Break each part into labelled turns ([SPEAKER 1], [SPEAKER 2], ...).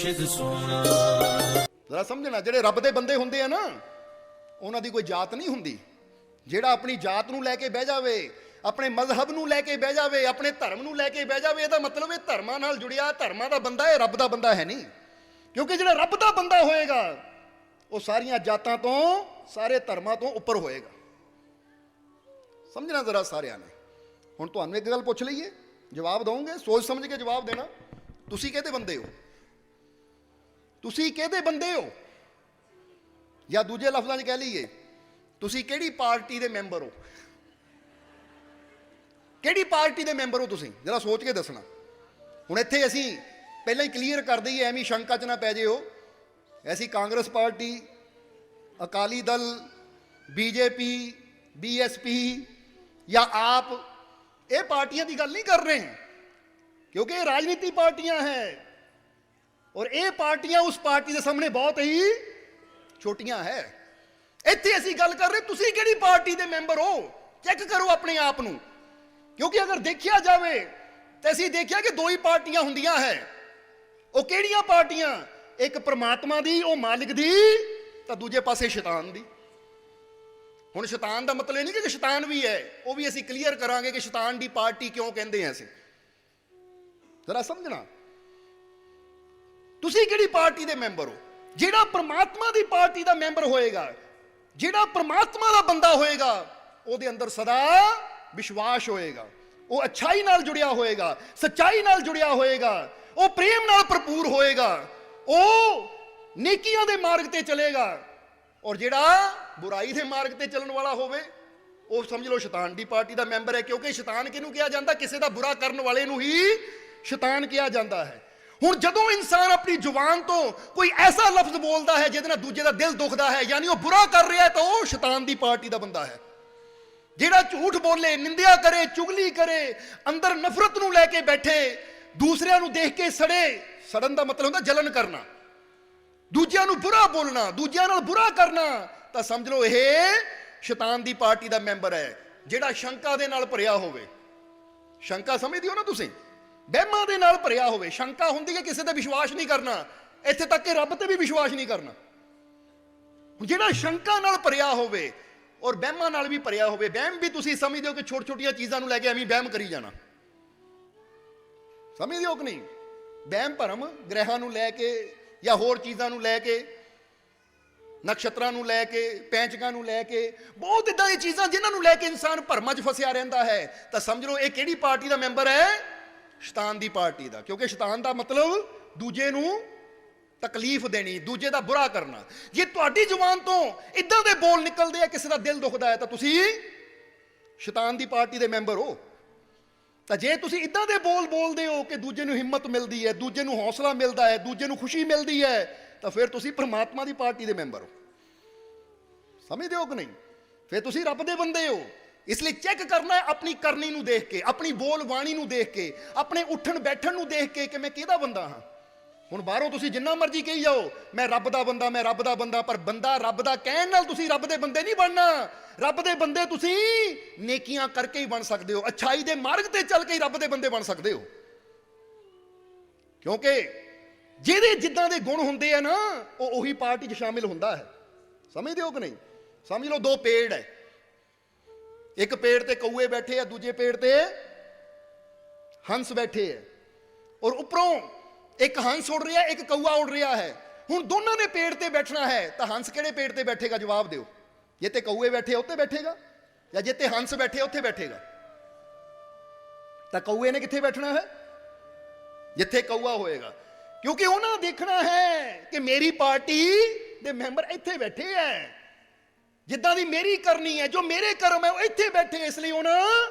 [SPEAKER 1] मुर्शिद सोना।
[SPEAKER 2] जरा समझना, ਜਿਹੜੇ ਰੱਬ ਦੇ ਬੰਦੇ ਹੁੰਦੇ ਆ ਨਾ, ਉਹਨਾਂ ਦੀ ਕੋਈ ਜਾਤ ਨਹੀਂ ਹੁੰਦੀ। ਜਿਹੜਾ ਆਪਣੀ ਜਾਤ ਨੂੰ ਲੈ ਕੇ ਬਹਿ ਜਾਵੇ, ਆਪਣੇ ਮਜ਼ਹਬ ਨੂੰ ਲੈ ਕੇ ਬਹਿ ਜਾਵੇ, ਆਪਣੇ ਧਰਮ ਨੂੰ ਲੈ ਕੇ ਬਹਿ ਜਾਵੇ, ਇਹਦਾ ਮਤਲਬ ਇਹ ਧਰਮਾਂ ਨਾਲ ਜੁੜਿਆ, ਧਰਮਾਂ ਦਾ ਬੰਦਾ, ਇਹ ਰੱਬ ਦਾ ਬੰਦਾ ਹੈ ਨਹੀਂ। ਕਿਉਂਕਿ ਜਿਹੜਾ ਰੱਬ ਦਾ ਬੰਦਾ ਹੋਏਗਾ ਉਹ ਸਾਰੀਆਂ ਜਾਤਾਂ ਤੋਂ, ਸਾਰੇ ਧਰਮਾਂ ਤੋਂ ਉੱਪਰ ਹੋਏਗਾ। ਸਮਝਣਾ ਜ਼ਰਾ ਸਾਰਿਆਂ ਨੇ। ਹੁਣ ਤੁਹਾਨੂੰ ਇੱਕ ਗੱਲ ਪੁੱਛ ਲਈਏ, ਜਵਾਬ ਦਵੋਗੇ, ਸੋਚ ਸਮਝ ਕੇ ਜਵਾਬ ਦੇਣਾ। ਤੁਸੀਂ ਕਿਹਦੇ ਬੰਦੇ ਹੋ? ਤੁਸੀਂ ਕਿਹਦੇ ਬੰਦੇ ਹੋ? ਜਾਂ ਦੂਜੇ ਲਫ਼ਜ਼ਾਂ 'ਚ ਕਹਿ ਲਈਏ, ਤੁਸੀਂ ਕਿਹੜੀ ਪਾਰਟੀ ਦੇ ਮੈਂਬਰ ਹੋ? ਕਿਹੜੀ ਪਾਰਟੀ ਦੇ ਮੈਂਬਰ ਹੋ ਤੁਸੀਂ? ਜਰਾ ਸੋਚ ਕੇ ਦੱਸਣਾ। ਹੁਣ ਇੱਥੇ ਅਸੀਂ ਪਹਿਲਾਂ ਹੀ ਕਲੀਅਰ ਕਰ ਦਈਏ, ਐਵੇਂ ਸ਼ੰਕਾ 'ਚ ਨਾ ਪੈ ਜਿਓ। ਐਸੀ Congress party, Akali Dal, BJP, BSP ਜਾਂ ਆਪ, ਇਹ ਪਾਰਟੀਆਂ ਦੀ ਗੱਲ ਨਹੀਂ ਕਰ ਰਹੇ, ਕਿਉਂਕਿ ਇਹ ਰਾਜਨੀਤੀ ਪਾਰਟੀਆਂ ਹੈ ਔਰ ਇਹ ਪਾਰਟੀਆਂ ਉਸ ਪਾਰਟੀ ਦੇ ਸਾਹਮਣੇ ਬਹੁਤ ਹੀ ਛੋਟੀਆਂ ਹੈ। ਇੱਥੇ ਅਸੀਂ ਗੱਲ ਕਰ ਰਹੇ ਤੁਸੀਂ ਕਿਹੜੀ ਪਾਰਟੀ ਦੇ ਮੈਂਬਰ ਹੋ, ਚੈੱਕ ਕਰੋ ਆਪਣੇ ਆਪ ਨੂੰ। ਕਿਉਂਕਿ ਅਗਰ ਦੇਖਿਆ ਜਾਵੇ ਤਾਂ ਅਸੀਂ ਦੇਖਿਆ ਕਿ ਦੋ ਹੀ ਪਾਰਟੀਆਂ ਹੁੰਦੀਆਂ ਹੈ। ਉਹ ਕਿਹੜੀਆਂ ਪਾਰਟੀਆਂ? ਇੱਕ ਪ੍ਰਮਾਤਮਾ ਦੀ, ਉਹ ਮਾਲਿਕ ਦੀ, ਤਾਂ ਦੂਜੇ ਪਾਸੇ ਸ਼ੈਤਾਨ ਦੀ। ਹੁਣ ਸ਼ੈਤਾਨ ਦਾ ਮਤਲਬ ਇਹ ਨਹੀਂ ਕਿ ਸ਼ੈਤਾਨ ਵੀ ਹੈ, ਉਹ ਵੀ ਅਸੀਂ ਕਲੀਅਰ ਕਰਾਂਗੇ ਕਿ ਸ਼ੈਤਾਨ ਦੀ ਪਾਰਟੀ ਕਿਉਂ ਕਹਿੰਦੇ ਆ ਅਸੀਂ। ਜ਼ਰਾ ਸਮਝਣਾ, ਤੁਸੀਂ ਕਿਹੜੀ ਪਾਰਟੀ ਦੇ ਮੈਂਬਰ ਹੋ? ਜਿਹੜਾ ਪ੍ਰਮਾਤਮਾ ਦੀ ਪਾਰਟੀ ਦਾ ਮੈਂਬਰ ਹੋਏਗਾ, ਜਿਹੜਾ ਪ੍ਰਮਾਤਮਾ ਦਾ ਬੰਦਾ ਹੋਏਗਾ, ਉਹਦੇ ਅੰਦਰ ਸਦਾ ਵਿਸ਼ਵਾਸ ਹੋਏਗਾ, ਉਹ ਅੱਛਾਈ ਨਾਲ ਜੁੜਿਆ ਹੋਏਗਾ, ਸੱਚਾਈ ਨਾਲ ਜੁੜਿਆ ਹੋਏਗਾ, ਉਹ ਪ੍ਰੇਮ ਨਾਲ ਭਰਪੂਰ ਹੋਏਗਾ, ਉਹ ਨੇਕੀਆਂ ਦੇ ਮਾਰਗ ਤੇ ਚਲੇਗਾ। ਔਰ ਜਿਹੜਾ ਬੁਰਾਈ ਦੇ ਮਾਰਗ ਤੇ ਚੱਲਣ ਵਾਲਾ ਹੋਵੇ, ਉਹ ਸਮਝ ਲਓ ਸ਼ੈਤਾਨ ਦੀ ਪਾਰਟੀ ਦਾ ਮੈਂਬਰ ਹੈ। ਕਿਉਂਕਿ ਸ਼ੈਤਾਨ ਕਿਹਨੂੰ ਕਿਹਾ ਜਾਂਦਾ? ਕਿਸੇ ਦਾ ਬੁਰਾ ਕਰਨ ਵਾਲੇ ਨੂੰ ਹੀ ਸ਼ੈਤਾਨ ਕਿਹਾ ਜਾਂਦਾ ਹੈ। ਹੁਣ ਜਦੋਂ ਇਨਸਾਨ ਆਪਣੀ ਜ਼ੁਬਾਨ ਤੋਂ ਕੋਈ ਐਸਾ ਲਫ਼ਜ਼ ਬੋਲਦਾ ਹੈ ਜਿਹਦੇ ਨਾਲ ਦੂਜੇ ਦਾ ਦਿਲ ਦੁਖਦਾ ਹੈ, ਯਾਨੀ ਉਹ ਬੁਰਾ ਕਰ ਰਿਹਾ ਹੈ, ਤਾਂ ਉਹ ਸ਼ੈਤਾਨ ਦੀ ਪਾਰਟੀ ਦਾ ਬੰਦਾ ਹੈ। ਜਿਹੜਾ ਝੂਠ ਬੋਲੇ, ਨਿੰਦਿਆ ਕਰੇ, ਚੁਗਲੀ ਕਰੇ, ਅੰਦਰ ਨਫ਼ਰਤ ਨੂੰ ਲੈ ਕੇ ਬੈਠੇ, ਦੂਸਰਿਆਂ ਨੂੰ ਦੇਖ ਕੇ ਸੜੇ, ਸੜਨ ਦਾ ਮਤਲਬ ਹੁੰਦਾ ਜਲਨ ਕਰਨਾ, ਦੂਜਿਆਂ ਨੂੰ ਬੁਰਾ ਬੋਲਣਾ, ਦੂਜਿਆਂ ਨਾਲ ਬੁਰਾ ਕਰਨਾ, ਤਾਂ ਸਮਝ ਲਓ ਇਹ ਸ਼ੈਤਾਨ ਦੀ ਪਾਰਟੀ ਦਾ ਮੈਂਬਰ ਹੈ। ਜਿਹੜਾ ਸ਼ੰਕਾ ਦੇ ਨਾਲ ਭਰਿਆ ਹੋਵੇ, ਸ਼ੰਕਾ ਸਮਝਦੇ ਹੋ ਨਾ ਤੁਸੀਂ, ਵਹਿਮਾਂ ਦੇ ਨਾਲ ਭਰਿਆ ਹੋਵੇ। ਸ਼ੰਕਾ ਹੁੰਦੀ ਹੈ ਕਿਸੇ ਤੇ ਵਿਸ਼ਵਾਸ ਨਹੀਂ ਕਰਨਾ, ਇੱਥੇ ਤੱਕ ਕਿ ਰੱਬ ਤੇ ਵੀ ਵਿਸ਼ਵਾਸ ਨਹੀਂ ਕਰਨਾ। ਜਿਹੜਾ ਸ਼ੰਕਾ ਨਾਲ ਭਰਿਆ ਹੋਵੇ ਔਰ ਵਹਿਮਾਂ ਨਾਲ ਵੀ ਭਰਿਆ ਹੋਵੇ, ਵਹਿਮ ਵੀ ਤੁਸੀਂ ਸਮਝਦੇ ਹੋ ਕਿ ਛੋਟੀ ਛੋਟੀਆਂ ਚੀਜ਼ਾਂ ਨੂੰ ਲੈ ਕੇ ਐਵੇਂ ਵਹਿਮ ਕਰੀ ਜਾਣਾ, ਸਮਝਦੇ ਹੋ ਕਿ ਨਹੀਂ? ਵਹਿਮ ਭਰਮ ਗ੍ਰਹਿਾਂ ਨੂੰ ਲੈ ਕੇ ਜਾਂ ਹੋਰ ਚੀਜ਼ਾਂ ਨੂੰ ਲੈ ਕੇ, ਨਕਸ਼ਤਰਾਂ ਨੂੰ ਲੈ ਕੇ, ਪੈਂਚਕਾਂ ਨੂੰ ਲੈ ਕੇ, ਬਹੁਤ ਇਦਾਂ ਦੀਆਂ ਚੀਜ਼ਾਂ ਜਿਨ੍ਹਾਂ ਨੂੰ ਲੈ ਕੇ ਇਨਸਾਨ ਭਰਮਾਂ 'ਚ ਫਸਿਆ ਰਹਿੰਦਾ ਹੈ, ਤਾਂ ਸਮਝ ਲਓ ਇਹ ਕਿਹੜੀ ਪਾਰਟੀ ਦਾ ਮੈਂਬਰ ਹੈ? ਸ਼ੈਤਾਨ ਦੀ ਪਾਰਟੀ ਦਾ। ਕਿਉਂਕਿ ਸ਼ੈਤਾਨ ਦਾ ਮਤਲਬ ਦੂਜੇ ਨੂੰ ਤਕਲੀਫ ਦੇਣੀ, ਦੂਜੇ ਦਾ ਬੁਰਾ ਕਰਨਾ। ਜੇ ਤੁਹਾਡੀ ਜ਼ੁਬਾਨ ਤੋਂ ਇਦਾਂ ਦੇ ਬੋਲ ਨਿਕਲਦੇ ਆ, ਕਿਸੇ ਦਾ ਦਿਲ ਦੁਖਦਾ ਹੈ, ਤਾਂ ਤੁਸੀਂ ਸ਼ੈਤਾਨ ਦੀ ਪਾਰਟੀ ਦੇ ਮੈਂਬਰ ਹੋ। ਤਾਂ ਜੇ ਤੁਸੀਂ ਇਦਾਂ ਦੇ ਬੋਲ ਬੋਲਦੇ ਹੋ ਕਿ ਦੂਜੇ ਨੂੰ ਹਿੰਮਤ ਮਿਲਦੀ ਹੈ, ਦੂਜੇ ਨੂੰ ਹੌਸਲਾ ਮਿਲਦਾ ਹੈ, ਦੂਜੇ ਨੂੰ ਖੁਸ਼ੀ ਮਿਲਦੀ ਹੈ, ਤਾਂ ਫਿਰ ਤੁਸੀਂ ਪਰਮਾਤਮਾ ਦੀ ਪਾਰਟੀ ਦੇ ਮੈਂਬਰ ਹੋ। ਸਮਝਦੇ ਹੋ ਕਿ ਨਹੀਂ? ਫਿਰ ਤੁਸੀਂ ਰੱਬ ਦੇ ਬੰਦੇ ਹੋ। ਇਸ ਲਈ ਚੈੱਕ ਕਰਨਾ ਹੈ ਆਪਣੀ ਕਰਨੀ ਨੂੰ ਦੇਖ ਕੇ, ਆਪਣੀ ਬੋਲ ਬਾਣੀ ਨੂੰ ਦੇਖ ਕੇ, ਆਪਣੇ ਉੱਠਣ ਬੈਠਣ ਨੂੰ ਦੇਖ ਕੇ ਕਿ ਮੈਂ ਕਿਹਦਾ ਬੰਦਾ ਹਾਂ। ਹੁਣ ਬਾਹਰੋਂ ਤੁਸੀਂ ਜਿੰਨਾ ਮਰਜ਼ੀ ਕਹੀ ਜਾਓ ਮੈਂ ਰੱਬ ਦਾ ਬੰਦਾ, ਮੈਂ ਰੱਬ ਦਾ ਬੰਦਾ, ਪਰ ਬੰਦਾ ਰੱਬ ਦਾ ਕਹਿਣ ਨਾਲ ਤੁਸੀਂ ਰੱਬ ਦੇ ਬੰਦੇ ਨਹੀਂ ਬਣਨਾ। ਰੱਬ ਦੇ ਬੰਦੇ ਤੁਸੀਂ ਨੇਕੀਆਂ ਕਰਕੇ ਹੀ ਬਣ ਸਕਦੇ ਹੋ, ਅੱਛਾਈ ਦੇ ਮਾਰਗ ਤੇ ਚੱਲ ਕੇ ਹੀ ਰੱਬ ਦੇ ਬੰਦੇ ਬਣ ਸਕਦੇ ਹੋ। ਕਿਉਂਕਿ ਜਿਹਦੇ ਜਿੱਦਾਂ ਦੇ ਗੁਣ ਹੁੰਦੇ ਆ ਨਾ, ਉਹ ਉਹੀ ਪਾਰਟੀ 'ਚ ਸ਼ਾਮਿਲ ਹੁੰਦਾ ਹੈ। ਸਮਝਦੇ ਹੋ ਕਿ ਨਹੀਂ? ਸਮਝ ਲਓ ਦੋ ਪੇੜ ਹੈ, ਇੱਕ ਪੇੜ ਤੇ ਕਊਏ ਬੈਠੇ ਆ, ਦੂਜੇ ਪੇੜ ਤੇ ਹੰਸ ਬੈਠੇ ਆ, ਔਰ ਉੱਪਰੋਂ ਇੱਕ ਹੰਸ ਉੜ ਰਿਹਾ, ਇੱਕ ਕਊਆ ਉੜ ਰਿਹਾ ਹੈ। ਹੁਣ ਦੋਨਾਂ ਨੇ ਪੇੜ ਤੇ ਬੈਠਣਾ ਹੈ, ਤਾਂ ਹੰਸ ਕਿਹੜੇ ਪੇੜ ਤੇ ਬੈਠੇਗਾ? ਜਵਾਬ ਦਿਓ। ਜਿੱਥੇ ਕਊਏ ਬੈਠੇ ਉੱਤੇ ਬੈਠੇਗਾ ਜਾਂ ਜਿੱਥੇ ਹੰਸ ਬੈਠੇ ਉੱਥੇ ਬੈਠੇਗਾ? ਤਾਂ ਕਊਏ ਨੇ ਕਿੱਥੇ ਬੈਠਣਾ ਹੈ? ਜਿੱਥੇ ਕਊਆ ਹੋਏਗਾ। ਕਿਉਂਕਿ ਉਹਨਾਂ ਦੇਖਣਾ ਹੈ ਕਿ ਮੇਰੀ ਪਾਰਟੀ ਦੇ ਮੈਂਬਰ ਇੱਥੇ ਬੈਠੇ ਹੈ, ਜਿੱਦਾਂ ਦੀ ਮੇਰੀ ਕਰਨੀ ਹੈ, ਜੋ ਮੇਰੇ ਕਰਮ ਹੈ ਉਹ ਇੱਥੇ ਬੈਠੇ, ਇਸ ਲਈ ਉਹਨਾਂ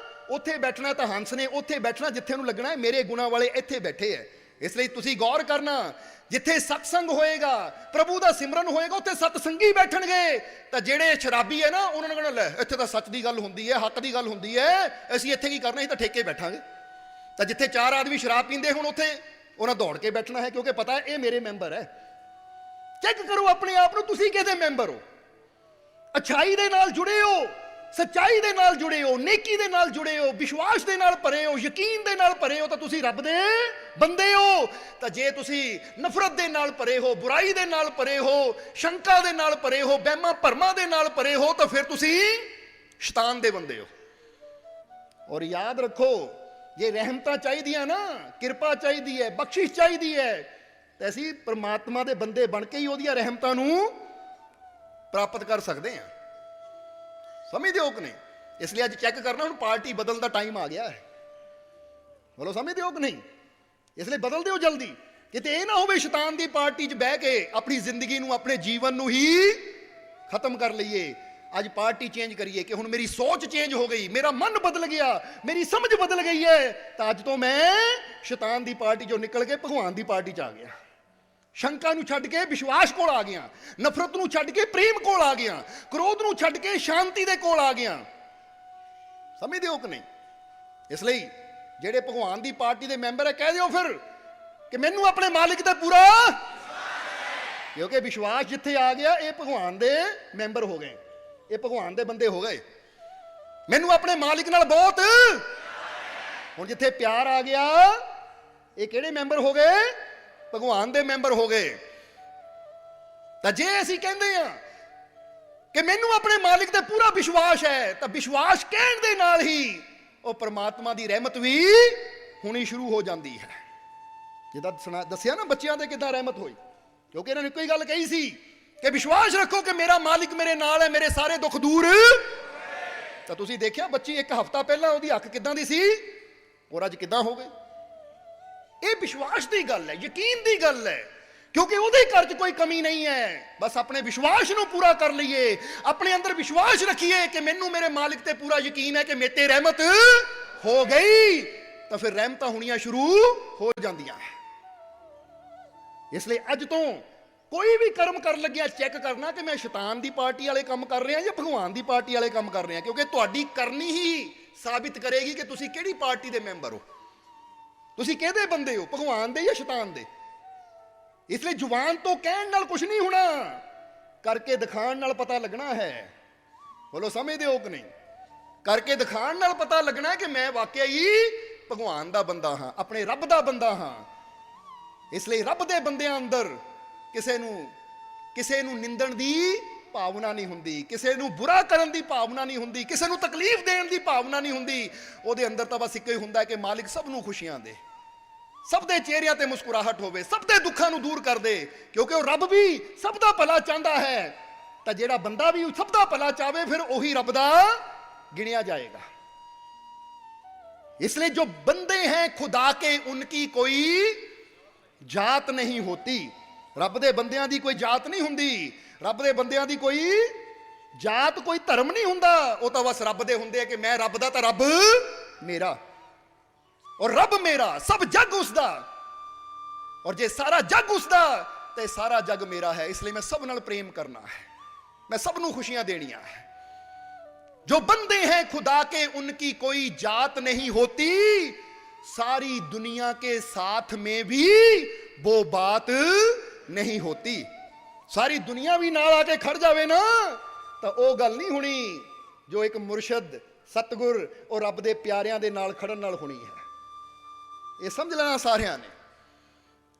[SPEAKER 2] ਉੱਥੇ ਬੈਠਣਾ। ਤਾਂ ਹੰਸ ਨੇ ਉੱਥੇ ਬੈਠਣਾ ਜਿੱਥੇ ਉਹਨੂੰ ਲੱਗਣਾ ਹੈ ਮੇਰੇ ਗੁਣਾਂ ਵਾਲੇ ਇੱਥੇ ਬੈਠੇ ਹੈ। ਇਸ ਲਈ ਤੁਸੀਂ ਗੌਰ ਕਰਨਾ, ਜਿੱਥੇ ਸਤਸੰਗ ਹੋਏਗਾ, ਪ੍ਰਭੂ ਦਾ ਸਿਮਰਨ ਹੋਏਗਾ, ਉੱਥੇ ਸਤਸੰਗੀ ਬੈਠਣਗੇ। ਤਾਂ ਜਿਹੜੇ ਸ਼ਰਾਬੀ ਹੈ ਨਾ, ਉਹਨਾਂ ਨੇ ਕਹਿਣਾ ਲੈ ਇੱਥੇ ਤਾਂ ਸੱਚ ਦੀ ਗੱਲ ਹੁੰਦੀ ਹੈ, ਹੱਕ ਦੀ ਗੱਲ ਹੁੰਦੀ ਹੈ, ਅਸੀਂ ਇੱਥੇ ਕੀ ਕਰਨਾ, ਅਸੀਂ ਤਾਂ ਠੇਕੇ ਬੈਠਾਂਗੇ। ਤਾਂ ਜਿੱਥੇ ਚਾਰ ਆਦਮੀ ਸ਼ਰਾਬ ਪੀਂਦੇ ਹੁਣ, ਉੱਥੇ ਉਹਨਾਂ ਦੌੜ ਕੇ ਬੈਠਣਾ ਹੈ, ਕਿਉਂਕਿ ਪਤਾ ਹੈ ਇਹ ਮੇਰੇ ਮੈਂਬਰ ਹੈ। ਚੈੱਕ ਕਰੋ ਆਪਣੇ ਆਪ ਨੂੰ, ਤੁਸੀਂ ਕਿਹਦੇ ਮੈਂਬਰ ਹੋ? ਅੱਛਾਈ ਦੇ ਨਾਲ ਜੁੜੇ ਹੋ ਸੱਚਾਈ ਦੇ ਨਾਲ ਜੁੜੇ ਹੋ, ਨੇਕੀ ਦੇ ਨਾਲ ਜੁੜੇ ਹੋ, ਵਿਸ਼ਵਾਸ ਦੇ ਨਾਲ ਭਰੇ ਹੋ, ਯਕੀਨ ਦੇ ਨਾਲ ਭਰੇ ਹੋ, ਤਾਂ ਤੁਸੀਂ ਰੱਬ ਦੇ ਬੰਦੇ ਹੋ। ਤਾਂ ਜੇ ਤੁਸੀਂ ਨਫ਼ਰਤ ਦੇ ਨਾਲ ਭਰੇ ਹੋ, ਬੁਰਾਈ ਦੇ ਨਾਲ ਭਰੇ ਹੋ, ਸ਼ੰਕਾ ਦੇ ਨਾਲ ਭਰੇ ਹੋ, ਵਹਿਮਾਂ ਭਰਮਾਂ ਦੇ ਨਾਲ ਭਰੇ ਹੋ, ਤਾਂ ਫਿਰ ਤੁਸੀਂ ਸ਼ੈਤਾਨ ਦੇ ਬੰਦੇ ਹੋ। ਔਰ ਯਾਦ ਰੱਖੋ, ਜੇ ਰਹਿਮਤਾਂ ਚਾਹੀਦੀਆਂ ਨਾ, ਕਿਰਪਾ ਚਾਹੀਦੀ ਹੈ, ਬਖਸ਼ਿਸ਼ ਚਾਹੀਦੀ ਹੈ, ਤਾਂ ਅਸੀਂ ਪਰਮਾਤਮਾ ਦੇ ਬੰਦੇ ਬਣ ਕੇ ਹੀ ਉਹਦੀਆਂ ਰਹਿਮਤਾਂ ਨੂੰ ਪ੍ਰਾਪਤ ਕਰ ਸਕਦੇ ਹਾਂ। ਸਮਝਦੇ ਹੋ ਕਿ ਨਹੀਂ? ਇਸ ਲਈ ਅੱਜ ਚੈੱਕ ਕਰਨਾ, ਹੁਣ ਪਾਰਟੀ ਬਦਲਣ ਦਾ ਟਾਈਮ ਆ ਗਿਆ ਹੈ। ਬੋਲੋ, ਸਮਝਦੇ ਹੋ ਕਿ ਨਹੀਂ? ਇਸ ਲਈ ਬਦਲ ਦਿਓ ਜਲਦੀ, ਕਿਤੇ ਇਹ ਨਾ ਹੋਵੇ ਸ਼ੈਤਾਨ ਦੀ ਪਾਰਟੀ 'ਚ ਬਹਿ ਕੇ ਆਪਣੀ ਜ਼ਿੰਦਗੀ ਨੂੰ, ਆਪਣੇ ਜੀਵਨ ਨੂੰ ਹੀ ਖਤਮ ਕਰ ਲਈਏ। ਅੱਜ ਪਾਰਟੀ ਚੇਂਜ ਕਰੀਏ ਕਿ ਹੁਣ ਮੇਰੀ ਸੋਚ ਚੇਂਜ ਹੋ ਗਈ, ਮੇਰਾ ਮਨ ਬਦਲ ਗਿਆ, ਮੇਰੀ ਸਮਝ ਬਦਲ ਗਈ ਹੈ, ਤਾਂ ਅੱਜ ਤੋਂ ਮੈਂ ਸ਼ੈਤਾਨ ਦੀ ਪਾਰਟੀ 'ਚੋਂ ਨਿਕਲ ਕੇ ਭਗਵਾਨ ਦੀ ਪਾਰਟੀ 'ਚ ਆ ਗਿਆ। ਸ਼ੰਕਾ ਨੂੰ ਛੱਡ ਕੇ ਵਿਸ਼ਵਾਸ ਕੋਲ ਆ ਗਿਆ, ਨਫ਼ਰਤ ਨੂੰ ਛੱਡ ਕੇ ਪ੍ਰੇਮ ਕੋਲ ਆ ਗਿਆ, ਕ੍ਰੋਧ ਨੂੰ ਛੱਡ ਕੇ ਸ਼ਾਂਤੀ ਦੇ ਕੋਲ ਆ ਗਿਆ। ਸਮਝਦੇ ਹੋ ਕਿ ਨਹੀਂ? ਇਸ ਲਈ ਜਿਹੜੇ ਭਗਵਾਨ ਦੀ ਪਾਰਟੀ ਦੇ ਮੈਂਬਰ ਹੈ, ਕਹਿ ਦਿਓ ਫਿਰ ਕਿ ਮੈਨੂੰ ਆਪਣੇ ਮਾਲਿਕ ਤੇ ਪੂਰਾ, ਕਿਉਂਕਿ ਵਿਸ਼ਵਾਸ ਜਿੱਥੇ ਆ ਗਿਆ, ਇਹ ਭਗਵਾਨ ਦੇ ਮੈਂਬਰ ਹੋ ਗਏ, ਇਹ ਭਗਵਾਨ ਦੇ ਬੰਦੇ ਹੋ ਗਏ। ਮੈਨੂੰ ਆਪਣੇ ਮਾਲਿਕ ਨਾਲ ਬਹੁਤ, ਹੁਣ ਜਿੱਥੇ ਪਿਆਰ ਆ ਗਿਆ, ਇਹ ਕਿਹੜੇ ਮੈਂਬਰ ਹੋ ਗਏ? ਭਗਵਾਨ ਦੇ ਮੈਂਬਰ ਹੋ ਗਏ। ਤਾਂ ਜੇ ਅਸੀਂ ਕਹਿੰਦੇ ਆ ਕਿ ਮੈਨੂੰ ਆਪਣੇ ਮਾਲਿਕ ਤੇ ਪੂਰਾ ਵਿਸ਼ਵਾਸ ਹੈ, ਤਾਂ ਵਿਸ਼ਵਾਸ ਕਹਿਣ ਦੇ ਨਾਲ ਹੀ ਉਹ ਪਰਮਾਤਮਾ ਦੀ ਰਹਿਮਤ ਵੀ ਹੋਣੀ ਸ਼ੁਰੂ ਹੋ ਜਾਂਦੀ ਹੈ। ਜਿੱਦਾਂ ਦੱਸਿਆ ਨਾ ਬੱਚਿਆਂ ਤੇ ਕਿੱਦਾਂ ਰਹਿਮਤ ਹੋਈ, ਕਿਉਂਕਿ ਇਹਨਾਂ ਨੇ ਇੱਕੋ ਹੀ ਗੱਲ ਕਹੀ ਸੀ ਕਿ ਵਿਸ਼ਵਾਸ ਰੱਖੋ ਕਿ ਮੇਰਾ ਮਾਲਿਕ ਮੇਰੇ ਨਾਲ ਹੈ, ਮੇਰੇ ਸਾਰੇ ਦੁੱਖ ਦੂਰ। ਤਾਂ ਤੁਸੀਂ ਦੇਖਿਆ ਬੱਚੀ ਇੱਕ ਹਫ਼ਤਾ ਪਹਿਲਾਂ ਉਹਦੀ ਅੱਖ ਕਿੱਦਾਂ ਦੀ ਸੀ, ਔਰ ਅੱਜ ਕਿੱਦਾਂ ਹੋ ਗਈ। ਇਹ ਵਿਸ਼ਵਾਸ ਦੀ ਗੱਲ ਹੈ, ਯਕੀਨ ਦੀ ਗੱਲ ਹੈ, ਕਿਉਂਕਿ ਉਹਦੇ ਘਰ 'ਚ ਕੋਈ ਕਮੀ ਨਹੀਂ ਹੈ। ਬਸ ਆਪਣੇ ਵਿਸ਼ਵਾਸ ਨੂੰ ਪੂਰਾ ਕਰ ਲਈਏ, ਆਪਣੇ ਅੰਦਰ ਵਿਸ਼ਵਾਸ ਰੱਖੀਏ ਕਿ ਮੈਨੂੰ ਮੇਰੇ ਮਾਲਿਕ ਤੇ ਪੂਰਾ ਯਕੀਨ ਹੈ ਕਿ ਮੇਰੇ ਤੇ ਰਹਿਮਤ ਹੋ ਗਈ, ਤਾਂ ਫਿਰ ਰਹਿਮਤਾਂ ਹੋਣੀਆਂ ਸ਼ੁਰੂ ਹੋ ਜਾਂਦੀਆਂ। ਇਸ ਲਈ ਅੱਜ ਤੋਂ ਕੋਈ ਵੀ ਕਰਮ ਕਰਨ ਲੱਗਿਆ ਚੈੱਕ ਕਰਨਾ ਕਿ ਮੈਂ ਸ਼ੈਤਾਨ ਦੀ ਪਾਰਟੀ ਵਾਲੇ ਕੰਮ ਕਰ ਰਿਹਾ ਜਾਂ ਭਗਵਾਨ ਦੀ ਪਾਰਟੀ ਵਾਲੇ ਕੰਮ ਕਰ ਰਿਹਾ, ਕਿਉਂਕਿ ਤੁਹਾਡੀ ਕਰਨੀ ਹੀ ਸਾਬਿਤ ਕਰੇਗੀ ਕਿ ਤੁਸੀਂ ਕਿਹੜੀ ਪਾਰਟੀ ਦੇ ਮੈਂਬਰ ਹੋ, ਤੁਸੀਂ ਕਿਹਦੇ ਬੰਦੇ ਹੋ, ਭਗਵਾਨ ਦੇ ਜਾਂ ਸ਼ੈਤਾਨ ਦੇ। ਇਸ ਲਈ ਜ਼ੁਬਾਨ ਤੋਂ ਕਹਿਣ ਨਾਲ ਕੁਝ ਨਹੀਂ ਹੋਣਾ, ਕਰਕੇ ਦਿਖਾਉਣ ਨਾਲ ਪਤਾ ਲੱਗਣਾ ਹੈ। ਬੋਲੋ, ਸਮਝਦੇ ਹੋ ਕਿ ਨਹੀਂ? ਕਰਕੇ ਦਿਖਾਉਣ ਨਾਲ ਪਤਾ ਲੱਗਣਾ ਕਿ ਮੈਂ ਵਾਕਿਆ ਹੀ ਭਗਵਾਨ ਦਾ ਬੰਦਾ ਹਾਂ, ਆਪਣੇ ਰੱਬ ਦਾ ਬੰਦਾ ਹਾਂ। ਇਸ ਲਈ ਰੱਬ ਦੇ ਬੰਦਿਆਂ ਅੰਦਰ ਕਿਸੇ ਨੂੰ ਨਿੰਦਣ ਦੀ ਭਾਵਨਾ ਨਹੀਂ ਹੁੰਦੀ, ਕਿਸੇ ਨੂੰ ਬੁਰਾ ਕਰਨ ਦੀ ਭਾਵਨਾ ਨਹੀਂ ਹੁੰਦੀ, ਕਿਸੇ ਨੂੰ ਤਕਲੀਫ ਦੇਣ ਦੀ ਭਾਵਨਾ ਨਹੀਂ ਹੁੰਦੀ। ਉਹਦੇ ਅੰਦਰ ਤਾਂ ਬਸ ਇੱਕੋ ਹੀ ਹੁੰਦਾ ਕਿ ਮਾਲਿਕ ਸਭ ਨੂੰ ਖੁਸ਼ੀਆਂ ਦੇ, ਸਭ ਦੇ ਚਿਹਰਿਆਂ ਤੇ ਮੁਸਕਰਾਹਟ ਹੋਵੇ, ਸਭ ਦੇ ਦੁੱਖਾਂ ਨੂੰ ਦੂਰ ਕਰ ਦੇ, ਕਿਉਂਕਿ ਉਹ ਰੱਬ ਵੀ ਸਭ ਦਾ ਭਲਾ ਚਾਹੁੰਦਾ ਹੈ। ਤਾਂ ਜਿਹੜਾ ਬੰਦਾ ਵੀ ਸਭ ਦਾ ਭਲਾ ਚਾਹਵੇ, ਫਿਰ ਉਹੀ ਰੱਬ ਦਾ ਗਿਣਿਆ ਜਾਏਗਾ। इसलिए जो बंदे हैं खुदा के उनकी कोई जात नहीं होती। रब दे बंदियां दी कोई जात नहीं हुंदी, रब दे बंदियां दी कोई जात कोई धर्म नहीं हुंदा। वो तो बस रब दे हुंदे कि मैं रब दा तां रब मेरा और रब मेरा, सब जग उसदा, और जे सारा जग उसदा ते सारा जग मेरा है। इसलिए मैं सब नाल प्रेम करना है, मैं सब नूं खुशियां देनियां है। जो बंदे हैं खुदा के उनकी कोई जात नहीं होती, सारी दुनिया के साथ में भी वो बात नहीं होती। सारी दुनिया भी नाल आके खड़ जावे ना तो वो गल नहीं होनी जो एक मुर्शद सतगुर और रब दे प्यारियां दे नाल खड़न नाल होनी है। ये समझ लेना सारियां ने।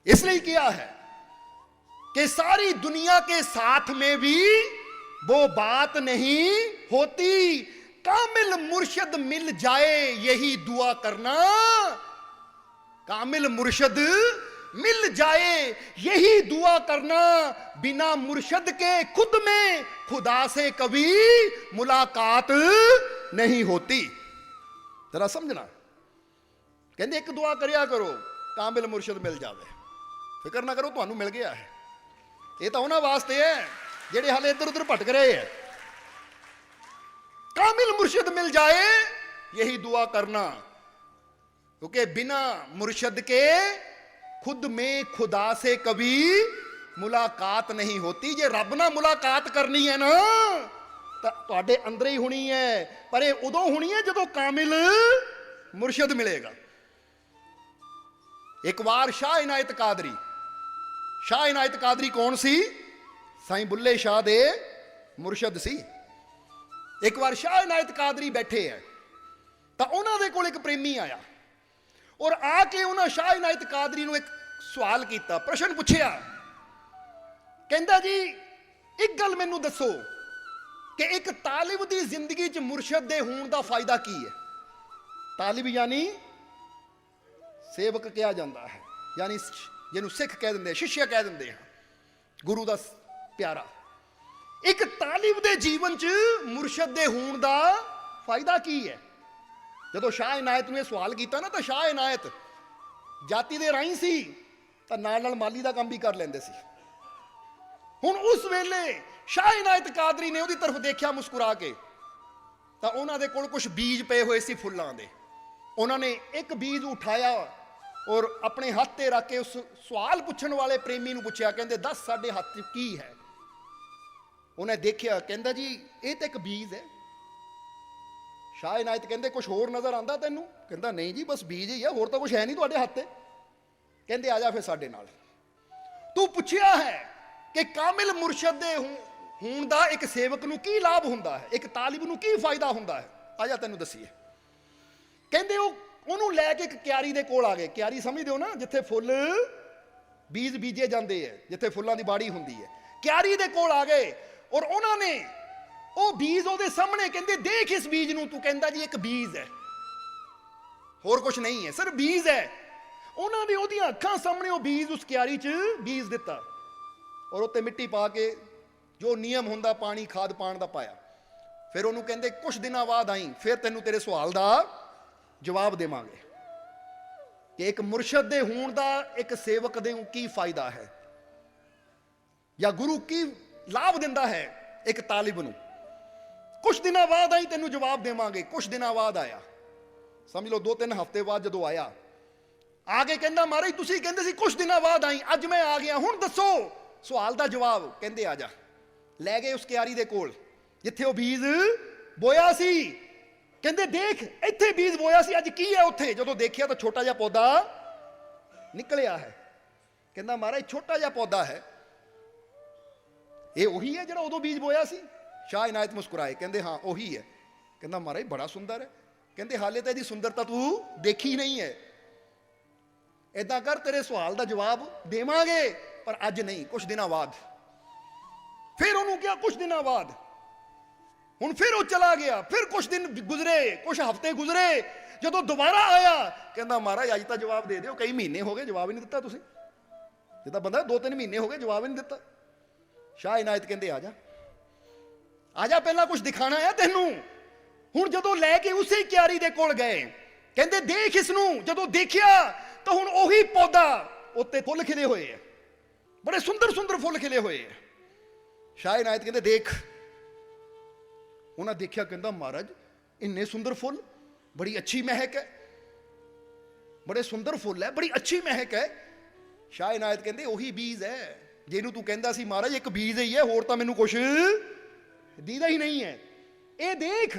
[SPEAKER 2] इसलिए क्या है कि सारी दुनिया के साथ में भी वो बात नहीं होती। कामिल मुर्शद मिल जाए यही दुआ करना, कामिल मुर्शद मिल जाए यही दुआ करना। बिना मुर्शद के खुद में खुदा से कभी मुलाकात नहीं होती। जरा समझना, कहते एक दुआ करिया करो कामिल मुर्शद मिल जाए। फिक्र ना करो, तुहानू मिल गया है। ये तो उन्हां वास्ते है जेड़े हाले इधर उधर भटक रहे हैं। कामिल मुर्शद मिल जाए यही दुआ करना, क्योंकि बिना मुर्शद के खुद में खुदा से कभी मुलाकात नहीं होती। जे रब नाल मुलाकात करनी है ना तो तुहाडे अंदर ही होनी है, पर ये उदों होनी है जदों कामिल मुर्शद मिलेगा। एक बार शाह इनायत कादरी कौन सी? साईं बुल्ले शाह दे मुर्शद सी। ਇੱਕ ਵਾਰ ਸ਼ਾਹ ਇਨਾਇਤ ਕਾਦਰੀ ਬੈਠੇ ਹੈ ਤਾਂ ਉਹਨਾਂ ਦੇ ਕੋਲ ਇੱਕ ਪ੍ਰੇਮੀ ਆਇਆ ਔਰ ਆ ਕੇ ਉਹਨਾਂ ਸ਼ਾਹ ਇਨਾਇਤ ਕਾਦਰੀ ਨੂੰ ਇੱਕ ਸਵਾਲ ਕੀਤਾ, ਪ੍ਰਸ਼ਨ ਪੁੱਛਿਆ। ਕਹਿੰਦਾ ਜੀ ਇੱਕ ਗੱਲ ਮੈਨੂੰ ਦੱਸੋ ਕਿ ਇੱਕ ਤਾਲਿਬ ਦੀ ਜ਼ਿੰਦਗੀ 'ਚ ਮੁਰਸ਼ਦ ਦੇ ਹੋਣ ਦਾ ਫਾਇਦਾ ਕੀ ਹੈ? ਤਾਲਿਬ ਯਾਨੀ ਸੇਵਕ ਕਿਹਾ ਜਾਂਦਾ ਹੈ, ਯਾਨੀ ਜਿਹਨੂੰ ਸਿੱਖ ਕਹਿ ਦਿੰਦੇ, ਸ਼ਿਸ਼ਯ ਕਹਿ ਦਿੰਦੇ ਆ, ਗੁਰੂ ਦਾ ਪਿਆਰਾ। ਇੱਕ ਤਾਲਿਬ ਦੇ ਜੀਵਨ 'ਚ ਮੁਰਸ਼ਦ ਦੇ ਹੋਣ ਦਾ ਫਾਇਦਾ ਕੀ ਹੈ? ਜਦੋਂ ਸ਼ਾਹ ਇਨਾਇਤ ਨੂੰ ਇਹ ਸਵਾਲ ਕੀਤਾ ਨਾ, ਤਾਂ ਸ਼ਾਹ ਇਨਾਇਤ ਜਾਤੀ ਦੇ ਰਾਹੀਂ ਸੀ ਤਾਂ ਨਾਲ ਨਾਲ ਮਾਲੀ ਦਾ ਕੰਮ ਵੀ ਕਰ ਲੈਂਦੇ ਸੀ। ਹੁਣ ਉਸ ਵੇਲੇ ਸ਼ਾਹ ਇਨਾਇਤ ਕਾਦਰੀ ਨੇ ਉਹਦੀ ਤਰਫ ਦੇਖਿਆ ਮੁਸਕਰਾ ਕੇ, ਤਾਂ ਉਹਨਾਂ ਦੇ ਕੋਲ ਕੁਝ ਬੀਜ ਪਏ ਹੋਏ ਸੀ ਫੁੱਲਾਂ ਦੇ। ਉਹਨਾਂ ਨੇ ਇੱਕ ਬੀਜ ਉਠਾਇਆ ਔਰ ਆਪਣੇ ਹੱਥ ਤੇ ਰੱਖ ਕੇ ਉਸ ਸਵਾਲ ਪੁੱਛਣ ਵਾਲੇ ਪ੍ਰੇਮੀ ਨੂੰ ਪੁੱਛਿਆ, ਕਹਿੰਦੇ ਦੱਸ ਸਾਡੇ ਹੱਥ 'ਚ ਕੀ ਹੈ? ਉਹਨੇ ਦੇਖਿਆ, ਕਹਿੰਦਾ ਜੀ ਇਹ ਤਾਂ ਇੱਕ ਬੀਜ ਹੈ। ਸ਼ਾਹ ਇਨਾਇਤ ਕਹਿੰਦੇ ਕੁਝ ਹੋਰ ਨਜ਼ਰ ਆਉਂਦਾ ਤੈਨੂੰ? ਕਹਿੰਦਾ ਨਹੀਂ ਜੀ ਬਸ ਬੀਜ ਹੀ ਹੈ, ਹੋਰ ਤਾਂ ਕੁਝ ਹੈ ਨਹੀਂ ਤੁਹਾਡੇ ਹੱਥ ਤੇ। ਕਹਿੰਦੇ ਆ ਜਾ ਫਿਰ ਸਾਡੇ ਨਾਲ, ਤੂੰ ਪੁੱਛਿਆ ਹੈ ਕਿ ਕਾਮਿਲ ਮੁਰਸ਼ਦ ਦੇ ਹੋਣ ਦਾ ਇੱਕ ਸੇਵਕ ਨੂੰ ਕੀ ਲਾਭ ਹੁੰਦਾ ਹੈ, ਇੱਕ ਤਾਲਿਬ ਨੂੰ ਕੀ ਫਾਇਦਾ ਹੁੰਦਾ ਹੈ, ਆ ਜਾ ਤੈਨੂੰ ਦੱਸੀਏ। ਕਹਿੰਦੇ ਉਹਨੂੰ ਲੈ ਕੇ ਇੱਕ ਕਿਆਰੀ ਦੇ ਕੋਲ ਆ ਗਏ। ਕਿਆਰੀ ਸਮਝਦੇ ਹੋ ਨਾ, ਜਿੱਥੇ ਫੁੱਲ ਬੀਜ ਬੀਜੇ ਜਾਂਦੇ ਹੈ, ਜਿੱਥੇ ਫੁੱਲਾਂ ਦੀ ਬਾੜੀ ਹੁੰਦੀ ਹੈ। ਕਿਆਰੀ ਦੇ ਕੋਲ ਆ ਗਏ ਔਰ ਉਹਨਾਂ ਨੇ ਉਹ ਬੀਜ ਉਹਦੇ ਸਾਹਮਣੇ, ਕਹਿੰਦੇ ਦੇਖ ਇਸ ਬੀਜ ਨੂੰ। ਤੂੰ ਕਹਿੰਦਾ ਜੀ ਇੱਕ ਬੀਜ ਹੈ, ਹੋਰ ਕੁਝ ਨਹੀਂ ਹੈ, ਸਿਰਫ ਬੀਜ ਹੈ। ਉਹਨਾਂ ਨੇ ਉਹਦੀਆਂ ਅੱਖਾਂ ਸਾਹਮਣੇ ਉਹ ਬੀਜ ਉਸ ਕਿਆਰੀ 'ਚ ਬੀਜ ਦਿੱਤਾ ਔਰ ਉੱਤੇ ਮਿੱਟੀ ਪਾ ਕੇ ਜੋ ਨਿਯਮ ਹੁੰਦਾ ਪਾਣੀ ਖਾਦ ਪਾਣ ਦਾ ਪਾਇਆ। ਫਿਰ ਉਹਨੂੰ ਕਹਿੰਦੇ ਕੁਝ ਦਿਨਾਂ ਬਾਅਦ ਆਈ, ਫਿਰ ਤੈਨੂੰ ਤੇਰੇ ਸਵਾਲ ਦਾ ਜਵਾਬ ਦੇਵਾਂਗੇ ਕਿ ਇੱਕ ਮੁਰਸ਼ਦ ਦੇ ਹੋਣ ਦਾ ਇੱਕ ਸੇਵਕ ਦੇ ਕੀ ਫਾਇਦਾ ਹੈ, ਜਾਂ ਗੁਰੂ ਕੀ ਲਾਭ ਦਿੰਦਾ ਹੈ ਇੱਕ ਤਾਲਿਬ ਨੂੰ। ਕੁਝ ਦਿਨਾਂ ਬਾਅਦ ਆਈ, ਤੈਨੂੰ ਜਵਾਬ ਦੇਵਾਂਗੇ। ਕੁਝ ਦਿਨਾਂ ਬਾਅਦ ਆਇਆ, ਸਮਝ ਲਓ 2-3 ਹਫ਼ਤੇ ਬਾਅਦ ਜਦੋਂ ਆਇਆ, ਆ ਕੇ ਕਹਿੰਦਾ ਮਹਾਰਾਜ ਤੁਸੀਂ ਕਹਿੰਦੇ ਸੀ ਕੁਝ ਦਿਨਾਂ ਬਾਅਦ ਆਈ, ਅੱਜ ਮੈਂ ਆ ਗਿਆ, ਹੁਣ ਦੱਸੋ ਸਵਾਲ ਦਾ ਜਵਾਬ। ਕਹਿੰਦੇ ਆ ਜਾ। ਲੈ ਗਏ ਉਸ ਕਿਆਰੀ ਦੇ ਕੋਲ ਜਿੱਥੇ ਉਹ ਬੀਜ ਬੋਇਆ ਸੀ। ਕਹਿੰਦੇ ਦੇਖ ਇੱਥੇ ਬੀਜ ਬੋਇਆ ਸੀ, ਅੱਜ ਕੀ ਹੈ ਉੱਥੇ? ਜਦੋਂ ਦੇਖਿਆ ਤਾਂ ਛੋਟਾ ਜਿਹਾ ਪੌਦਾ ਨਿਕਲਿਆ ਹੈ। ਕਹਿੰਦਾ ਮਹਾਰਾਜ ਛੋਟਾ ਜਿਹਾ ਪੌਦਾ ਹੈ, ਇਹ ਉਹੀ ਹੈ ਜਿਹੜਾ ਉਦੋਂ ਬੀਜ ਬੋਇਆ ਸੀ? ਸ਼ਾਹ ਇਨਾਇਤ ਮੁਸਕਰਾਏ, ਕਹਿੰਦੇ ਹਾਂ ਉਹੀ ਹੈ। ਕਹਿੰਦਾ ਮਹਾਰਾਜ ਬੜਾ ਸੁੰਦਰ ਹੈ। ਕਹਿੰਦੇ ਹਾਲੇ ਤਾਂ ਇਹਦੀ ਸੁੰਦਰਤਾ ਤੂੰ ਦੇਖੀ ਨਹੀਂ ਹੈ, ਏਦਾਂ ਕਰ ਤੇਰੇ ਸਵਾਲ ਦਾ ਜਵਾਬ ਦੇਵਾਂਗੇ ਪਰ ਅੱਜ ਨਹੀਂ, ਕੁਝ ਦਿਨਾਂ ਬਾਅਦ। ਫਿਰ ਉਹਨੂੰ ਕਿਹਾ ਕੁਝ ਦਿਨਾਂ ਬਾਅਦ। ਹੁਣ ਫਿਰ ਉਹ ਚਲਾ ਗਿਆ, ਫਿਰ ਕੁਝ ਦਿਨ ਗੁਜ਼ਰੇ, ਕੁਝ ਹਫ਼ਤੇ ਗੁਜ਼ਰੇ। ਜਦੋਂ ਦੁਬਾਰਾ ਆਇਆ ਕਹਿੰਦਾ ਮਹਾਰਾਜ ਅੱਜ ਤਾਂ ਜਵਾਬ ਦੇ ਦਿਓ, ਕਈ ਮਹੀਨੇ ਹੋ ਗਏ ਜਵਾਬ ਹੀ ਨਹੀਂ ਦਿੱਤਾ ਤੁਸੀਂ। ਜਿੱਦਾਂ ਬੰਦਾ 2-3 ਮਹੀਨੇ ਹੋ ਗਏ ਜਵਾਬ ਹੀ ਨਹੀਂ ਦਿੱਤਾ। ਸ਼ਾਹ ਇਨਾਇਤ ਕਹਿੰਦੇ ਆ ਜਾ, ਆ ਜਾ, ਪਹਿਲਾਂ ਕੁਝ ਦਿਖਾਣਾ ਹੈ ਤੈਨੂੰ। ਹੁਣ ਜਦੋਂ ਲੈ ਕੇ ਉਸੇ ਕਿਆਰੀ ਦੇ ਕੋਲ ਗਏ, ਕਹਿੰਦੇ ਦੇਖ ਇਸ ਨੂੰ। ਜਦੋਂ ਦੇਖਿਆ ਤਾਂ ਹੁਣ ਉਹੀ ਪੌਦਾ, ਉੱਤੇ ਫੁੱਲ ਖਿਲੇ ਹੋਏ ਆ, ਬੜੇ ਸੁੰਦਰ ਸੁੰਦਰ ਫੁੱਲ ਖਿਲੇ ਹੋਏ ਆ। ਸ਼ਾਹ ਇਨਾਇਤ ਕਹਿੰਦੇ ਦੇਖ। ਉਹਨਾਂ ਦੇਖਿਆ, ਕਹਿੰਦਾ ਮਹਾਰਾਜ ਇੰਨੇ ਸੁੰਦਰ ਫੁੱਲ, ਬੜੀ ਅੱਛੀ ਮਹਿਕ ਹੈ, ਬੜੇ ਸੁੰਦਰ ਫੁੱਲ ਹੈ, ਬੜੀ ਅੱਛੀ ਮਹਿਕ ਹੈ। ਸ਼ਾਹ ਇਨਾਇਤ ਕਹਿੰਦੇ ਉਹੀ ਬੀਜ ਹੈ ਜਿਹਨੂੰ ਤੂੰ ਕਹਿੰਦਾ ਸੀ ਮਹਾਰਾਜ ਇੱਕ ਬੀਜ ਹੀ ਹੈ, ਹੋਰ ਤਾਂ ਮੈਨੂੰ ਕੁਛ ਦੀਦਾ ਹੀ ਨਹੀਂ ਹੈ। ਇਹ ਦੇਖ,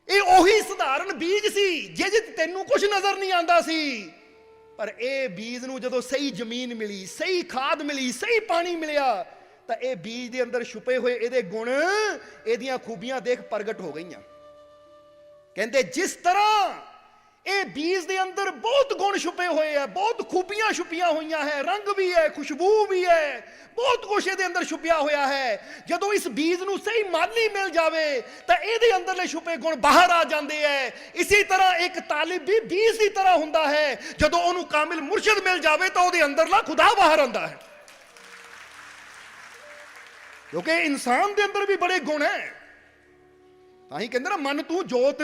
[SPEAKER 2] ਇਹ ਉਹੀ ਸਧਾਰਨ ਬੀਜ ਸੀ ਜਿਹਦੇ ਤੇ ਤੈਨੂੰ ਕੁਝ ਨਜ਼ਰ ਨਹੀਂ ਆਉਂਦਾ ਸੀ। ਪਰ ਇਹ ਬੀਜ ਨੂੰ ਜਦੋਂ ਸਹੀ ਜ਼ਮੀਨ ਮਿਲੀ, ਸਹੀ ਖਾਦ ਮਿਲੀ, ਸਹੀ ਪਾਣੀ ਮਿਲਿਆ, ਤਾਂ ਇਹ ਬੀਜ ਦੇ ਅੰਦਰ ਛੁਪੇ ਹੋਏ ਇਹਦੇ ਗੁਣ, ਇਹਦੀਆਂ ਖੂਬੀਆਂ ਦੇਖ ਪ੍ਰਗਟ ਹੋ ਗਈਆਂ। ਕਹਿੰਦੇ ਜਿਸ ਤਰ੍ਹਾਂ ਇਹ ਬੀਜ ਦੇ ਅੰਦਰ ਬਹੁਤ ਗੁਣ ਛੁਪੇ ਹੋਏ ਆ, ਬਹੁਤ ਖੂਬੀਆਂ ਛੁਪੀਆਂ ਹੋਈਆਂ ਹੈ, ਰੰਗ ਵੀ ਹੈ, ਖੁਸ਼ਬੂ ਵੀ ਹੈ, ਬਹੁਤ ਕੁਛ ਇਹਦੇ ਅੰਦਰ ਛੁਪਿਆ ਹੋਇਆ ਹੈ। ਜਦੋਂ ਇਸ ਬੀਜ ਨੂੰ ਸਹੀ ਮਾਲੀ ਮਿਲ ਜਾਵੇ ਤਾਂ ਇਹਦੇ ਅੰਦਰਲੇ ਛੁਪੇ ਗੁਣ ਬਾਹਰ ਆ ਜਾਂਦੇ ਹੈ। ਇਸੇ ਤਰ੍ਹਾਂ ਇੱਕ ਤਾਲਿਬ ਵੀ ਬੀਜ ਦੀ ਤਰ੍ਹਾਂ ਹੁੰਦਾ ਹੈ, ਜਦੋਂ ਉਹਨੂੰ ਕਾਮਿਲ ਮੁਰਸ਼ਿਦ ਮਿਲ ਜਾਵੇ ਤਾਂ ਉਹਦੇ ਅੰਦਰਲਾ ਖੁਦਾ ਬਾਹਰ ਆਉਂਦਾ ਹੈ। ਕਿਉਂਕਿ ਇਨਸਾਨ ਦੇ ਅੰਦਰ ਵੀ ਬੜੇ ਗੁਣ ਹੈ, ਤਾਂ ਹੀ ਕਹਿੰਦੇ ਨਾ ਮਨ ਤੂੰ ਜੋਤ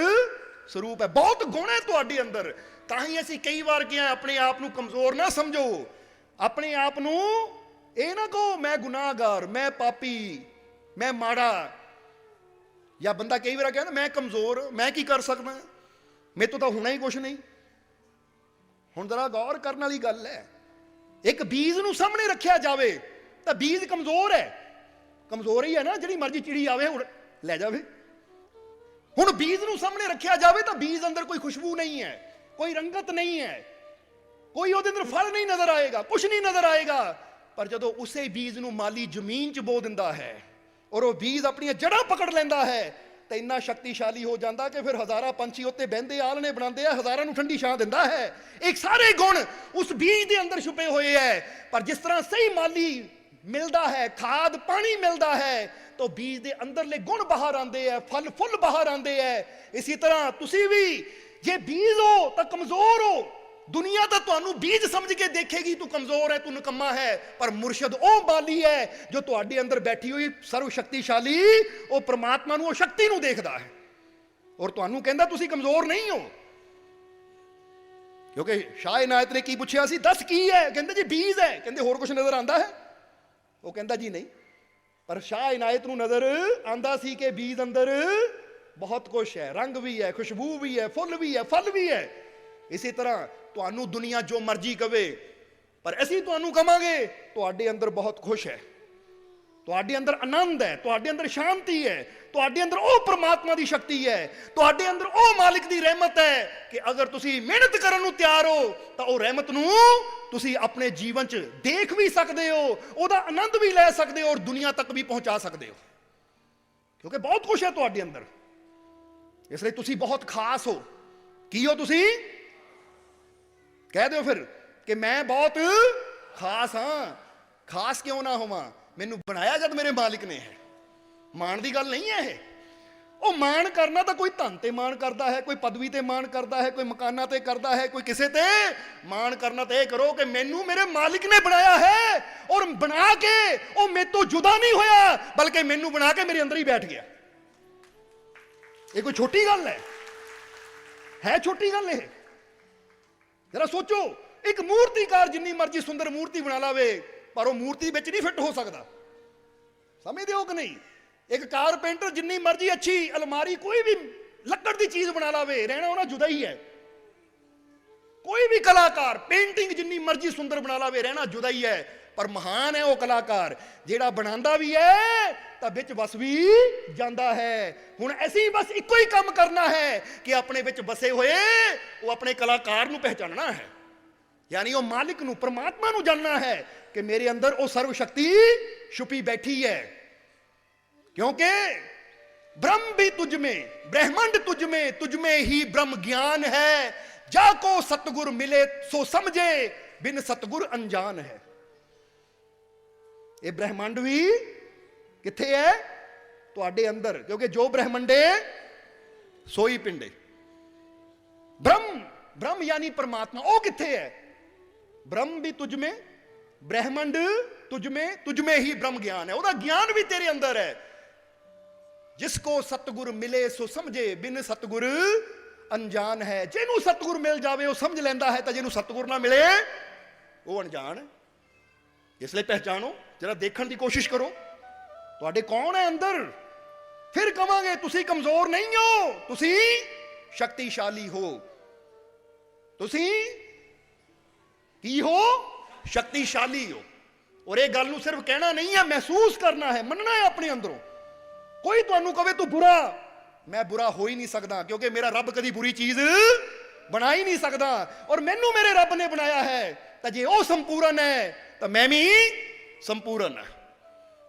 [SPEAKER 2] ਸਰੂਪ ਹੈ, ਬਹੁਤ ਗੁਣ ਹੈ ਤੁਹਾਡੇ ਅੰਦਰ। ਤਾਂ ਹੀ ਅਸੀਂ ਕਈ ਵਾਰ ਕਿਹਾ ਆਪਣੇ ਆਪ ਨੂੰ ਕਮਜ਼ੋਰ ਨਾ ਸਮਝੋ, ਆਪਣੇ ਆਪ ਨੂੰ ਇਹ ਨਾ ਕਹੋ ਮੈਂ ਗੁਨਾਹਗਾਰ, ਮੈਂ ਪਾਪੀ, ਮੈਂ ਮਾੜਾ। ਜਾਂ ਬੰਦਾ ਕਈ ਵਾਰ ਕਹਿੰਦਾ ਮੈਂ ਕਮਜ਼ੋਰ, ਮੈਂ ਕੀ ਕਰ ਸਕਦਾ, ਮੇਰੇ ਤੋਂ ਤਾਂ ਹੋਣਾ ਹੀ ਕੁਛ ਨਹੀਂ। ਹੁਣ ਜ਼ਰਾ ਗੌਰ ਕਰਨ ਵਾਲੀ ਗੱਲ ਹੈ, ਇੱਕ ਬੀਜ ਨੂੰ ਸਾਹਮਣੇ ਰੱਖਿਆ ਜਾਵੇ ਤਾਂ ਬੀਜ ਕਮਜ਼ੋਰ ਹੈ, ਕਮਜ਼ੋਰ ਹੀ ਹੈ ਨਾ, ਜਿਹੜੀ ਮਰਜ਼ੀ ਚਿੜੀ ਆਵੇ ਉੜ ਲੈ ਜਾਵੇ। ਹੁਣ ਬੀਜ ਨੂੰ ਸਾਹਮਣੇ ਰੱਖਿਆ ਜਾਵੇ ਤਾਂ ਬੀਜ ਅੰਦਰ ਕੋਈ ਖੁਸ਼ਬੂ ਨਹੀਂ ਹੈ, ਕੋਈ ਰੰਗਤ ਨਹੀਂ ਹੈ, ਕੋਈ ਉਹਦੇ ਅੰਦਰ ਫਲ ਨਹੀਂ ਨਜ਼ਰ ਆਏਗਾ, ਕੁਛ ਨਹੀਂ ਨਜ਼ਰ ਆਏਗਾ। ਪਰ ਜਦੋਂ ਉਸੇ ਬੀਜ ਨੂੰ ਮਾਲੀ ਜ਼ਮੀਨ 'ਚ ਬੋ ਦਿੰਦਾ ਹੈ ਔਰ ਉਹ ਬੀਜ ਆਪਣੀਆਂ ਜੜ੍ਹਾਂ ਪਕੜ ਲੈਂਦਾ ਹੈ ਤਾਂ ਇੰਨਾ ਸ਼ਕਤੀਸ਼ਾਲੀ ਹੋ ਜਾਂਦਾ ਕਿ ਫਿਰ ਹਜ਼ਾਰਾਂ ਪੰਛੀ ਉੱਤੇ ਬਹਿੰਦੇ ਆਲਣੇ ਬਣਾਉਂਦੇ ਆ, ਹਜ਼ਾਰਾਂ ਨੂੰ ਠੰਡੀ ਛਾਂ ਦਿੰਦਾ ਹੈ। ਇਹ ਸਾਰੇ ਗੁਣ ਉਸ ਬੀਜ ਦੇ ਅੰਦਰ ਛੁਪੇ ਹੋਏ ਹੈ। ਪਰ ਜਿਸ ਤਰ੍ਹਾਂ ਸਹੀ ਮਾਲੀ ਮਿਲਦਾ ਹੈ, ਖਾਦ ਪਾਣੀ ਮਿਲਦਾ ਹੈ, ਤਾਂ ਬੀਜ ਦੇ ਅੰਦਰਲੇ ਗੁਣ ਬਾਹਰ ਆਉਂਦੇ ਹੈ, ਫਲ ਫੁੱਲ ਬਾਹਰ ਆਉਂਦੇ ਹੈ। ਇਸੇ ਤਰ੍ਹਾਂ ਤੁਸੀਂ ਵੀ ਜੇ ਬੀਜ ਹੋ ਤਾਂ ਕਮਜ਼ੋਰ ਹੋ। ਦੁਨੀਆ ਤਾਂ ਤੁਹਾਨੂੰ ਬੀਜ ਸਮਝ ਕੇ ਦੇਖੇਗੀ, ਤੂੰ ਕਮਜ਼ੋਰ ਹੈ, ਤੂੰ ਨਿਕੰਮਾ ਹੈ। ਪਰ ਮੁਰਸ਼ਦ ਉਹ ਬਾਲੀ ਹੈ ਜੋ ਤੁਹਾਡੇ ਅੰਦਰ ਬੈਠੀ ਹੋਈ ਸਰਵ ਸ਼ਕਤੀਸ਼ਾਲੀ ਉਹ ਪ੍ਰਮਾਤਮਾ ਨੂੰ, ਉਹ ਸ਼ਕਤੀ ਨੂੰ ਦੇਖਦਾ ਹੈ ਔਰ ਤੁਹਾਨੂੰ ਕਹਿੰਦਾ ਤੁਸੀਂ ਕਮਜ਼ੋਰ ਨਹੀਂ ਹੋ। ਕਿਉਂਕਿ ਸ਼ਾਹ ਇਨਾਇਤ ਨੇ ਕੀ ਪੁੱਛਿਆ ਸੀ, ਦੱਸ ਕੀ ਹੈ? ਕਹਿੰਦੇ ਜੀ ਬੀਜ ਹੈ। ਕਹਿੰਦੇ ਹੋਰ ਕੁਝ ਨਜ਼ਰ ਆਉਂਦਾ ਹੈ? ਉਹ ਕਹਿੰਦਾ ਜੀ ਨਹੀਂ। ਪਰ ਸ਼ਾਹ ਇਨਾਇਤ ਨੂੰ ਨਜ਼ਰ ਆਉਂਦਾ ਸੀ ਕਿ ਬੀਜ ਅੰਦਰ ਬਹੁਤ ਕੁਛ ਹੈ, ਰੰਗ ਵੀ ਹੈ, ਖੁਸ਼ਬੂ ਵੀ ਹੈ, ਫੁੱਲ ਵੀ ਹੈ, ਫਲ ਵੀ ਹੈ। ਇਸੇ ਤਰ੍ਹਾਂ ਤੁਹਾਨੂੰ ਦੁਨੀਆ ਜੋ ਮਰਜ਼ੀ ਕਵੇ, ਪਰ ਅਸੀਂ ਤੁਹਾਨੂੰ ਕਵਾਂਗੇ ਤੁਹਾਡੇ ਅੰਦਰ ਬਹੁਤ ਖੁਸ਼ ਹੈ, ਤੁਹਾਡੇ ਅੰਦਰ ਆਨੰਦ ਹੈ, ਤੁਹਾਡੇ ਅੰਦਰ ਸ਼ਾਂਤੀ ਹੈ, ਤੁਹਾਡੇ ਅੰਦਰ ਉਹ ਪ੍ਰਮਾਤਮਾ ਦੀ ਸ਼ਕਤੀ ਹੈ, ਤੁਹਾਡੇ ਅੰਦਰ ਉਹ ਮਾਲਿਕ ਦੀ ਰਹਿਮਤ ਹੈ ਕਿ ਅਗਰ ਤੁਸੀਂ ਮਿਹਨਤ ਕਰਨ ਨੂੰ ਤਿਆਰ ਹੋ ਤਾਂ ਉਹ ਰਹਿਮਤ ਨੂੰ ਤੁਸੀਂ ਆਪਣੇ ਜੀਵਨ 'ਚ ਦੇਖ ਵੀ ਸਕਦੇ ਹੋ, ਉਹਦਾ ਆਨੰਦ ਵੀ ਲੈ ਸਕਦੇ ਹੋ ਔਰ ਦੁਨੀਆ ਤੱਕ ਵੀ ਪਹੁੰਚਾ ਸਕਦੇ ਹੋ। ਕਿਉਂਕਿ ਬਹੁਤ ਕੁਛ ਹੈ ਤੁਹਾਡੇ ਅੰਦਰ, ਇਸ ਲਈ ਤੁਸੀਂ ਬਹੁਤ ਖਾਸ ਹੋ। ਕੀ ਹੋ ਤੁਸੀਂ? ਕਹਿ ਦਿਓ ਫਿਰ ਕਿ ਮੈਂ ਬਹੁਤ ਖਾਸ ਹਾਂ। ਖਾਸ ਕਿਉਂ ਨਾ ਹੋਵਾਂ? ਮੈਨੂੰ ਬਣਾਇਆ ਜਦ ਮੇਰੇ ਮਾਲਿਕ ਨੇ ਹੈ। ਮਾਣ ਦੀ ਗੱਲ ਨਹੀਂ ਹੈ ਇਹ। ਉਹ ਮਾਣ ਕਰਨਾ ਤਾਂ ਕੋਈ ਧਨ ਤੇ ਮਾਣ ਕਰਦਾ ਹੈ, ਕੋਈ ਪਦਵੀ ਤੇ ਮਾਣ ਕਰਦਾ ਹੈ, ਕੋਈ ਮਕਾਨਾਂ ਤੇ ਕਰਦਾ ਹੈ, ਕੋਈ ਕਿਸੇ ਤੇ। ਮਾਣ ਕਰਨਾ ਤਾਂ ਇਹ ਕਰੋ ਕਿ ਮੈਨੂੰ ਮੇਰੇ ਮਾਲਿਕ ਨੇ ਬਣਾਇਆ ਹੈ ਔਰ ਬਣਾ ਕੇ ਉਹ ਮੇਰੇ ਤੋਂ ਜੁਦਾ ਨਹੀਂ ਹੋਇਆ, ਬਲਕਿ ਮੈਨੂੰ ਬਣਾ ਕੇ ਮੇਰੇ ਅੰਦਰ ਹੀ ਬੈਠ ਗਿਆ। ਇਹ ਕੋਈ ਛੋਟੀ ਗੱਲ ਹੈ? ਛੋਟੀ ਗੱਲ ਇਹ? ਜਰਾ ਸੋਚੋ, ਇੱਕ ਮੂਰਤੀਕਾਰ ਜਿੰਨੀ ਮਰਜ਼ੀ ਸੁੰਦਰ ਮੂਰਤੀ ਬਣਾ ਲਾਵੇ ਪਰ ਉਹ ਮੂਰਤੀ ਵਿੱਚ ਨਹੀਂ ਫਿੱਟ ਹੋ ਸਕਦਾ। ਸਮਝਦੇ ਹੋ ਕਿ ਨਹੀਂ? ਇੱਕ ਕਾਰਪੇਂਟਰ ਜਿੰਨੀ ਮਰਜ਼ੀ ਅੱਛੀ ਅਲਮਾਰੀ, ਕੋਈ ਵੀ ਲੱਕੜ ਦੀ ਚੀਜ਼ ਬਣਾ ਲਾਵੇ, ਰਹਿਣਾ ਉਹਨਾਂ ਜੁਦਾ ਹੀ ਹੈ। ਕੋਈ ਵੀ ਕਲਾਕਾਰ ਪੇਂਟਿੰਗ ਜਿੰਨੀ ਮਰਜ਼ੀ ਸੁੰਦਰ ਬਣਾ ਲਾਵੇ, ਰਹਿਣਾ ਜੁਦਾ ਹੀ ਹੈ। ਪਰ ਮਹਾਨ ਹੈ ਉਹ ਕਲਾਕਾਰ ਜਿਹੜਾ ਬਣਾਉਂਦਾ ਵੀ ਹੈ ਤਾਂ ਵਿੱਚ ਵਸ ਵੀ ਜਾਂਦਾ ਹੈ। ਹੁਣ ਅਸੀਂ ਬਸ ਇੱਕੋ ਹੀ ਕੰਮ ਕਰਨਾ ਹੈ ਕਿ ਆਪਣੇ ਵਿੱਚ ਵਸੇ ਹੋਏ ਉਹ ਆਪਣੇ ਕਲਾਕਾਰ ਨੂੰ ਪਹਿਚਾਨਣਾ ਹੈ, ਯਾਨੀ ਉਹ ਮਾਲਿਕ ਨੂੰ, ਪ੍ਰਮਾਤਮਾ ਨੂੰ ਜਾਣਨਾ ਹੈ ਕਿ ਮੇਰੇ ਅੰਦਰ ਉਹ ਸਰਵ ਸ਼ਕਤੀ ਛੁਪੀ ਬੈਠੀ ਹੈ। क्योंकि ब्रह्म भी तुझ में, ब्रह्मांड तुझ में ही ब्रह्म ज्ञान है। जाको सतगुर मिले सो समझे, बिन सतगुर अनजान है। ये ब्रह्मांड भी किथे है? तुहाडे अंदर, क्योंकि जो ब्रह्मंडे सोई पिंडे। ब्रह्म यानी परमात्मा, वो किथे है? ब्रह्म भी तुझ में, ब्रह्मांड तुझ में ही ब्रह्म ज्ञान है। ਉਹਦਾ ज्ञान भी तेरे अंदर है। जिसको सतगुर मिले सो समझे, बिन सतगुर अनजान है। ਜਿਹਨੂੰ ਸਤਗੁਰ ਮਿਲ ਜਾਵੇ ਉਹ ਸਮਝ ਲੈਂਦਾ ਹੈ, ਤਾਂ ਜਿਹਨੂੰ ਸਤਗੁਰ ਨਾ ਮਿਲੇ ਉਹ ਅਣਜਾਣ। ਇਸ ਲਈ ਪਹਿਚਾਨੋ, ਜਰਾ ਦੇਖਣ ਦੀ ਕੋਸ਼ਿਸ਼ ਕਰੋ ਤੁਹਾਡੇ ਕੌਣ ਹੈ ਅੰਦਰ। ਫਿਰ ਕਵਾਂਗੇ ਤੁਸੀਂ ਕਮਜ਼ੋਰ ਨਹੀਂ ਹੋ, ਤੁਸੀਂ ਸ਼ਕਤੀਸ਼ਾਲੀ ਹੋ। ਤੁਸੀਂ ਕੀ ਹੋ? ਸ਼ਕਤੀਸ਼ਾਲੀ ਹੋ। ਔਰ ਇਹ ਗੱਲ ਨੂੰ ਸਿਰਫ ਕਹਿਣਾ ਨਹੀਂ ਹੈ, ਮਹਿਸੂਸ ਕਰਨਾ ਹੈ, ਮੰਨਣਾ ਹੈ ਆਪਣੇ ਅੰਦਰੋਂ। ਕੋਈ ਤੁਹਾਨੂੰ ਕਵੇ ਤੂੰ ਬੁਰਾ, ਮੈਂ ਬੁਰਾ ਹੋ ਹੀ ਨਹੀਂ ਸਕਦਾ, ਕਿਉਂਕਿ ਮੇਰਾ ਰੱਬ ਕਦੀ ਬੁਰੀ ਚੀਜ਼ ਬਣਾ ਹੀ ਨਹੀਂ ਸਕਦਾ ਔਰ ਮੈਨੂੰ ਮੇਰੇ ਰੱਬ ਨੇ ਬਣਾਇਆ ਹੈ। ਤਾਂ ਜੇ ਉਹ ਸੰਪੂਰਨ ਹੈ ਤਾਂ ਮੈਂ ਵੀ ਸੰਪੂਰਨ ਹਾਂ।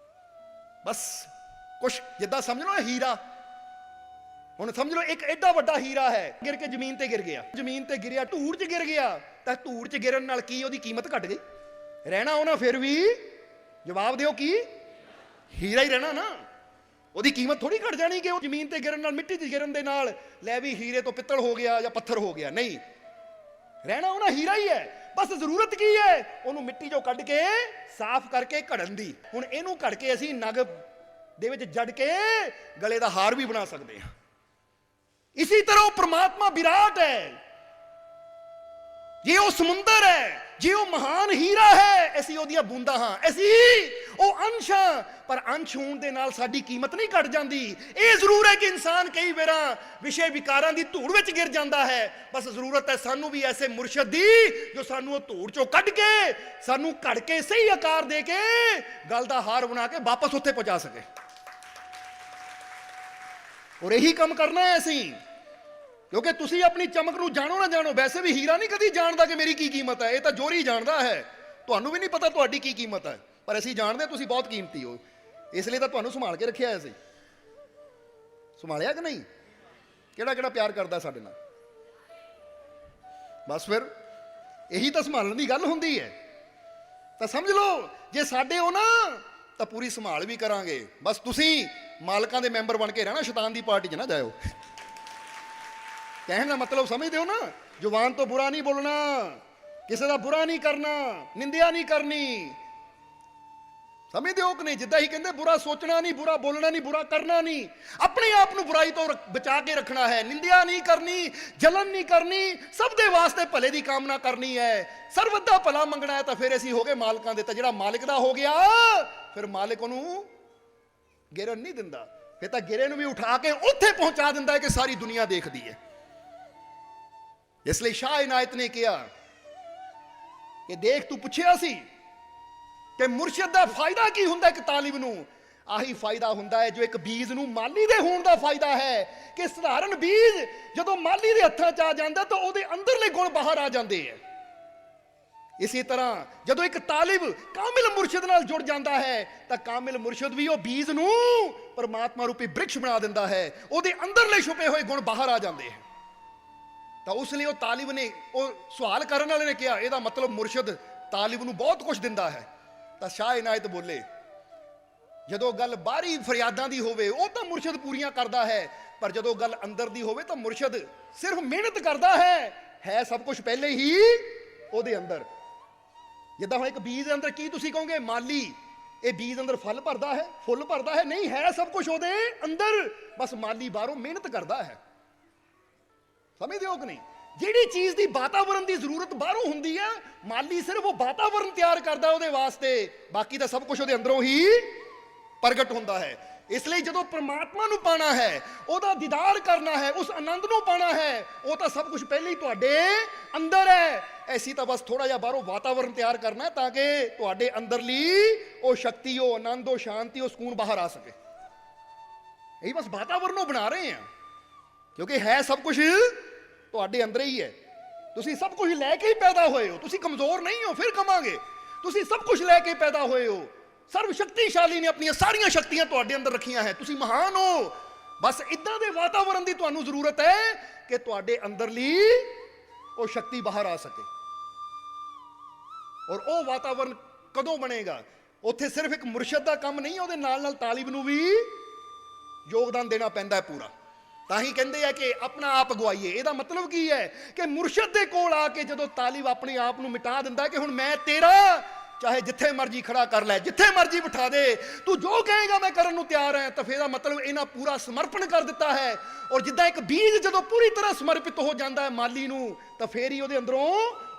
[SPEAKER 2] ਬਸ ਕੁਛ ਜਿੱਦਾਂ ਸਮਝ ਲਓ ਹੀਰਾ। ਹੁਣ ਸਮਝ ਲਓ ਇੱਕ ਐਡਾ ਵੱਡਾ ਹੀਰਾ ਹੈ, ਗਿਰ ਕੇ ਜ਼ਮੀਨ ਤੇ ਗਿਰ ਗਿਆ, ਜ਼ਮੀਨ ਤੇ ਗਿਰਿਆ, ਧੂੜ 'ਚ ਗਿਰ ਗਿਆ, ਤਾਂ ਧੂੜ 'ਚ ਗਿਰਨ ਨਾਲ ਕੀ ਉਹਦੀ ਕੀਮਤ ਘਟ ਗਈ? ਰਹਿਣਾ ਉਹਨਾਂ ਫਿਰ ਵੀ, ਜਵਾਬ ਦਿਓ, ਕੀ ਹੀਰਾ ਹੀ ਰਹਿਣਾ ਨਾ। ਉਹਦੀ ਕੀਮਤ ਥੋੜੀ ਘਟ ਜਾਣੀ ਕਿ ਉਹ ਜ਼ਮੀਨ ਤੇ ਗਿਰਨ ਨਾਲ, ਮਿੱਟੀ 'ਚ ਗਿਰਨ ਦੇ ਨਾਲ ਲੈ ਵੀ ਹੀਰੇ ਤੋਂ ਪਿੱਤਲ ਹੋ ਗਿਆ ਜਾਂ ਪੱਥਰ ਹੋ ਗਿਆ। ਨਹੀਂ, ਰਹਿਣਾ ਉਹਨਾਂ ਹੀਰਾ ਹੀ ਹੈ। ਬਸ ਜ਼ਰੂਰਤ ਕੀ ਹੈ? ਉਹਨੂੰ ਮਿੱਟੀ 'ਚੋਂ ਕੱਢ ਕੇ ਸਾਫ਼ ਕਰਕੇ ਘੜਨ ਦੀ। ਹੁਣ ਇਹਨੂੰ ਘੜ ਕੇ ਅਸੀਂ ਨਗ ਦੇ ਵਿੱਚ ਜੜ ਕੇ ਗਲੇ ਦਾ ਹਾਰ ਵੀ ਬਣਾ ਸਕਦੇ ਹਾਂ। ਇਸੇ ਤਰ੍ਹਾਂ ਉਹ ਪ੍ਰਮਾਤਮਾ ਵਿਰਾਟ ਹੈ, ਜੇ ਉਹ ਸਮੁੰਦਰ ਹੈ, ਜੇ ਉਹ ਮਹਾਨ ਹੀਰਾ ਹੈ, ਅਸੀਂ ਉਹਦੀਆਂ ਬੂੰਦਾਂ ਹਾਂ, ਅਸੀਂ ਉਹ ਅੰਸ਼ ਹਾਂ। ਪਰ ਅੰਸ਼ ਹੋਣ ਦੇ ਨਾਲ ਸਾਡੀ ਕੀਮਤ ਨਹੀਂ ਘਟ ਜਾਂਦੀ। ਇਹ ਜ਼ਰੂਰ ਹੈ ਕਿ ਇਨਸਾਨ ਕਈ ਵਾਰਾਂ ਵਿਸ਼ੇ ਵਿਕਾਰਾਂ ਦੀ ਧੂੜ ਵਿੱਚ ਗਿਰ ਜਾਂਦਾ ਹੈ। ਬਸ ਜ਼ਰੂਰਤ ਹੈ ਸਾਨੂੰ ਵੀ ਐਸੇ ਮੁਰਸ਼ਦ ਦੀ ਜੋ ਸਾਨੂੰ ਉਹ ਧੂੜ ਚੋਂ ਕੱਢ ਕੇ, ਸਾਨੂੰ ਘੜ ਕੇ ਸਹੀ ਆਕਾਰ ਦੇ ਕੇ ਗਲ ਦਾ ਹਾਰ ਬਣਾ ਕੇ ਵਾਪਸ ਉੱਥੇ ਪਹੁੰਚਾ ਸਕੇ। ਔਰ ਇਹੀ ਕੰਮ ਕਰਨਾ ਹੈ ਅਸੀਂ, ਕਿਉਂਕਿ ਤੁਸੀਂ ਆਪਣੀ ਚਮਕ ਨੂੰ ਜਾਣੋ ਨਾ ਜਾਣੋ, ਵੈਸੇ ਵੀ ਹੀਰਾ ਨਹੀਂ ਕਦੀ ਜਾਣਦਾ ਕਿ ਮੇਰੀ ਕੀ ਕੀਮਤ ਹੈ। ਇਹ ਤਾਂ ਜੋਰੀ ਜਾਣਦਾ ਹੈ। ਤੁਹਾਨੂੰ ਵੀ ਨਹੀਂ ਪਤਾ ਤੁਹਾਡੀ ਕੀ ਕੀਮਤ ਹੈ, ਪਰ ਅਸੀਂ ਜਾਣਦੇ ਤੁਸੀਂ ਬਹੁਤ ਕੀਮਤੀ ਹੋ। ਇਸ ਲਈ ਤਾਂ ਤੁਹਾਨੂੰ ਸੰਭਾਲ ਕੇ ਰੱਖਿਆ ਸੀ। ਸੰਭਾਲਿਆ ਕਿ ਨਹੀਂ? ਕਿਹੜਾ ਕਿਹੜਾ ਪਿਆਰ ਕਰਦਾ ਸਾਡੇ ਨਾਲ? ਬਸ ਫਿਰ ਇਹੀ ਤਾਂ ਸੰਭਾਲਣ ਦੀ ਗੱਲ ਹੁੰਦੀ ਹੈ। ਤਾਂ ਸਮਝ ਲਓ ਜੇ ਸਾਡੇ ਹੋ ਨਾ ਤਾਂ ਪੂਰੀ ਸੰਭਾਲ ਵੀ ਕਰਾਂਗੇ। ਬਸ ਤੁਸੀਂ ਮਾਲਕਾਂ ਦੇ ਮੈਂਬਰ ਬਣ ਕੇ ਰਹਿਣਾ, ਸ਼ੈਤਾਨ ਦੀ ਪਾਰਟੀ 'ਚ ਨਾ ਜਾਇਓ। ਕਹਿਣ ਦਾ ਮਤਲਬ ਸਮਝਦੇ ਹੋ ਨਾ? ਜ਼ੁਬਾਨ ਤੋਂ ਬੁਰਾ ਨਹੀਂ ਬੋਲਣਾ, ਕਿਸੇ ਦਾ ਬੁਰਾ ਨਹੀਂ ਕਰਨਾ, ਨਿੰਦਿਆ ਨਹੀਂ ਕਰਨੀ। ਸਮਝਦੇ ਹੋ ਕਿ ਨਹੀਂ? ਜਿੱਦਾਂ ਹੀ ਕਹਿੰਦੇ ਬੁਰਾ ਸੋਚਣਾ ਨਹੀਂ, ਬੁਰਾ ਬੋਲਣਾ ਨਹੀਂ, ਬੁਰਾ ਕਰਨਾ ਨਹੀਂ, ਆਪਣੇ ਆਪ ਨੂੰ ਬੁਰਾਈ ਤੋਂ ਬਚਾ ਕੇ ਰੱਖਣਾ ਹੈ। ਨਿੰਦਿਆ ਨਹੀਂ ਕਰਨੀ, ਜਲਨ ਨਹੀਂ ਕਰਨੀ, ਸਭ ਦੇ ਵਾਸਤੇ ਭਲੇ ਦੀ ਕਾਮਨਾ ਕਰਨੀ ਹੈ, ਸਰਬੱਤ ਦਾ ਭਲਾ ਮੰਗਣਾ ਹੈ। ਤਾਂ ਫਿਰ ਅਸੀਂ ਹੋ ਗਏ ਮਾਲਕਾਂ ਦੇ। ਤਾਂ ਜਿਹੜਾ ਮਾਲਕ ਦਾ ਹੋ ਗਿਆ ਫਿਰ ਮਾਲਕ ਉਹਨੂੰ ਗਿਰਨ ਨਹੀਂ ਦਿੰਦਾ, ਫਿਰ ਤਾਂ ਗਿਰੇ ਨੂੰ ਵੀ ਉਠਾ ਕੇ ਉੱਥੇ ਪਹੁੰਚਾ ਦਿੰਦਾ ਹੈ ਕਿ ਸਾਰੀ ਦੁਨੀਆ ਦੇਖਦੀ ਹੈ। ਇਸ ਲਈ ਸ਼ਾਹ ਇਨਾਇਤ ਨੇ ਕਿਹਾ ਕਿ ਦੇਖ ਤੂੰ ਪੁੱਛਿਆ ਸੀ ਕਿ ਮੁਰਸ਼ਿਦ ਦਾ ਫਾਇਦਾ ਕੀ ਹੁੰਦਾ ਇੱਕ ਤਾਲਿਬ ਨੂੰ? ਆਹੀ ਫਾਇਦਾ ਹੁੰਦਾ ਹੈ ਜੋ ਇੱਕ ਬੀਜ ਨੂੰ ਮਾਲੀ ਦੇ ਹੋਣ ਦਾ ਫਾਇਦਾ ਹੈ ਕਿ ਸਧਾਰਨ ਬੀਜ ਜਦੋਂ ਮਾਲੀ ਦੇ ਹੱਥਾਂ 'ਚ ਆ ਜਾਂਦਾ ਤਾਂ ਉਹਦੇ ਅੰਦਰਲੇ ਗੁਣ ਬਾਹਰ ਆ ਜਾਂਦੇ ਹੈ। ਇਸੇ ਤਰ੍ਹਾਂ ਜਦੋਂ ਇੱਕ ਤਾਲਿਬ ਕਾਮਿਲ ਮੁਰਸ਼ਿਦ ਨਾਲ ਜੁੜ ਜਾਂਦਾ ਹੈ ਤਾਂ ਕਾਮਿਲ ਮੁਰਸ਼ਿਦ ਵੀ ਉਹ ਬੀਜ ਨੂੰ ਪਰਮਾਤਮਾ ਰੂਪੀ ਬ੍ਰਿਕਸ਼ ਬਣਾ ਦਿੰਦਾ ਹੈ, ਉਹਦੇ ਅੰਦਰਲੇ ਛੁਪੇ ਹੋਏ ਗੁਣ ਬਾਹਰ ਆ ਜਾਂਦੇ ਹਨ। ਤਾਂ ਉਸ ਲਈ ਉਹ ਤਾਲਿਬ ਨੇ, ਉਹ ਸਵਾਲ ਕਰਨ ਵਾਲੇ ਨੇ ਕਿਹਾ ਇਹਦਾ ਮਤਲਬ ਮੁਰਸ਼ਿਦ ਤਾਲਿਬ ਨੂੰ ਬਹੁਤ ਕੁਝ ਦਿੰਦਾ ਹੈ। ਤਾਂ ਸ਼ਾਹ ਇਨਾਇਤ ਬੋਲੇ ਜਦੋਂ ਗੱਲ ਬਾਹਰੀ ਫਰਿਆਦਾਂ ਦੀ ਹੋਵੇ ਉਹ ਤਾਂ ਮੁਰਸ਼ਿਦ ਪੂਰੀਆਂ ਕਰਦਾ ਹੈ, ਪਰ ਜਦੋਂ ਗੱਲ ਅੰਦਰ ਦੀ ਹੋਵੇ ਤਾਂ ਮੁਰਸ਼ਿਦ ਸਿਰਫ ਮਿਹਨਤ ਕਰਦਾ ਹੈ ਸਭ ਕੁਝ ਪਹਿਲੇ ਹੀ ਉਹਦੇ ਅੰਦਰ। ਜਿੱਦਾਂ ਹੁਣ ਇੱਕ ਬੀਜ ਦੇ ਅੰਦਰ ਕੀ ਤੁਸੀਂ ਕਹੋਗੇ ਮਾਲੀ, ਇਹ ਬੀਜ ਅੰਦਰ ਫਲ ਭਰਦਾ ਹੈ, ਫੁੱਲ ਭਰਦਾ ਹੈ? ਨਹੀਂ, ਹੈ ਸਭ ਕੁਝ ਉਹਦੇ ਅੰਦਰ, ਬਸ ਮਾਲੀ ਬਾਹਰੋਂ ਮਿਹਨਤ ਕਰਦਾ ਹੈ। ਸਮਝਦੇ ਹੋ ਕਿ ਨਹੀਂ? ਜਿਹੜੀ ਚੀਜ਼ ਦੀ ਵਾਤਾਵਰਣ ਦੀ ਜ਼ਰੂਰਤ ਬਾਹਰੋਂ ਹੁੰਦੀ ਹੈ, ਮਾਲੀ ਸਿਰਫ ਉਹ ਵਾਤਾਵਰਣ ਤਿਆਰ ਕਰਦਾ ਉਹਦੇ ਵਾਸਤੇ, ਬਾਕੀ ਤਾਂ ਸਭ ਕੁਝ ਉਹਦੇ ਅੰਦਰੋਂ ਹੀ ਪ੍ਰਗਟ ਹੁੰਦਾ ਹੈ। ਇਸ ਲਈ ਜਦੋਂ ਪ੍ਰਮਾਤਮਾ ਨੂੰ ਪਾਣਾ ਹੈ, ਉਹਦਾ ਦੀਦਾਰ ਕਰਨਾ ਹੈ, ਉਸ ਆਨੰਦ ਨੂੰ ਪਾਣਾ ਹੈ, ਉਹ ਤਾਂ ਸਭ ਕੁਝ ਪਹਿਲੇ ਹੀ ਤੁਹਾਡੇ ਅੰਦਰ ਹੈ। ਐਸੀ ਤਾਂ ਬਸ ਥੋੜਾ ਜਿਹਾ ਬਾਹਰੋਂ ਵਾਤਾਵਰਣ ਤਿਆਰ ਕਰਨਾ ਹੈ ਤਾਂ ਕਿ ਤੁਹਾਡੇ ਅੰਦਰਲੀ ਉਹ ਸ਼ਕਤੀ, ਉਹ ਆਨੰਦ, ਉਹ ਸ਼ਾਂਤੀ, ਉਹ ਸਕੂਨ ਬਾਹਰ ਆ ਸਕੇ। ਇਹੀ ਬਸ ਵਾਤਾਵਰਣ ਉਹ ਬਣਾ ਰਹੇ ਹਾਂ, ਕਿਉਂਕਿ ਹੈ ਸਭ ਕੁਝ ਤੁਹਾਡੇ ਅੰਦਰ ਹੀ ਹੈ। ਤੁਸੀਂ ਸਭ ਕੁਝ ਲੈ ਕੇ ਹੀ ਪੈਦਾ ਹੋਏ ਹੋ, ਤੁਸੀਂ ਕਮਜ਼ੋਰ ਨਹੀਂ ਹੋ। ਫਿਰ ਕਵਾਂਗੇ ਤੁਸੀਂ ਸਭ ਕੁਝ ਲੈ ਕੇ ਪੈਦਾ ਹੋਏ ਹੋ। ਸਰਵ ਸ਼ਕਤੀਸ਼ਾਲੀ ਨੇ ਆਪਣੀਆਂ ਸਾਰੀਆਂ ਸ਼ਕਤੀਆਂ ਤੁਹਾਡੇ ਅੰਦਰ ਰੱਖੀਆਂ ਹੈ, ਤੁਸੀਂ ਮਹਾਨ ਹੋ। ਬਸ ਇਦਾਂ ਦੇ ਵਾਤਾਵਰਣ ਦੀ ਤੁਹਾਨੂੰ ਜ਼ਰੂਰਤ ਹੈ ਕਿ ਤੁਹਾਡੇ ਅੰਦਰਲੀ ਉਹ ਸ਼ਕਤੀ ਬਾਹਰ ਆ ਸਕੇ। ਔਰ ਉਹ ਵਾਤਾਵਰਣ ਕਦੋਂ ਬਣੇਗਾ? ਉੱਥੇ ਸਿਰਫ ਇੱਕ ਮੁਰਸ਼ਿਦ ਦਾ ਕੰਮ ਨਹੀਂ, ਉਹਦੇ ਨਾਲ ਨਾਲ ਤਾਲਿਬ ਨੂੰ ਵੀ ਯੋਗਦਾਨ ਦੇਣਾ ਪੈਂਦਾ ਹੈ ਪੂਰਾ। ਤਾਂ ਹੀ ਕਹਿੰਦੇ ਆ ਕਿ ਆਪਣਾ ਆਪ ਗਵਾਈਏ। ਇਹਦਾ ਮਤਲਬ ਕੀ ਹੈ ਕਿ ਮੁਰਸ਼ਿਦ ਦੇ ਕੋਲ ਆ ਕੇ ਜਦੋਂ ਤਾਲਿਬ ਆਪਣੇ ਆਪ ਨੂੰ ਮਿਟਾ ਦਿੰਦਾ ਕਿ ਹੁਣ ਮੈਂ ਤੇਰਾ, ਚਾਹੇ ਜਿੱਥੇ ਮਰਜੀ ਖੜਾ ਕਰ ਲੈ, ਜਿੱਥੇ ਮਰਜੀ ਬਿਠਾ ਦੇ, ਤੂੰ ਜੋ ਕਹੇਗਾ ਮੈਂ ਕਰਨ ਨੂੰ ਤਿਆਰ ਹਾਂ, ਤਾਂ ਫਿਰ ਇਹਦਾ ਮਤਲਬ ਇਹਨਾਂ ਪੂਰਾ ਸਮਰਪਣ ਕਰ ਦਿੱਤਾ ਹੈ। ਔਰ ਜਿੱਦਾਂ ਇੱਕ ਬੀਜ ਜਦੋਂ ਪੂਰੀ ਤਰ੍ਹਾਂ ਸਮਰਪਿਤ ਹੋ ਜਾਂਦਾ ਹੈ ਮਾਲੀ ਨੂੰ, ਤਾਂ ਫੇਰ ਹੀ ਉਹਦੇ ਅੰਦਰੋਂ